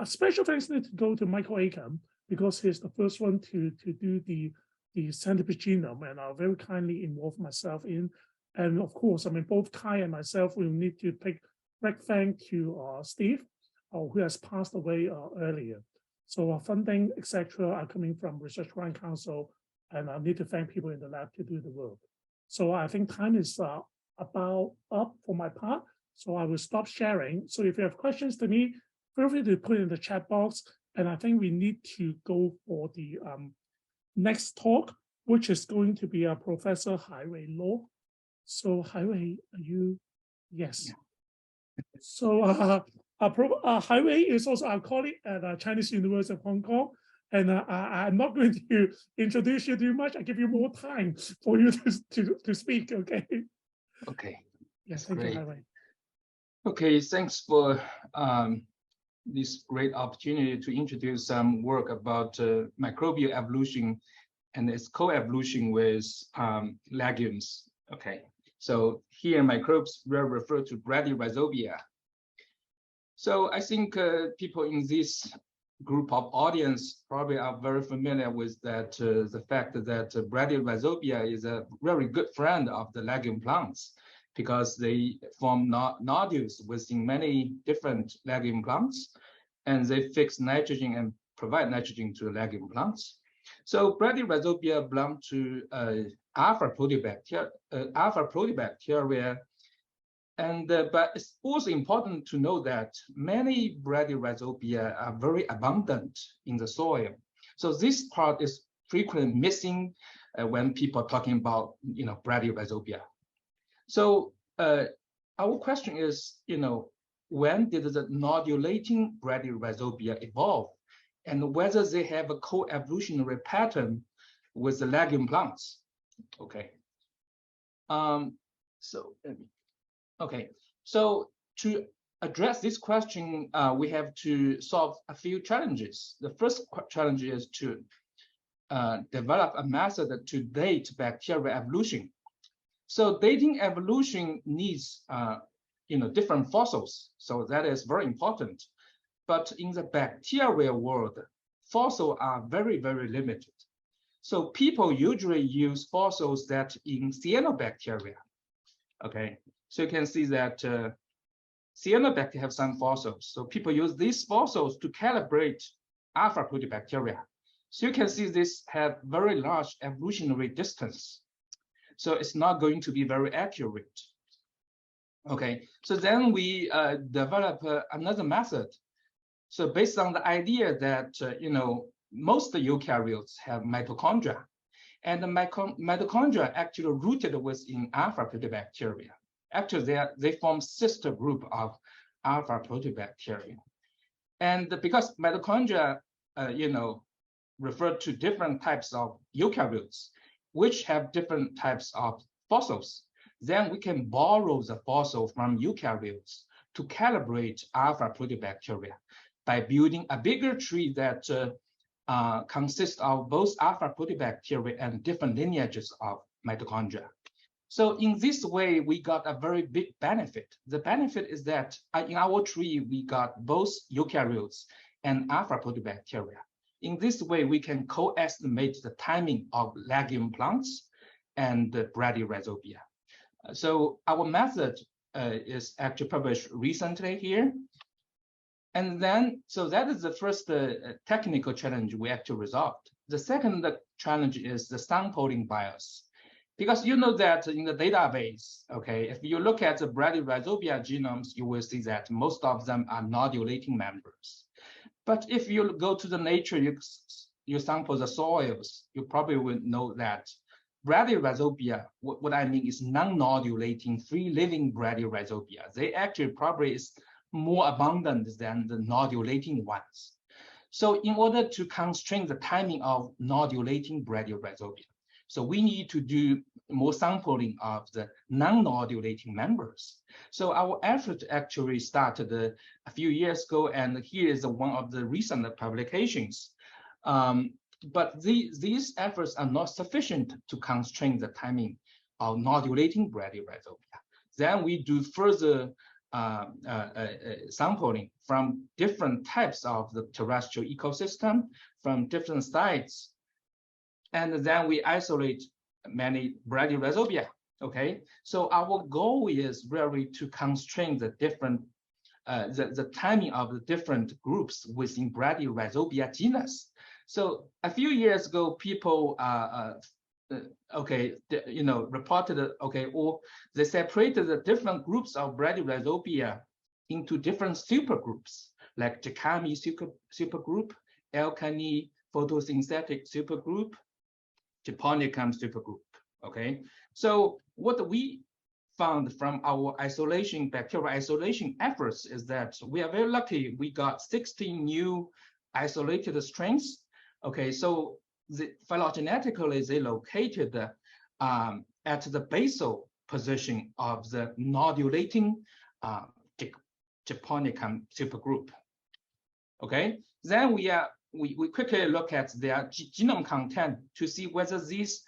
[SPEAKER 8] Special thanks need to go to Michael Acom, because he's the first one to do the centipede genome, and I very kindly involved myself in. And of course, I mean, both Kai and myself will need to pick great thanks to Steve, who has passed away earlier. So funding, etc., are coming from Research Grant Council, and I need to thank people in the lab to do the work. So I think time is about up for my part, so I will stop sharing. So if you have questions to me, feel free to put in the chat box, and I think we need to go for the next talk, which is going to be Professor Haiwei Luo. So Haiwei, are you? Yes. Yeah. So Haiwei is also our colleague at Chinese University of Hong Kong. And I'm not going to introduce you too much. I give you more time for you to speak, okay?
[SPEAKER 10] Okay.
[SPEAKER 8] Yes, thank you, Haiwei.
[SPEAKER 10] Okay, thanks for this great opportunity to introduce some work about microbial evolution and its co-evolution with legumes. Okay, so here microbes will refer to bradyrhizobia. So I think people in this group of audience probably are very familiar with that the fact that bradyrhizobia is a very good friend of the legume plants because they form nodules within many different legume plants, and they fix nitrogen and provide nitrogen to the legume plants. So bradyrhizobia belong to alpha protobacteria, and but it's also important to know that many bradyrhizobia are very abundant in the soil. So this part is frequently missing when people are talking about bradyrhizobia. So our question is, when did the nodulating bradyrhizobia evolve, and whether they have a co-evolutionary pattern with the legume plants? Okay. So to address this question, we have to solve a few challenges. The first challenge is to develop a method to date bacterial evolution. So dating evolution needs different fossils, so that is very important. But in the bacterial world, fossils are very, very limited. So people usually use fossils that in cyanobacteria. Okay, so you can see that cyanobacteria have some fossils. So people use these fossils to calibrate alpha protobacteria. So you can see this have very large evolutionary distance. So it's not going to be very accurate. Okay, so then we develop another method. So based on the idea that most eukaryotes have mitochondria, and the mitochondria actually rooted within alpha protobacteria. Actually, they form sister group of alpha protobacteria, and because mitochondria, refer to different types of eukaryotes, which have different types of fossils, then we can borrow the fossil from eukaryotes to calibrate alpha protobacteria by building a bigger tree that consists of both alpha protobacteria and different lineages of mitochondria. So in this way, we got a very big benefit. The benefit is that in our tree, we got both eukaryotes and alpha protobacteria. In this way, we can co-estimate the timing of legume plants and the bradyrhizobia. So our method is actually published recently here. And then, so that is the first technical challenge we actually resolved. The second challenge is the sampling bias. Because you know that in the database, okay, if you look at the bradyrhizobia genomes, you will see that most of them are nodulating members. But if you go to the nature, you sample the soils, you probably will know that bradyrhizobia, what I mean is non-nodulating, free-living bradyrhizobia. They actually probably is more abundant than the nodulating ones. So in order to constrain the timing of nodulating bradyrhizobia, so we need to do more sampling of the non-nodulating members. So our effort actually started a few years ago, and here is one of the recent publications. But these efforts are not sufficient to constrain the timing of nodulating bradyrhizobia. Then we do further sampling from different types of the terrestrial ecosystem, from different sites. And then we isolate many bradyrhizobia. Okay, so our goal is really to constrain the different the timing of the different groups within Bradyrhizobia genus. So a few years ago, people reported or they separated the different groups of Bradyrhizobia into different supergroups, like Jacky supergroup, Alkali photosynthetic supergroup, Japonicum supergroup. Okay, so what we found from our bacterial isolation efforts is that we are very lucky. We got 16 new isolated strains. Okay, so phylogenetically they located at the basal position of the nodulating Japonicum supergroup. Okay, then we quickly look at their genome content to see whether these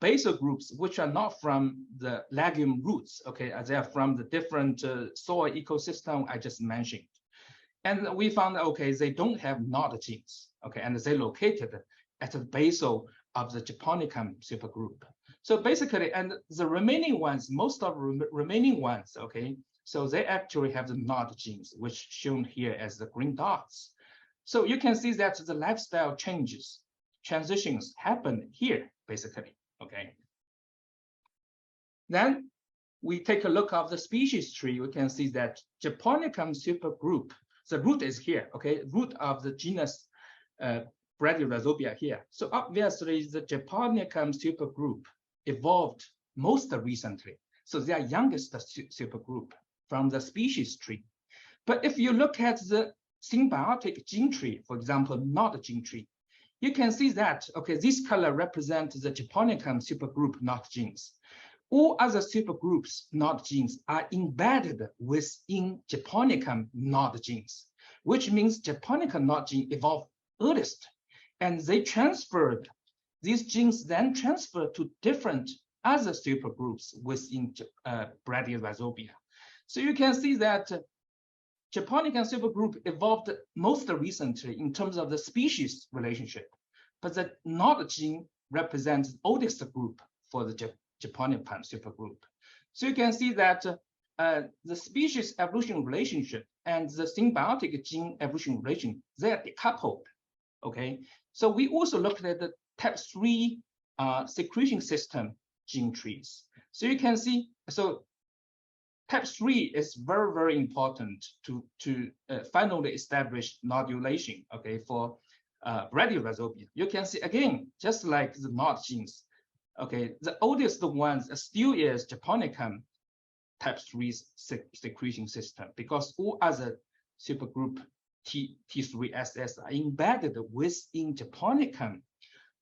[SPEAKER 10] basal groups, which are not from the legume roots, okay, they are from the different soil ecosystem I just mentioned. And we found, okay, they don't have nod genes, okay, and they're located at the basal of the Japonicum supergroup. So basically, and the remaining ones, most of the remaining ones, okay, so they actually have the nod genes, which shown here as the green dots. So you can see that the lifestyle transitions happen here, basically. Okay. Then we take a look of the species tree. We can see that Japonicum supergroup, the root is here, okay, root of the genus Bradyrhizobia here. So obviously the Japonicum supergroup evolved most recently. So they are youngest supergroup from the species tree. But if you look at the symbiotic gene tree, for example, nod gene tree, you can see that, okay, this color represents the Japonicum supergroup nod genes. All other supergroups nod genes are embedded within Japonicum nod genes, which means Japonicum nod gene evolved earliest. And they transferred, these genes then transferred to different other supergroups within Bradyrhizobia. So you can see that Japonicum supergroup evolved most recently in terms of the species relationship, but the nod gene represents the oldest group for the Japonicum supergroup. So you can see that the species evolution relationship and the symbiotic gene evolution relation, they are decoupled. Okay, so we also looked at the type 3 secretion system gene trees. So you can see, so type 3 is very, very important to finally establish nodulation, okay, for Bradyrhizobia. You can see again, just like the nod genes, okay, the oldest ones still is Japonicum type 3 secretion system, because all other supergroup T3SS are embedded within Japonicum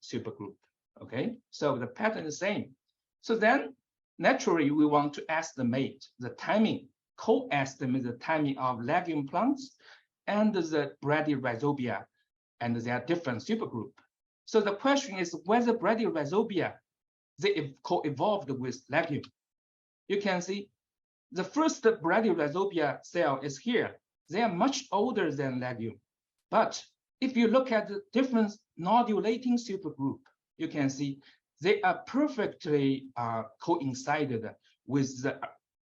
[SPEAKER 10] supergroup. Okay, so the pattern is the same. So then naturally we want to estimate the timing, co-estimate the timing of legume plants and the Bradyrhizobia and their different supergroup. So the question is whether Bradyrhizobia, they co-evolved with legume. You can see the first Bradyrhizobia cell is here. They are much older than legume. But if you look at the different nodulating supergroup, you can see they are perfectly coincided with the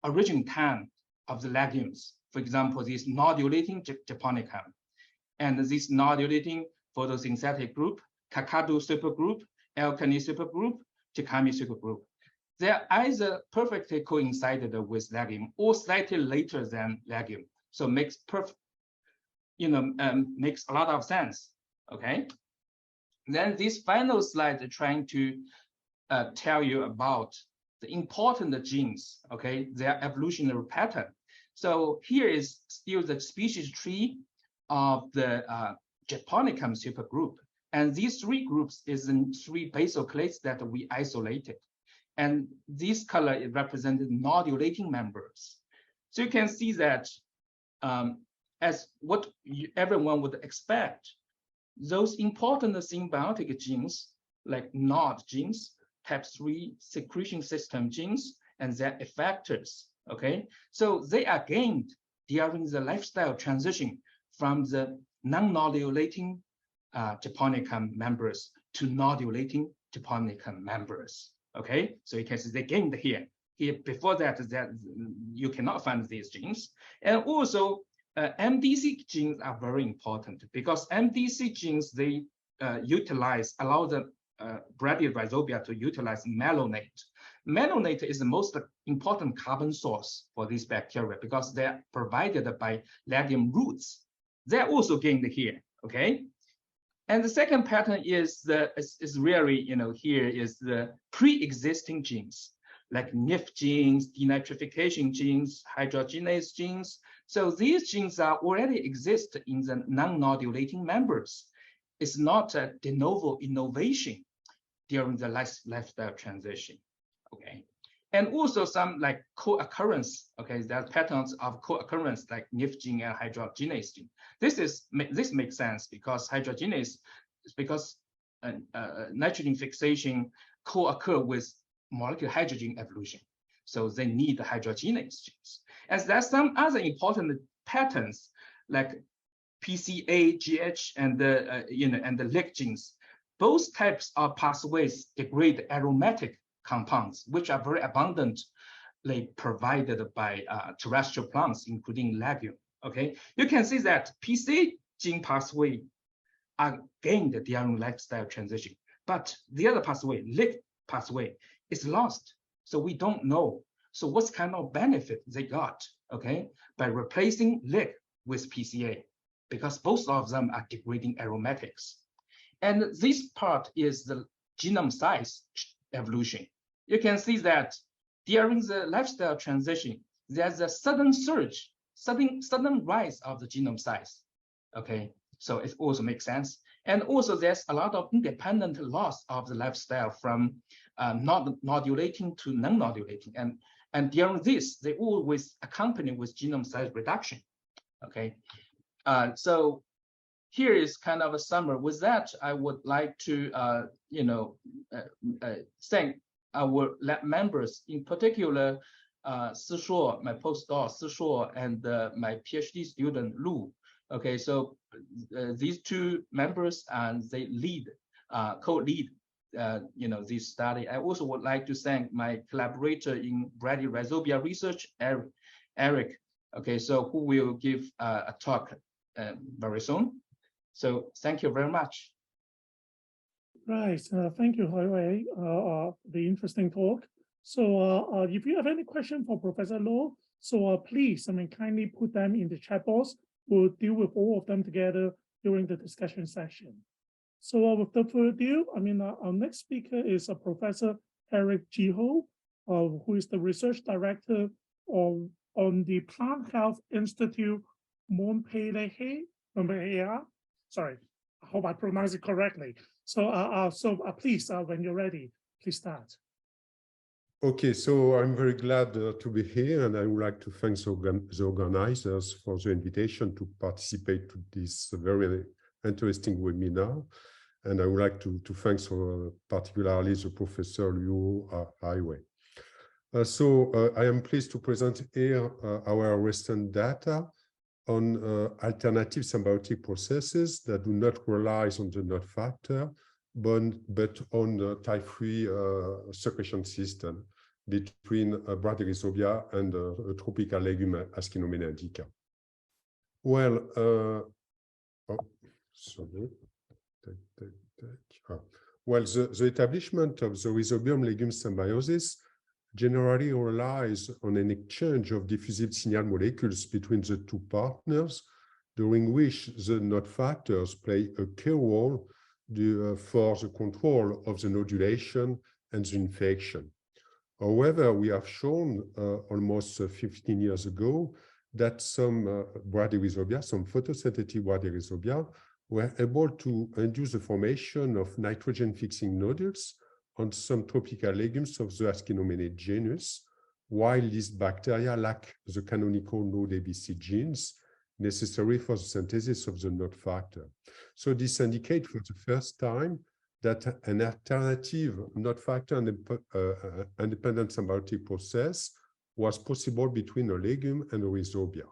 [SPEAKER 10] origin time of the legumes. For example, this nodulating Japonicum and this nodulating photosynthetic group, Kakadu supergroup, Alkali supergroup, Jacky supergroup. They are either perfectly coincided with legume or slightly later than legume. So makes makes a lot of sense. Okay. Then this final slide is trying to tell you about the important genes, okay, their evolutionary pattern. So here is still the species tree of the Japonicum supergroup. And these three groups is in 3 basal clades that we isolated. And this color is represented nodulating members. So you can see that as what everyone would expect, those important symbiotic genes like nod genes, type 3 secretion system genes, and their effectors, okay? So they are gained during the lifestyle transition from the non-nodulating Japonicum members to nodulating Japonicum members, Okay, so you can see they gained here. Here before that you cannot find these genes. And also MDC genes are very important because MDC genes, they allow the bradyrhizobia to utilize malonate. Malonate is the most important carbon source for these bacteria because they're provided by legume roots. They're also gained here, okay? And the second pattern is really, here is the pre-existing genes, like NIF genes, denitrification genes, hydrogenase genes. So these genes are already exist in the non-nodulating members. It's not a de novo innovation during the lifestyle transition, okay? And also some like co-occurrence, okay? There are patterns of co-occurrence like NIF gene and hydrogenase gene. This makes sense because nitrogen fixation co-occur with molecular hydrogen evolution. So they need the hydrogenase genes. And there's some other important patterns like PCA, GH, and the LIC genes. Both types of pathways degrade aromatic compounds, which are very abundantly provided by terrestrial plants, including legume. Okay, you can see that PCA gene pathway are gained during lifestyle transition, but the other pathway, LIC pathway, is lost. So we don't know. So what kind of benefit they got, okay, by replacing LIC with PCA, because both of them are degrading aromatics. And this part is the genome size evolution. You can see that during the lifestyle transition, there's a sudden surge, sudden rise of the genome size, okay? So it also makes sense. And also there's a lot of independent loss of the lifestyle from nodulating to non-nodulating. And during this, they always accompany with genome size reduction, okay? So here is kind of a summary. With that, I would like to, thank our lab members, in particular, Sishuo, my postdoc, Sishuo, and my PhD student, Lu. Okay, so these two members, and they co-lead, this study. I also would like to thank my collaborator in bradyrhizobia research, Eric. Okay, so who will give a talk very soon. So thank you very much.
[SPEAKER 8] Right, thank you, Haiwei, the interesting talk. So if you have any question for Professor Luo, so please, kindly put them in the chat box. We'll deal with all of them together during the discussion session. So without further ado, our next speaker is Professor Eric Giraud, who is the research director on the Plant Health Institute Montpellier. Sorry, I hope I pronounced it correctly. So, please, when you're ready, please start.
[SPEAKER 11] Okay, so I'm very glad to be here, and I would like to thank the organizers for the invitation to participate to this very interesting webinar. And I would like to thank particularly the Professor Luo Haiwei. I am pleased to present here our recent data on alternative symbiotic processes that do not rely on the node factor, but on the type 3 secretion system between bradyrhizobia and a tropical legume Ascinomena indica. Well, well, the establishment of the rhizobium legume symbiosis generally relies on an exchange of diffusive signal molecules between the two partners, during which the node factors play a key role for the control of the nodulation and the infection. However, we have shown almost 15 years ago that some bradyrhizobia, some photosynthetic bradyrhizobia, were able to induce the formation of nitrogen-fixing nodules on some tropical legumes of the Ascinomena genus, while these bacteria lack the canonical node ABC genes necessary for the synthesis of the node factor. So this indicates for the first time that an alternative node factor independent symbiotic process was possible between a legume and a rhizobia.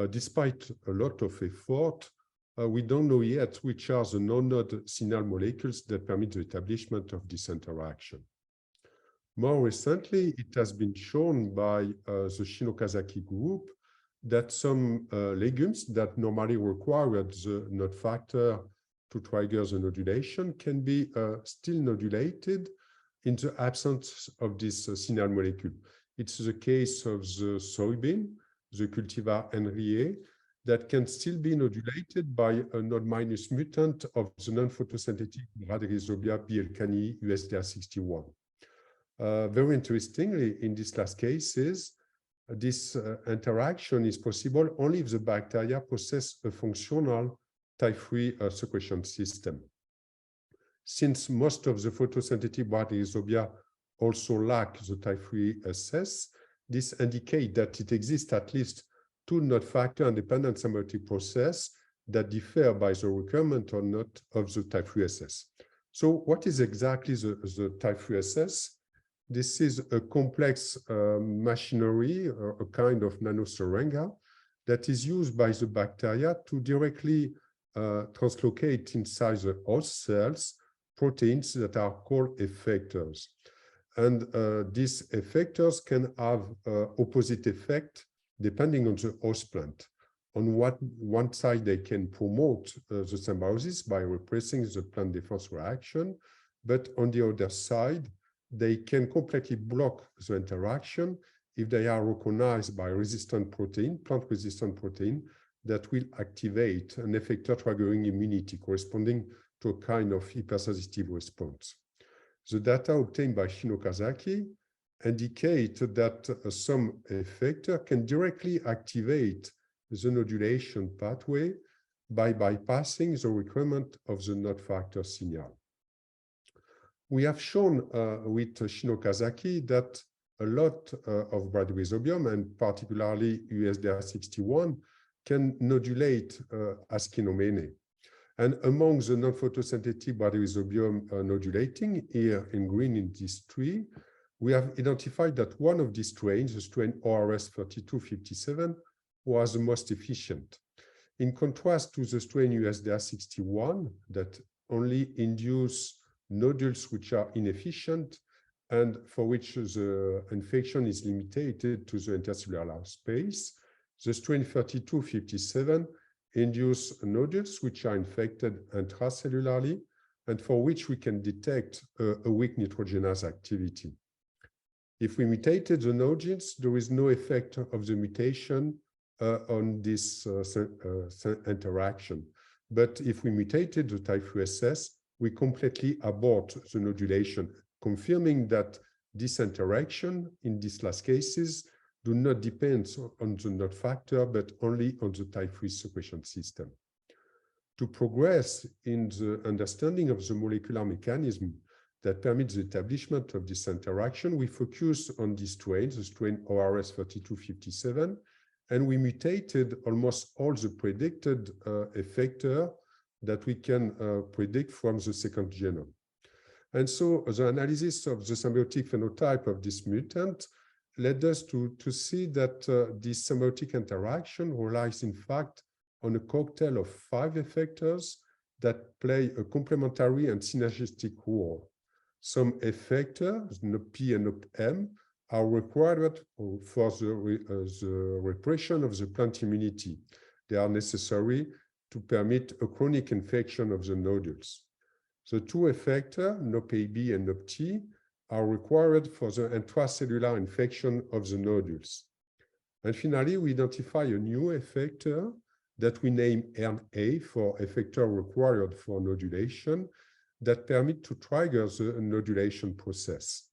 [SPEAKER 11] Despite a lot of effort, we don't know yet which are the non-node signal molecules that permit the establishment of this interaction. More recently, it has been shown by the Shinokazaki group that some legumes that normally require the node factor to trigger the nodulation can be still nodulated in the absence of this signal molecule. It's the case of the soybean, the cultivar Henriet, that can still be nodulated by a node minus mutant of the non-photosynthetic Rhabdorhizobia bielkanii USDR61. Very interestingly, in these last cases, this interaction is possible only if the bacteria possess a functional type-free secretion system. Since most of the photosynthetic Rhabdorhizobia also lack the type-free SS, this indicates that it exists at least two node factor independent symbiotic process that differ by the requirement or not of the type-free SS. So what is exactly the type-free SS? This is a complex machinery, or a kind of nanosyringa that is used by the bacteria to directly translocate inside the host cells proteins that are called effectors. And these effectors can have opposite effect depending on the host plant. On one side, they can promote the symbiosis by repressing the plant defense reaction, but on the other side, they can completely block the interaction if they are recognized by resistant protein, plant-resistant protein, that will activate an effector triggering immunity corresponding to a kind of hypersensitive response. The data obtained by Shinokazaki indicate that some effector can directly activate the nodulation pathway by bypassing the requirement of the node factor signal. We have shown with Shinokazaki that a lot of Rhabdorhizobium, and particularly USDR61, can nodulate Askinomene. And among the non-photosynthetic Rhabdorhizobium nodulating, here in green in this tree, we have identified that one of these strains, the strain ORS3257, was the most efficient. In contrast to the strain USDR61 that only induce nodules which are inefficient and for which the infection is limited to the intercellular space, the strain 3257 induce nodules which are infected intracellularly and for which we can detect a weak nitrogenase activity. If we mutated the nodes, there is no effect of the mutation on this interaction. But if we mutated the type-free SS, we completely abort the nodulation, confirming that this interaction in these last cases do not depend on the node factor, but only on the type-free secretion system. To progress in the understanding of the molecular mechanism that permits the establishment of this interaction, we focus on this strain, the strain ORS3257, and we mutated almost all the predicted effector that we can predict from the second genome. And so the analysis of the symbiotic phenotype of this mutant led us to see that this symbiotic interaction relies, in fact, on a cocktail of 5 effectors that play a complementary and synergistic role. Some effectors, NOP and NOP-M, are required for the repression of the plant immunity. They are necessary to permit a chronic infection of the nodules. The 2 effectors, NOP-AB and NOP-T, are required for the intracellular infection of the nodules. And finally, we identify a new effector that we name RNA for effector required for nodulation that permit to trigger the nodulation process.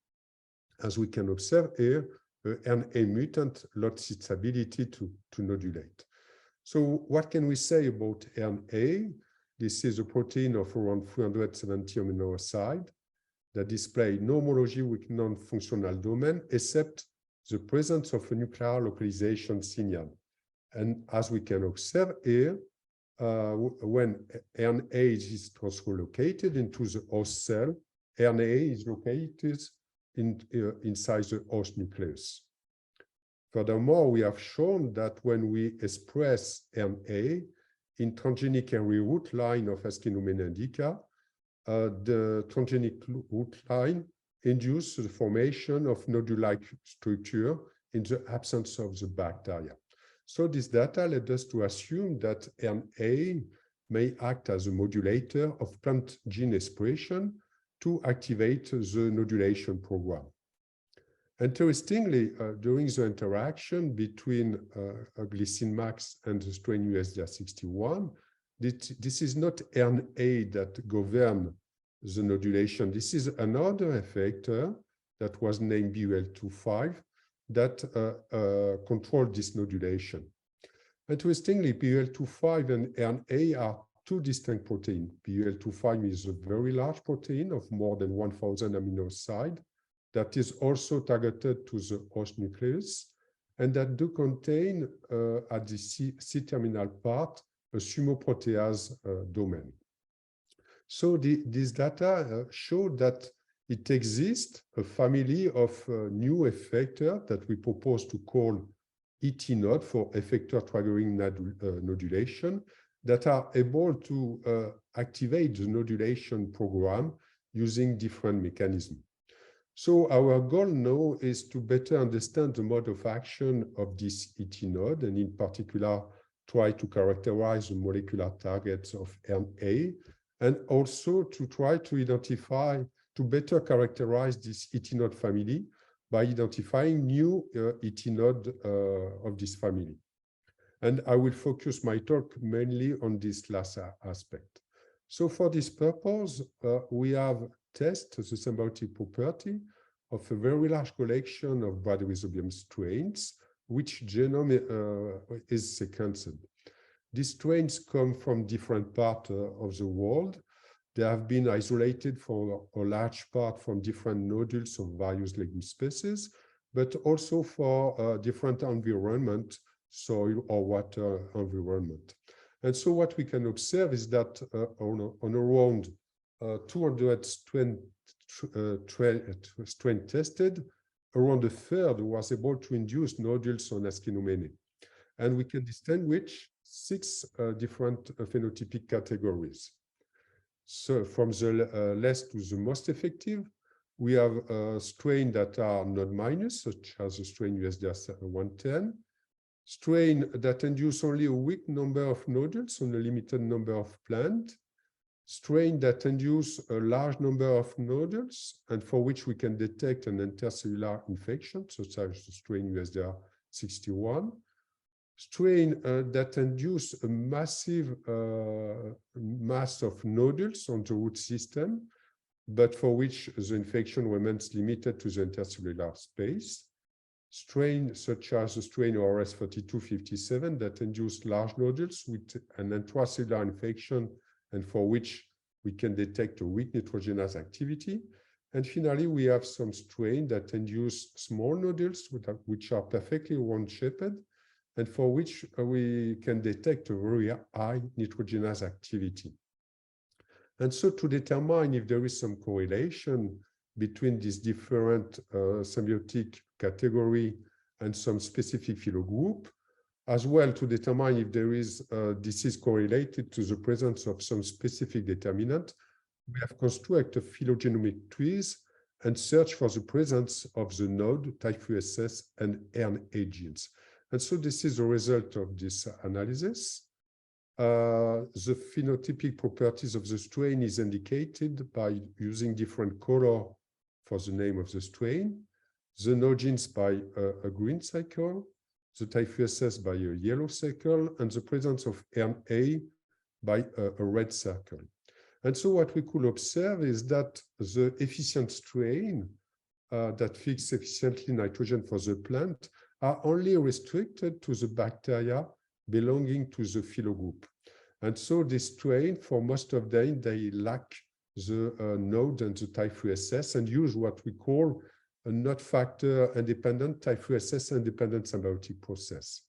[SPEAKER 11] As we can observe here, the RNA mutant lost its ability to nodulate. So what can we say about RNA? This is a protein of around 370 amino acids that display no homology with non-functional domain, except the presence of a nuclear localization signal. And as we can observe here, when RNA is translocated into the host cell, RNA is located inside the host nucleus. Furthermore, we have shown that when we express RNA in transgenic area root line of Askinomene indica, the transgenic root line induce the formation of nodule-like structure in the absence of the bacteria. So this data led us to assume that RNA may act as a modulator of plant gene expression to activate the nodulation program. Interestingly, during the interaction between glycine max and the strain USDR61, this is not RNA that governs the nodulation. This is another effector that was named BUL25 that controlled this nodulation. Interestingly, BUL25 and RNA are two distinct proteins. BUL25 is a very large protein of more than 1,000 amino acids that is also targeted to the host nucleus and that do contain at the C-terminal part a sumoprotease domain. So this data show that it exists a family of new effectors that we propose to call ET node for effector triggering nodulation that are able to activate the nodulation program using different mechanisms. So our goal now is to better understand the mode of action of this ET node, and in particular, try to characterize the molecular targets of RNA, and also to try to identify, to better characterize this ET node family by identifying new ET node of this family. And I will focus my talk mainly on this last aspect. So for this purpose, we have tested the symbiotic property of a very large collection of Bradyrhizobium strains, which genome is sequenced. These strains come from different parts of the world. They have been isolated for a large part from different nodules of various legume species, but also for different environment, soil or water environment. And so what we can observe is that on around 200 strain tested, around a third was able to induce nodules on Ascinomene. And we can distinguish 6 different phenotypic categories. So from the less to the most effective, we have strain that are node minus, such as the strain USDR110, strain that induce only a weak number of nodules on a limited number of plants, strain that induce a large number of nodules and for which we can detect an intercellular infection, such as the strain USDR61, strain that induce a massive mass of nodules on the root system, but for which the infection remains limited to the intercellular space, strain such as the strain ORS4257 that induce large nodules with an intracellular infection and for which we can detect a weak nitrogenase activity. And finally, we have some strain that induce small nodules which are perfectly round-shaped and for which we can detect a very high nitrogenase activity. And so to determine if there is some correlation between these different symbiotic category and some specific phylogroup, as well to determine if there is disease correlated to the presence of some specific determinant, we have constructed phylogenomic trees and search for the presence of the node, type-3SS, and RNA genes. And so this is the result of this analysis. The phenotypic properties of the strain is indicated by using different color for the name of the strain, the node genes by a green circle, the type-3SS by a yellow circle, and the presence of RNA by a red circle. And so what we could observe is that the efficient strain that fix efficiently nitrogen for the plant are only restricted to the bacteria belonging to the phylogroup. And so this strain, for most of them, they lack the node and the type-3SS and use what we call a node factor independent type-3SS independent symbiotic process.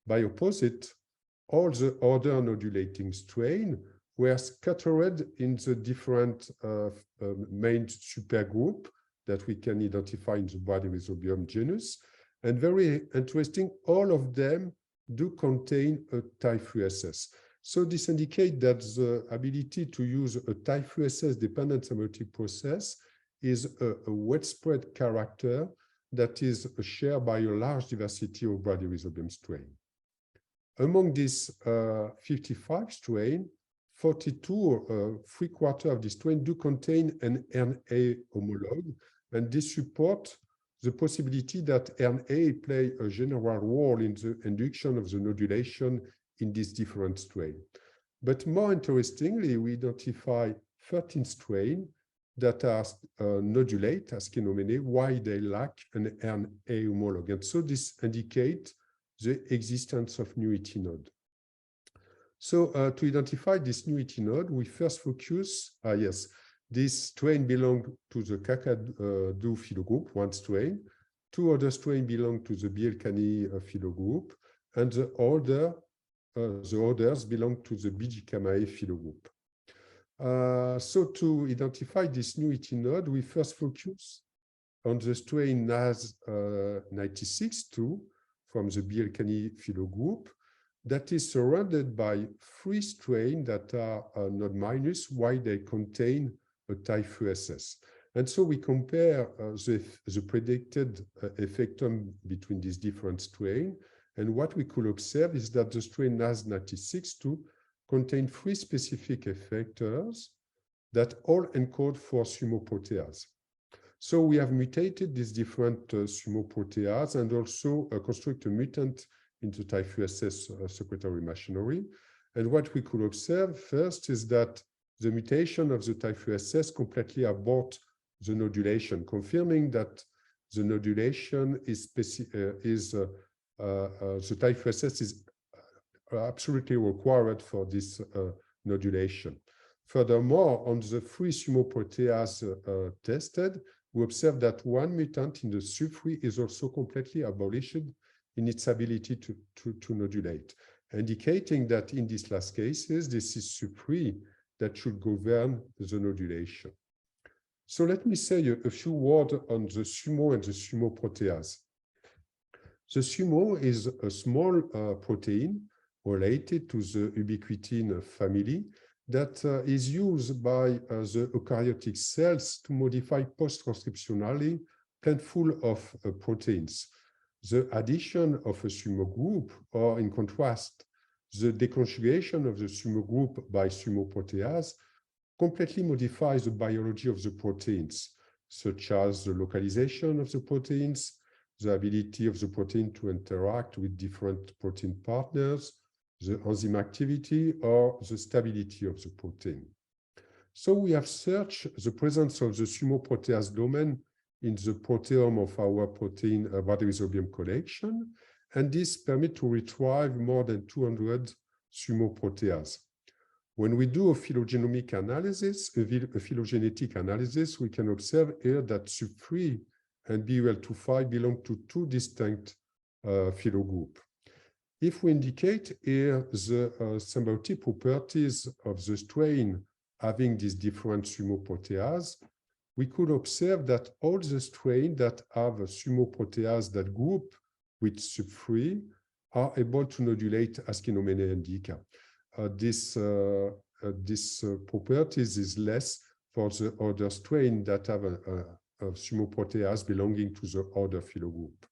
[SPEAKER 11] By opposite, all the other nodulating strain were scattered in the different main supergroup that we can identify in the Bradyrhizobium genus. And very interesting, all of them do contain a type-3SS. So this indicates that the ability to use a type-3SS dependent symbiotic process is a widespread character that is shared by a large diversity of Bradyrhizobium strains. Among these 55 strains, 42 or 3/4 of the strains do contain an RNA homologue, and this supports the possibility that RNA play a general role in the induction of the nodulation in these different strains. But more interestingly, we identify 13 strains that are nodulate as Kinomene, why they lack an RNA homologue. And so this indicates the existence of new ET node. So to identify this new ET node, we first focus, this strain belongs to the Kakadu phylogroup, one strain. 2 other strains belong to the Bielkani phylogroup, and the others belong to the Bijikamae phylogroup. So to identify this new ET node, we first focus on the strain NAS96-2 from the Bielkani phylogroup that is surrounded by 3 strains that are node minus, while they contain a typhoeus. And so we compare the predicted effectome between these different strains. And what we could observe is that the strain NAS96-2 contain 3 specific effectors that all encode for sumoprotease. So we have mutated these different sumoprotease and also construct a mutant in the typhoeus secretory machinery. And what we could observe first is that the mutation of the typhoeus completely abort the nodulation, confirming that the nodulation is the typhoeus is absolutely required for this nodulation. Furthermore, on the 3 sumoprotease tested, we observe that one mutant in the SUB3 is also completely abolished in its ability to nodulate, indicating that in these last cases, this is SUB3 that should govern the nodulation. So let me say a few words on the SUMO and the sumoprotease. The SUMO is a small protein related to the ubiquitin family that is used by the eukaryotic cells to modify post-transcriptionally plant full of proteins. The addition of a SUMO group, or in contrast, the deconjugation of the SUMO group by sumoprotease, completely modifies the biology of the proteins, such as the localization of the proteins, the ability of the protein to interact with different protein partners, the enzyme activity, or the stability of the protein. So we have searched the presence of the sumoprotease domain in the proteome of our protein Bradyrhizobium collection, and this permits to retrieve more than 200 sumoproteases. When we do a phylogenomic analysis, a phylogenetic analysis, we can observe here that SUB3 and BUL25 belong to 2 distinct phylogroups. If we indicate here the symbiotic properties of the strain having these different sumoproteases, we could observe that all the strains that have a sumoprotease that group with SUB3 are able to nodulate as Kinomene indica. This properties is less for the other strain that have a sumoprotease belonging to the other phylogroup.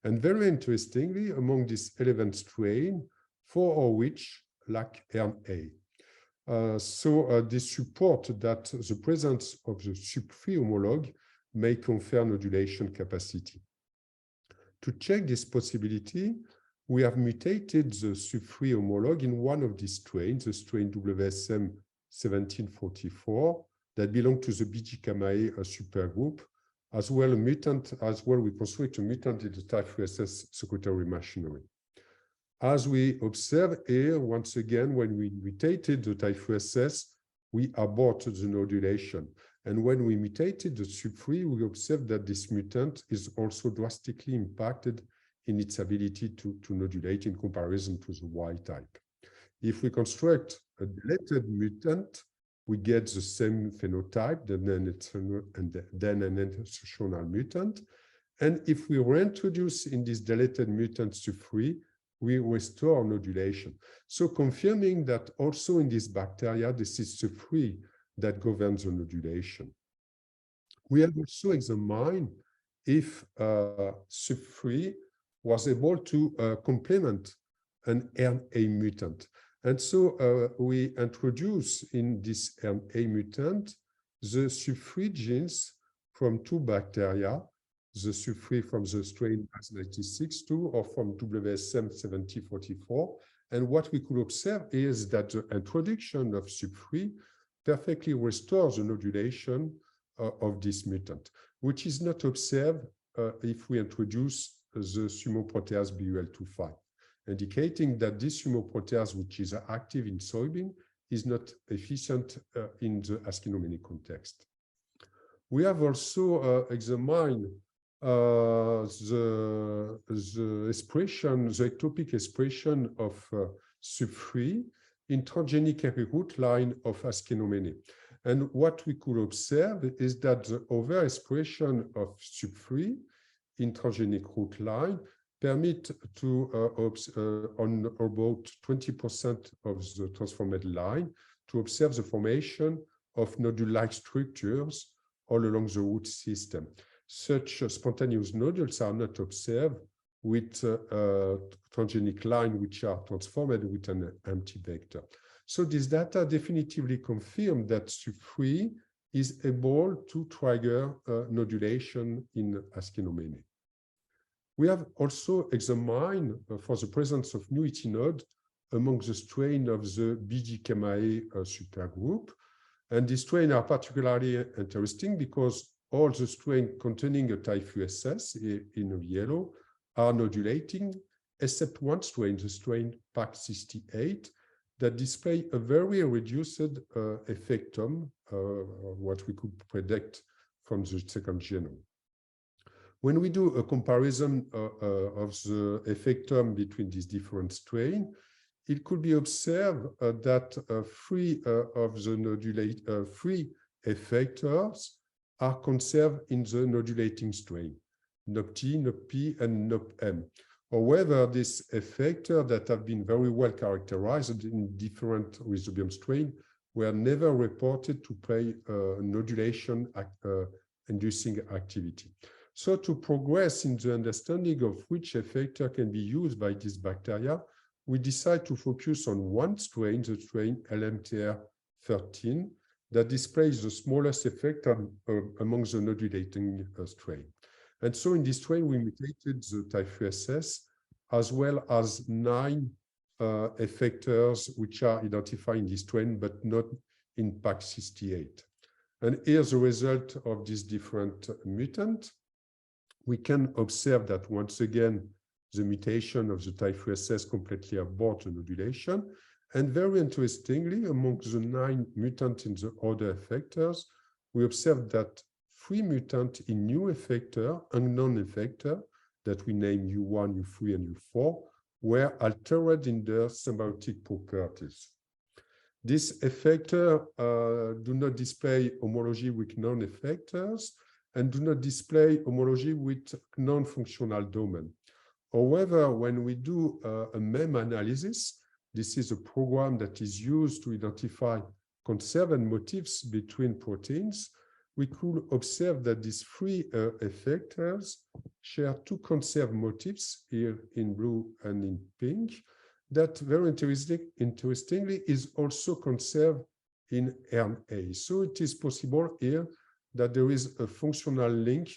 [SPEAKER 11] And very interestingly, among these 11 strains, 4 of which lack RNA. This support that the presence of the SUB3 homologue may confer nodulation capacity. To check this possibility, we have mutated the SUB3 homologue in one of these strains, the strain WSM1744, that belong to the Bijikamae supergroup. As well, we construct a mutant in the typhoeus secretory machinery. As we observe here, once again, when we mutated the typhoeus, we abort the nodulation. And when we mutated the SUB3, we observe that this mutant is also drastically impacted in its ability to nodulate in comparison to the wild type. If we construct a deleted mutant, we get the same phenotype, then an insertional mutant. And if we reintroduce in this deleted mutant SUB3, we restore nodulation. So confirming that also in this bacteria, this is SUB3 that governs the nodulation. We have also examined if SUB3 was able to complement an RNA mutant. And so we introduce in this RNA mutant the SUB3 genes from two bacteria, the SUB3 from the strain AS96.2 or from WSM 7044. And what we could observe is that the introduction of SUB3 perfectly restores the nodulation of this mutant, which is not observed if we introduce the sumoprotease BUL25, indicating that this sumoprotease, which is active in soybean, is not efficient in the Askinomene context. We have also examined the expression, the ectopic expression of SUB3 in transgenic root line of Askinomene. And what we could observe is that the overexpression of SUB3 in transgenic root line permit to, on about 20% of the transformed line, to observe the formation of nodule-like structures all along the root system. Such spontaneous nodules are not observed with transgenic line which are transformed with an empty vector. So this data definitively confirm that SUB3 is able to trigger nodulation in Askinomene. We have also examined for the presence of new etinode among the strain of the BGKMA supergroup. And these strains are particularly interesting because all the strains containing a type-SS in yellow are nodulating, except one strain, the strain PAC68, that display a very reduced effectome, what we could predict from the second genome. When we do a comparison of the effectome between these different strains, it could be observed that three of the three effectors are conserved in the nodulating strain, NOP-T, NOP-P, and NOP-M. However, these effectors that have been very well characterized in different rhizobium strains were never reported to play nodulation-inducing activity. So to progress in the understanding of which effector can be used by these bacteria, we decide to focus on one strain, the strain LMTR13, that displays the smallest effector among the nodulating strain. And so in this strain, we mutated the type-SS as well as 9 effectors which are identified in this strain, but not in PAC68. And here's the result of this different mutant. We can observe that once again, the mutation of the type-SS completely abort the nodulation. And very interestingly, among the 9 mutants in the other effectors, we observe that 3 mutants in new effector, unknown effector, that we name U1, U3, and U4, were altered in their symbiotic properties. These effectors do not display homology with non-effectors and do not display homology with non-functional domain. However, when we do a MEM analysis, this is a program that is used to identify conserved motifs between proteins, we could observe that these 3 effectors share 2 conserved motifs, here in blue and in pink, that very interestingly is also conserved in RNA. So it is possible here that there is a functional link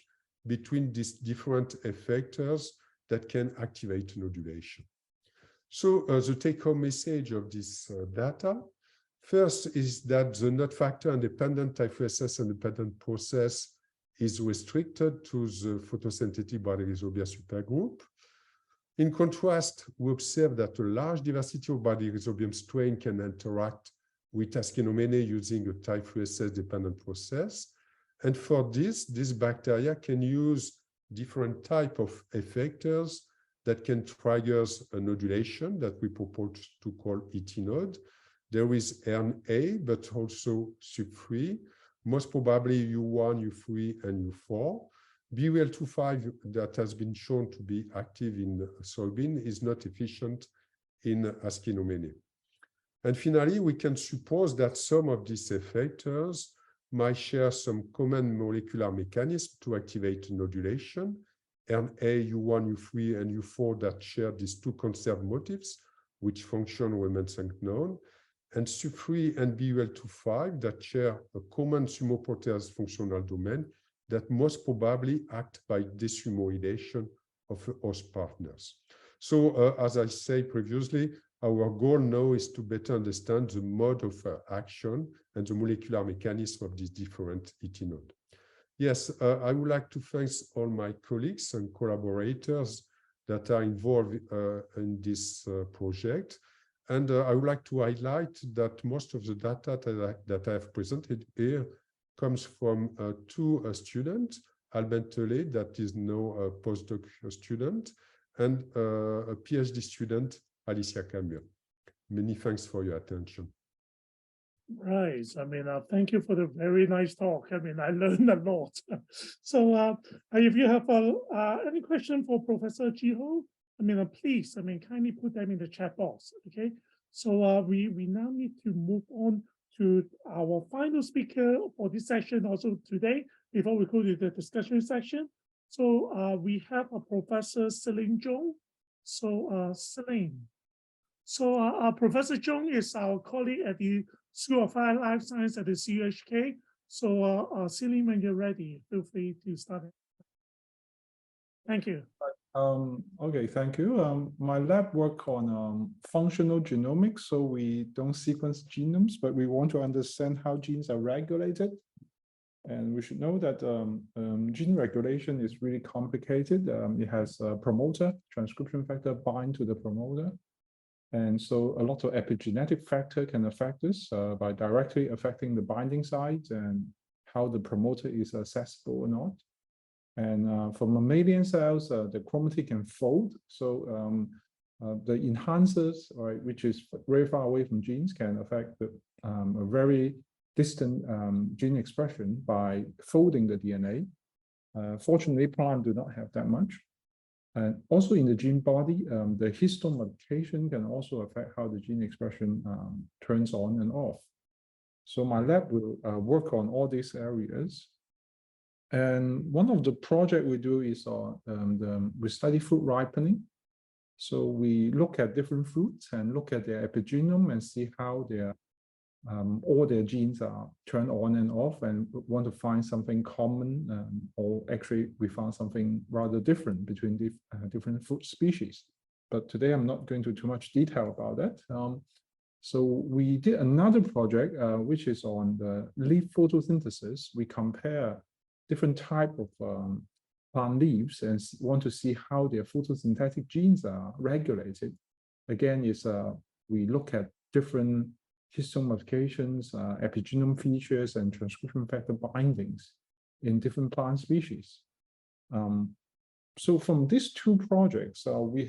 [SPEAKER 11] between these different effectors that can activate nodulation. So the take-home message of this data, first is that the node factor independent type-SS independent process is restricted to the photosynthetic Bradyrhizobia supergroup. In contrast, we observe that a large diversity of Bradyrhizobium strain can interact with Askinomene using a type-SS dependent process. And for this bacteria can use different type of effectors that can trigger a nodulation that we propose to call etinode. There is RNA, but also SUB3, most probably U1, U3, and U4. BUL25 that has been shown to be active in soybean is not efficient in Askinomene. And finally, we can suppose that some of these effectors might share some common molecular mechanisms to activate nodulation, RNA, U1, U3, and U4 that share these two conserved motifs, which function remains unknown, and SU3 and BUL25 that share a common sumoprotease functional domain that most probably act by desummoidation of host partners. So as I said previously, our goal now is to better understand the mode of action and the molecular mechanism of these different ET nodes. Yes, I would like to thank all my colleagues and collaborators that are involved in this project. And I would like to highlight that most of the data that I have presented here comes from two students, Albin Tellet, that is now a postdoc student, and a PhD student, Alicia Camille. Many thanks for your attention.
[SPEAKER 8] Right. I mean, thank you for the very nice talk. I mean, I learned a lot. So if you have any question for Professor Giraud, I mean, please, I mean, kindly put them in the chat box, okay? So we now need to move on to our final speaker for this session also today, before we go to the discussion section. So we have a Professor Silin Zhong. So Silin. So Professor Zhong is our colleague at the School of Life Science at the CUHK. So Silin, when you're ready, feel free to start it. Thank you.
[SPEAKER 12] Okay, thank you. My lab work on functional genomics, so we don't sequence genomes, but we want to understand how genes are regulated. And we should know that gene regulation is really complicated. It has a promoter, transcription factor bind to the promoter. And so a lot of epigenetic factor can affect this by directly affecting the binding site and how the promoter is accessible or not. And for mammalian cells, the chromatin can fold. So the enhancers, right, which is very far away from genes, can affect a very distant gene expression by folding the DNA. Fortunately, plants do not have that much. And also in the gene body, the histone modification can also affect how the gene expression turns on and off. So my lab will work on all these areas. And one of the projects we do is we study fruit ripening. So we look at different fruits and look at their epigenome and see how their all their genes are turned on and off, and want to find something common, or actually we found something rather different between different fruit species. But today I'm not going into too much detail about that. So we did another project which is on the leaf photosynthesis. We compare different type of plant leaves and want to see how their photosynthetic genes are regulated. Again, we look at different histone modifications, epigenome features, and transcription factor bindings in different plant species. So from these two projects, we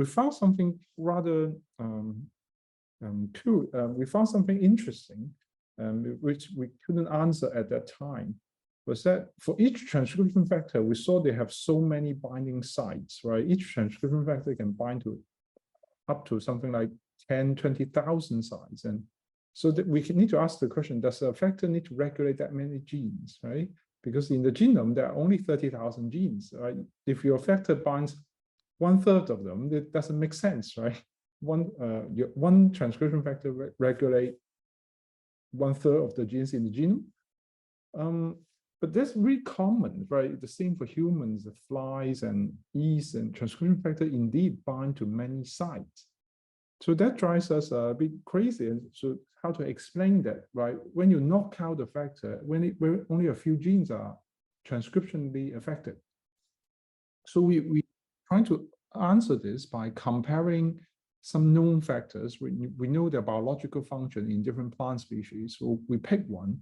[SPEAKER 12] found something rather cool. We found something interesting, which we couldn't answer at that time. Was that for each transcription factor, we saw they have so many binding sites, right? Each transcription factor can bind to up to something like 10, 20,000 sites. And so that we need to ask the question, does a factor need to regulate that many genes, right? Because in the genome, there are only 30,000 genes, right? If your factor binds 1/3 of them, that doesn't make sense, right? One transcription factor regulate 1/3 of the genes in the genome. But that's really common, right? The same for humans, the flies and yeast and transcription factor indeed bind to many sites. So that drives us a bit crazy. And so how to explain that, right? When you knock out the factor, when only a few genes are transcriptionally affected. So we trying to answer this by comparing some known factors. We know their biological function in different plant species. So we pick one,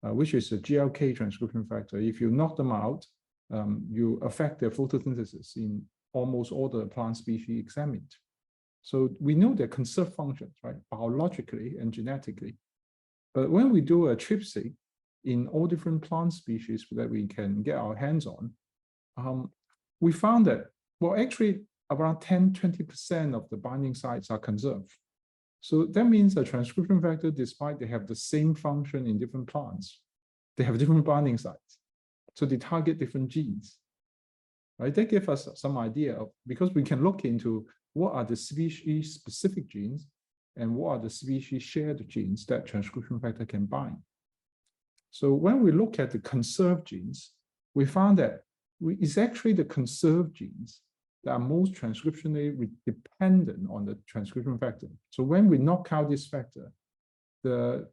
[SPEAKER 12] which is a GLK transcription factor. If you knock them out, you affect their photosynthesis in almost all the plant species examined. So we know their conserved functions, right, biologically and genetically. But when we do a tripsy in all different plant species that we can get our hands on, we found that, well, actually around 10–20% of the binding sites are conserved. So that means a transcription factor, despite they have the same function in different plants, they have different binding sites. So they target different genes. Right? That gives us some idea of, because we can look into what are the species-specific genes and what are the species-shared genes that transcription factor can bind. So when we look at the conserved genes, we found that it's actually the conserved genes that are most transcriptionally dependent on the transcription factor. So when we knock out this factor, the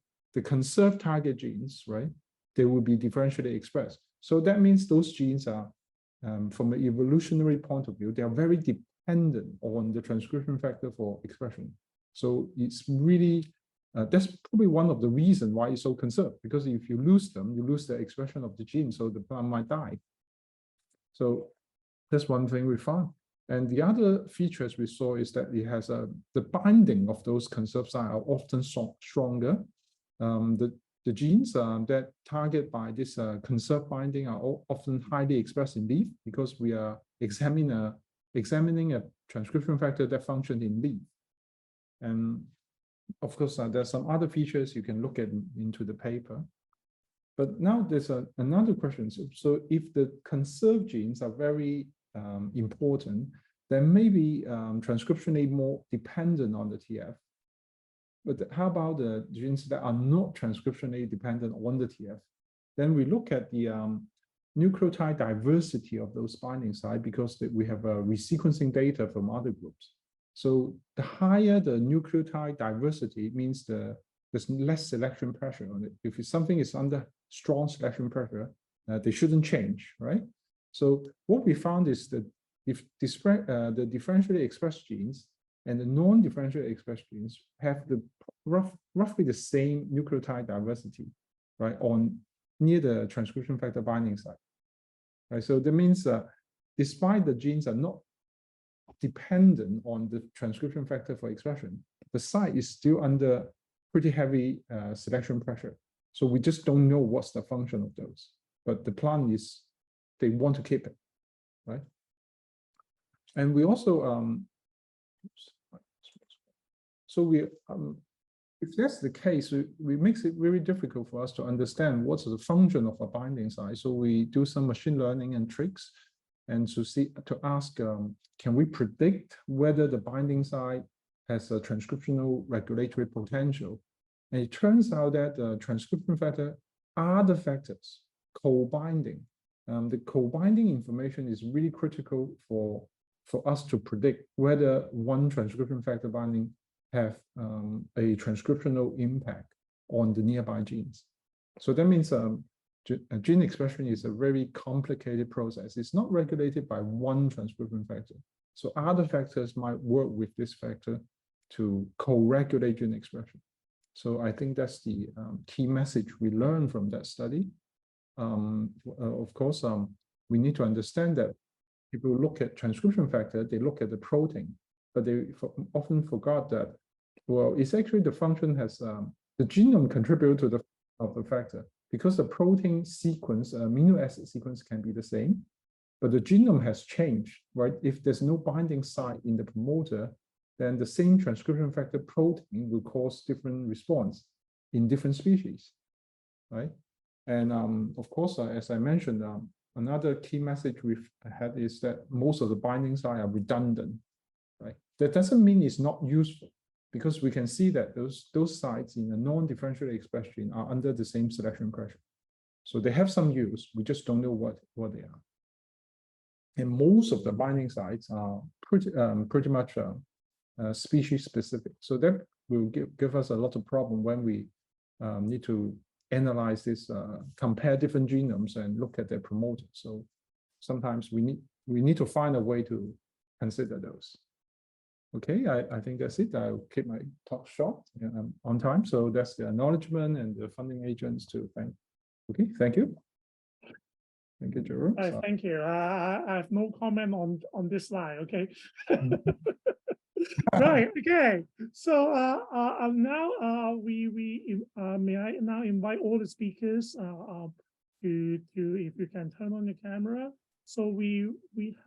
[SPEAKER 12] conserved target genes, right, they will be differentially expressed. So that means those genes are, from an evolutionary point of view, they are very dependent on the transcription factor for expression. So it's really, that's probably one of the reasons why it's so conserved, because if you lose them, you lose the expression of the gene, so the plant might die. So that's one thing we found. And the other features we saw is that it has the binding of those conserved sites are often stronger. The genes that target by this conserved binding are often highly expressed in leaf, because we are examining a transcription factor that functions in leaf. And of course, there's some other features you can look at into the paper. But now there's another question. So if the conserved genes are very important, then maybe transcriptionally more dependent on the TF. But how about the genes that are not transcriptionally dependent on the TF? Then we look at the nucleotide diversity of those binding sites, because we have resequencing data from other groups. So the higher the nucleotide diversity means there's less selection pressure on it. If something is under strong selection pressure, they shouldn't change, right? So what we found is that if the differentially expressed genes and the non-differentially expressed genes have the roughly the same nucleotide diversity, right, near the transcription factor binding site, right? So that means despite the genes are not dependent on the transcription factor for expression, the site is still under pretty heavy selection pressure. So we just don't know what's the function of those, but the plan is they want to keep it, right? And we also, if that's the case, it makes it very difficult for us to understand what's the function of a binding site. So we do some machine learning and tricks, and to ask, can we predict whether the binding site has a transcriptional regulatory potential? And it turns out that the transcription factor are the factors co-binding. The co-binding information is really critical for us to predict whether one transcription factor binding have a transcriptional impact on the nearby genes. So that means gene expression is a very complicated process. It's not regulated by one transcription factor. So other factors might work with this factor to co-regulate gene expression. So I think that's the key message we learned from that study. Of course, we need to understand that people look at transcription factor, they look at the protein, but they often forgot that, well, it's actually the function has, the genome contribute to the factor, because the protein sequence, amino acid sequence can be the same, but the genome has changed, right? If there's no binding site in the promoter, then the same transcription factor protein will cause different response in different species, right? And of course, as I mentioned, another key message we've had is that most of the binding sites are redundant, right? That doesn't mean it's not useful, because we can see that those sites in a non-differentially expressed gene are under the same selection pressure. So they have some use, we just don't know what they are. And most of the binding sites are pretty much species specific. So that will give us a lot of problem when we need to analyze this, compare different genomes and look at their promoters. So sometimes we need to find a way to consider those. Okay, I think that's it. I'll keep my talk short and on time. So that's the acknowledgement and the funding agents to thank. Okay, thank you. Thank you, Jerome.
[SPEAKER 8] Thank you. I have no comment on this slide. Okay. Right. Okay. So now may I now invite all the speakers to if you can turn on your camera. So we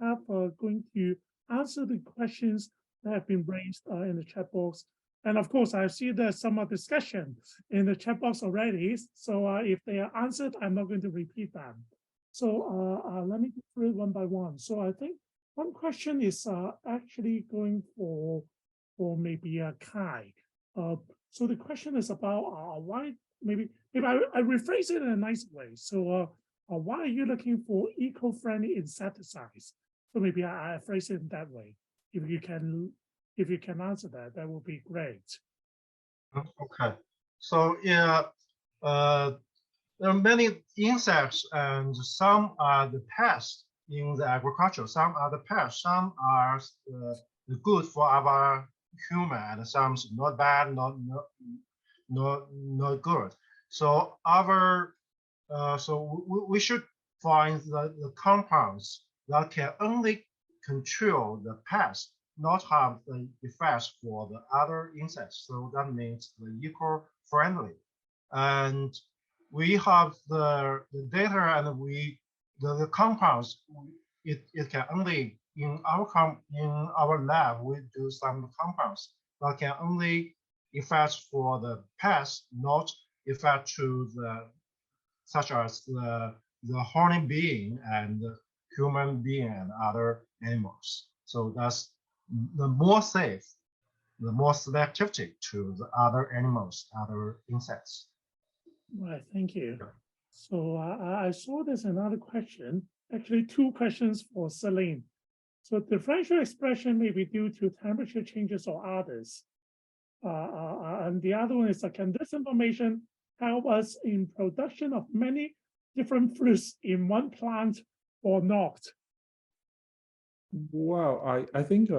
[SPEAKER 8] have going to answer the questions that have been raised in the chat box And of course, I see there's some discussion in the chat box already. So if they are answered, I'm not going to repeat them. So let me go through it one by one. So I think one question is actually going for maybe Kai. So the question is about why, maybe I rephrase it in a nice way. So why are you looking for eco-friendly insecticides? So maybe I phrase it in that way. If you can answer that, that would be great.
[SPEAKER 9] Okay. So yeah, there are many insects, and some are the pests in the agriculture. Some are the pests. Some are good for our human, and some not bad, not good. So we should find the compounds that can only control the pests, not have the effects for the other insects. So that means the eco-friendly. And we have the data, and the compounds. It can only in our lab we do some compounds that can only effect for the pests, not effect to the such as the honeybee and the human being and other animals. So that's the more safe, the more selectivity to the other animals, other insects.
[SPEAKER 8] Right, thank you. So I saw there's another question, actually two questions for Silin. So differential expression may be due to temperature changes or others. And the other one is, can this information help us in production of many different fruits in one plant or not?
[SPEAKER 12] Well, I think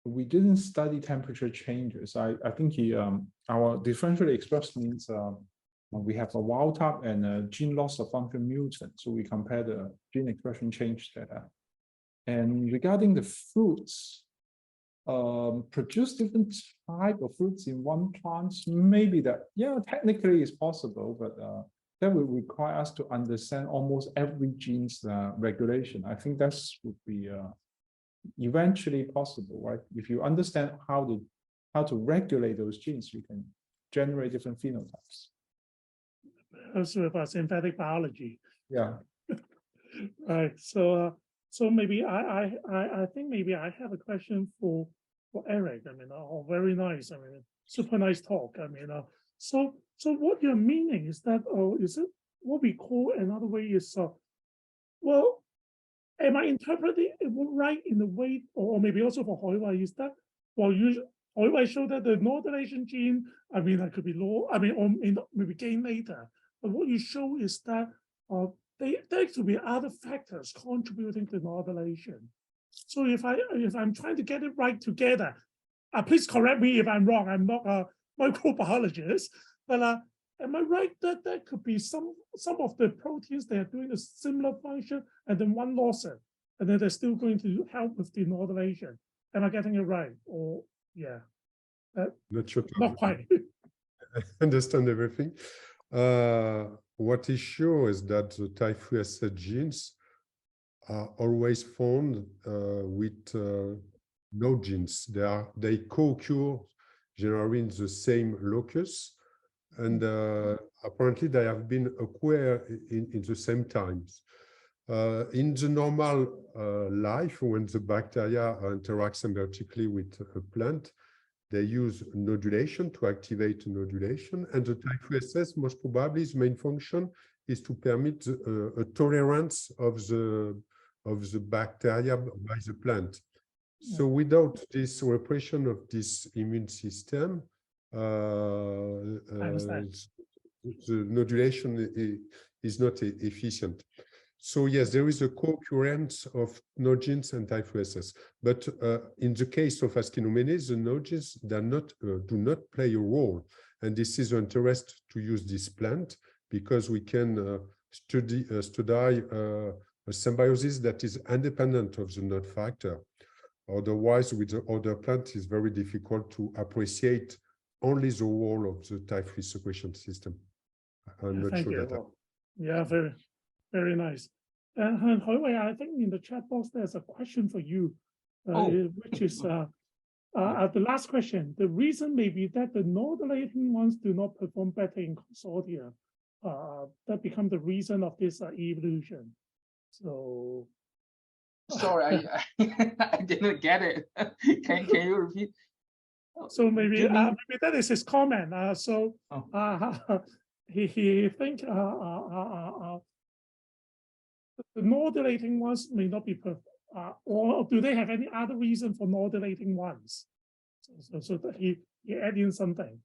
[SPEAKER 12] we didn't study temperature changes. I think our differentially expressed means we have a wild type and a gene loss of function mutant. So we compare the gene expression change data. And regarding the fruits, produce different type of fruits in one plant, maybe that, yeah, technically it's possible, but that would require us to understand almost every gene's regulation. I think that would be eventually possible, right? If you understand how to regulate those genes, you can generate different phenotypes.
[SPEAKER 8] Also about synthetic biology.
[SPEAKER 12] Yeah.
[SPEAKER 8] Right. So maybe I think maybe I have a question for Eric. I mean, very nice. I mean, super nice talk. I mean, so what you're meaning is that, is it what we call another way is, well, am I interpreting it right in the way, or maybe also for Haiwei, is that, well, Haiwei showed that the nodulation gene, I mean, that could be low, I mean, or maybe gain later. But what you show is that there could be other factors contributing to nodulation. So if I'm trying to get it right together, please correct me if I'm wrong. I'm not a microbiologist, but am I right that there could be some of the proteins that are doing a similar function, and then one loss it, and then they're still going to help with the nodulation? Am I getting it right? Or yeah,
[SPEAKER 11] not sure.
[SPEAKER 8] Not quite.
[SPEAKER 11] I understand everything. What is sure is that the type 3 genes are always found with no genes. They co-occur generally in the same locus, and apparently they have been acquired in the same times. In the normal life, when the bacteria interact symbiotically with a plant, they use nodulation to activate nodulation, and the type 3 most probably its main function is to permit a tolerance of the bacteria by the plant. So without this repression of this immune system, the nodulation is not efficient. So yes, there is a co-occurrence of nodes and type 3s, but in the case of Ascinomyces, the nodes do not play a role, and this is the interest to use this plant because we can study a symbiosis that is independent of the node factor. Otherwise, with the other plant, it's very difficult to appreciate only the role of the type 3 secretion system. I'm not sure that.
[SPEAKER 8] Yeah, very, very nice. And Haiwei, I think in the chat box there's a question for you, which is The last question, the reason may be that the nodulating ones do not perform better in consortia. That become the reason of this evolution. So.
[SPEAKER 10] Sorry, I didn't get it. Can you repeat?
[SPEAKER 8] So maybe maybe that is his comment. He think the nodulating ones may not be perfect, or do they have any other reason for nodulating ones? So that he add in something.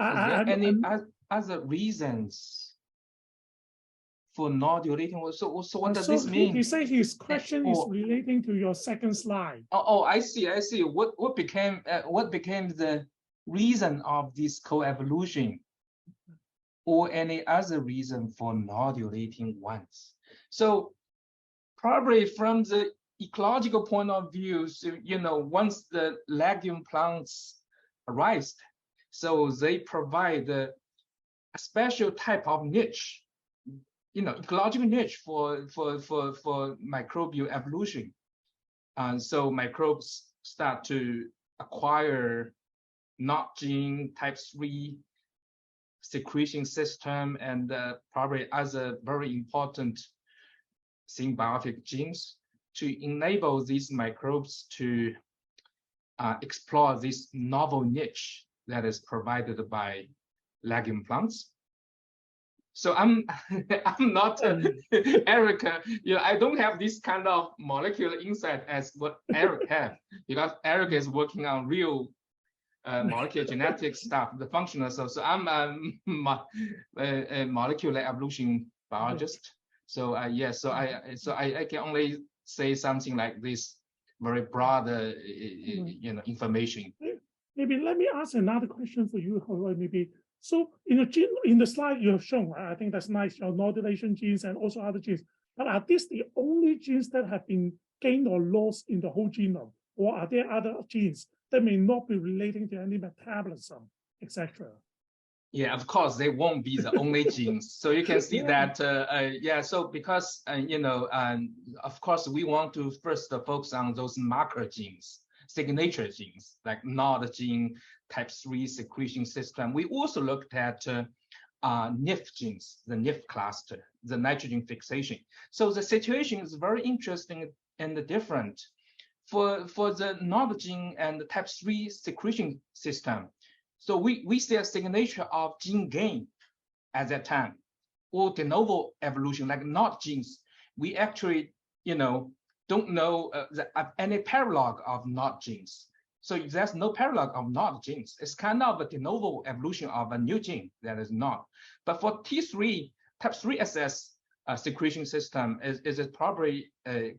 [SPEAKER 10] Is there any other reasons for nodulating? So what does this mean?
[SPEAKER 8] He say his question is relating to your second slide.
[SPEAKER 10] Oh, I see. What became the reason of this co-evolution, or any other reason for nodulating ones? So probably from the ecological point of view, so, once the legume plants arise, so they provide a special type of niche, ecological niche for microbial evolution. And so microbes start to acquire NOT gene, type 3 secretion system, and probably other very important symbiotic genes to enable these microbes to explore this novel niche that is provided by legume plants. So I'm not Eric. I don't have this kind of molecular insight as what Eric have, because Eric is working on real molecular genetic stuff, the functional stuff. So I'm a molecular evolution biologist. So I can only say something like this, very broad information.
[SPEAKER 8] Maybe let me ask another question for you, Haiwei, maybe. So in the slide you have shown, I think that's nice, your nodulation genes and also other genes. But are these the only genes that have been gained or lost in the whole genome? Or are there other genes that may not be relating to any metabolism, etc.?
[SPEAKER 10] Yeah, of course, they won't be the only genes. So you can see that, so because, of course, we want to first focus on those marker genes, signature genes, like NOD gene, type 3 secretion system. We also looked at NIF genes, the NIF cluster, the nitrogen fixation. So the situation is very interesting and different. For the NOD gene and the type 3 secretion system, so we see a signature of gene gain at that time, or de novo evolution, like NOD genes. We actually, don't know any paralog of NOD genes. So if there's no paralog of NOD genes, it's kind of a de novo evolution of a new gene that is not. But for T3, type 3 SS secretion system is probably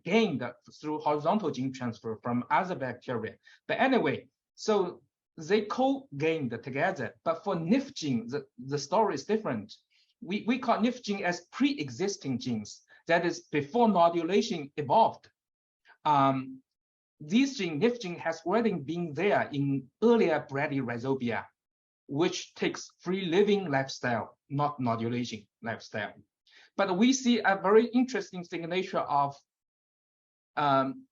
[SPEAKER 10] gained through horizontal gene transfer from other bacteria. But anyway, so they co-gained together. But for NIF gene, the story is different. We call NIF gene as pre-existing genes. That is before nodulation evolved. This gene, NIF gene, has already been there in earlier Bradyrhizobia, which takes free living lifestyle, not nodulation lifestyle. But we see a very interesting signature of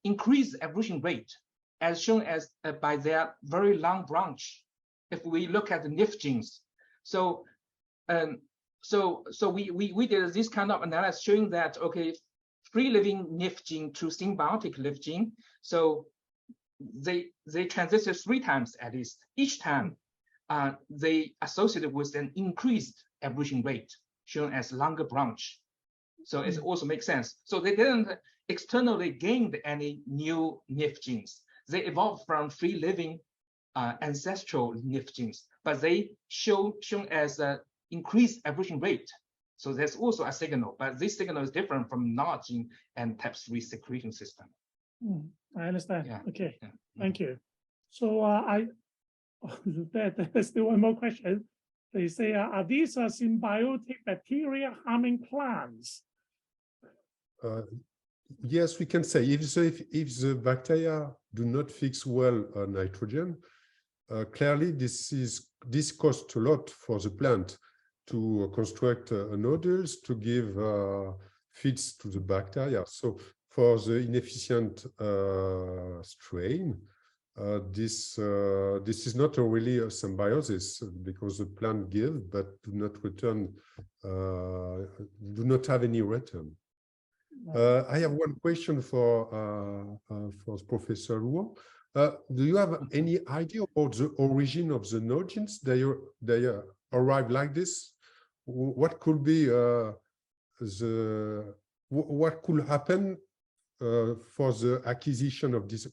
[SPEAKER 10] increased evolution rate, as shown as by their very long branch. If we look at the NIF genes, so we did this kind of analysis showing that free living NIF gene to symbiotic NIF gene. So they transited 3 times at least. Each time they associated with an increased evolution rate, shown as longer branch. So it also makes sense. So they didn't externally gain any new NIF genes. They evolved from free living ancestral NIF genes, but they shown as an increased evolution rate. So there's also a signal, but this signal is different from NOD gene and type 3 secretion system.
[SPEAKER 8] I understand.
[SPEAKER 10] Yeah.
[SPEAKER 8] Okay, thank you. So there's still one more question. They say, are these symbiotic bacteria harming plants?
[SPEAKER 11] Yes, we can say if the bacteria do not fix well nitrogen, clearly this costs a lot for the plant to construct nodules to give feeds to the bacteria. So for the inefficient strain, this is not really a symbiosis because the plant give but do not return, do not have any return. I have one question for Professor Luo. Do you have any idea about the origin of the node genes? They arrive like this. What could be what could happen for the acquisition of this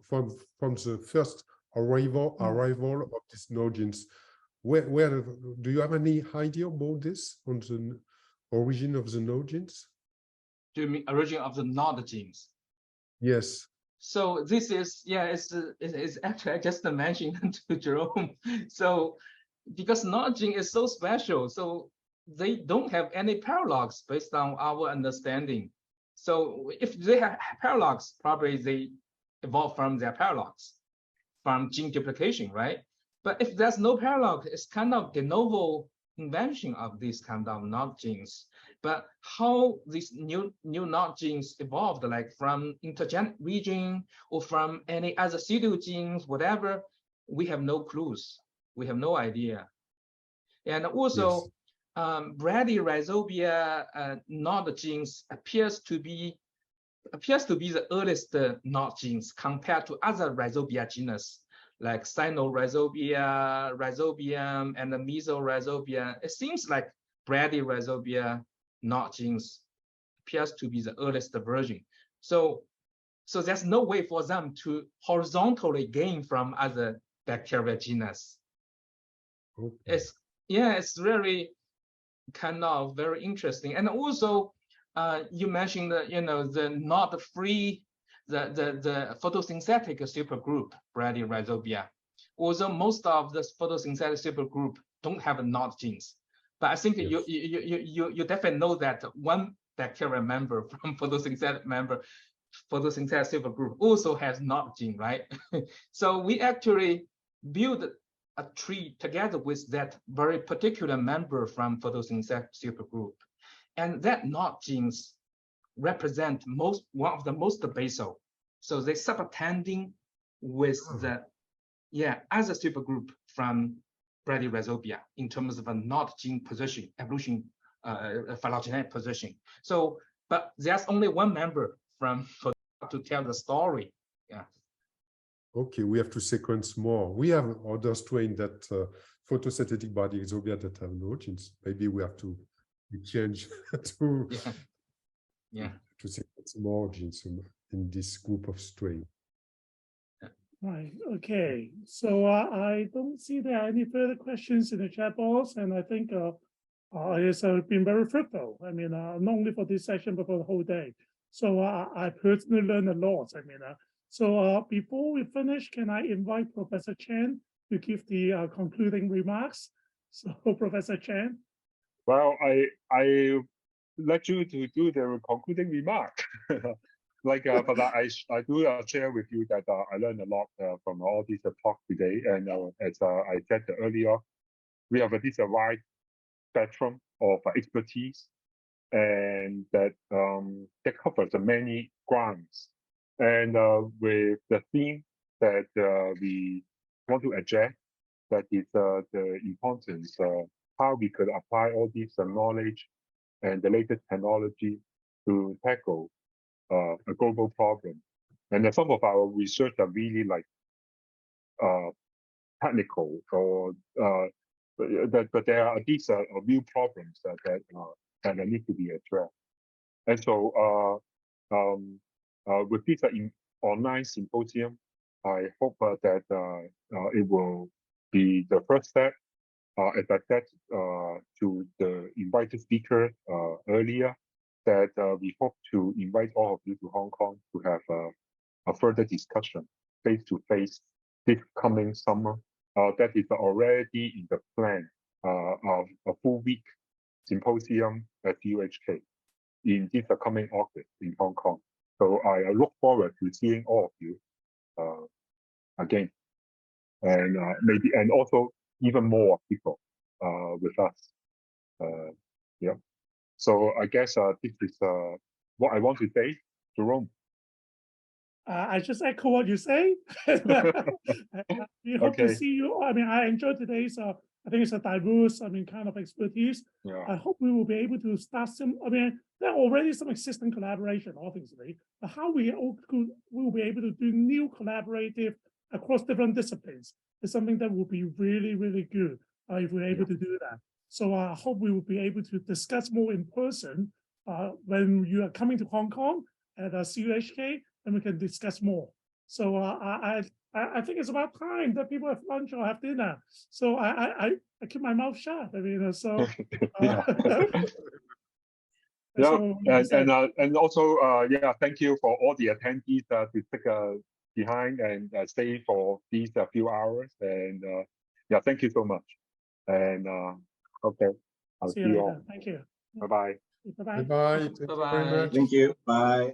[SPEAKER 11] from the first arrival of these node genes? Where do you have any idea about this on the origin of the node genes?
[SPEAKER 10] Do you mean origin of the node genes?
[SPEAKER 11] Yes.
[SPEAKER 10] So this is, yeah, it's actually, I just mentioned to Jerome. So because node gene is so special, so they don't have any paralogs based on our understanding. So if they have paralogs, probably they evolved from their paralogs, from gene duplication, right? But if there's no paralog, it's kind of de novo invention of these kind of node genes. But how these new node genes evolved, like from intergenic region or from any other pseudo genes, whatever, we have no clues. We have no idea. And also, yes. Bradyrhizobia node genes appears to be the earliest node genes compared to other rhizobia genus, like Cynorhizobia, Rhizobium, and the Mesorhizobia. It seems like Bradyrhizobia node genes appears to be the earliest version. So there's no way for them to horizontally gain from other bacteria genus. Okay. It's really kind of very interesting. And also, you mentioned the not free, the photosynthetic supergroup Bradyrhizobia. Although most of the photosynthetic supergroup don't have node genes, but I think yes. you definitely know that one bacteria member from photosynthetic supergroup also has node gene, right? So we actually build a tree together with that very particular member from photosynthetic supergroup, and that node genes represent one of the most basal. So they subtending with the other supergroup from Bradyrhizobia in terms of a node gene position, evolution, phylogenetic position. So, but there's only one member to tell the story. Yeah.
[SPEAKER 11] Okay, we have to sequence more. We have other strain that photosynthetic Bradyrhizobia that have no genes. Maybe we have to change to to sequence more genes in this group of strain.
[SPEAKER 8] Right. Okay. So I don't see there are any further questions in the chat box, and I think it's been very fruitful. I mean, not only for this session but for the whole day. So I personally learned a lot. I mean, so before we finish, can I invite Professor Chan to give the concluding remarks? So, Professor Chan.
[SPEAKER 1] Well, I let you to do the concluding remark. But I do share with you that I learned a lot from all these talks today. And as I said earlier, we have this wide spectrum of expertise, and that covers many grounds. And with the theme that we want to address, that is the importance of how we could apply all this knowledge and the latest technology to tackle a global problem. And some of our research are really like technical, or but there are these real problems that need to be addressed. And so with this online symposium, I hope that it will be the first step, as I said to the invited speaker earlier, that we hope to invite all of you to Hong Kong to have a further discussion face-to-face this coming summer. That is already in the plan of a full week symposium at UHK in this coming August in Hong Kong. So I look forward to seeing all of you again, and maybe, and also even more people with us. Yeah. So I guess this is what I want to say. Jerome.
[SPEAKER 8] I just echo what you say. We hope to see you. I mean, I enjoyed today's. I think it's a diverse, kind of expertise.
[SPEAKER 1] Yeah.
[SPEAKER 8] I hope we will be able to start some. There are already some existing collaboration, obviously, but how we will be able to do new collaborative across different disciplines is something that will be really, really good if we're able to do that. So I hope we will be able to discuss more in person when you are coming to Hong Kong at CUHK, and we can discuss more. So I think it's about time that people have lunch or have dinner. So I keep my mouth shut. So
[SPEAKER 1] and also thank you for all the attendees to stick behind and stay for these few hours. And thank you so much. And okay, I'll see you all.
[SPEAKER 8] Thank you.
[SPEAKER 1] Bye bye.
[SPEAKER 11] Bye bye.
[SPEAKER 10] Bye bye.
[SPEAKER 3] Thank you. Bye.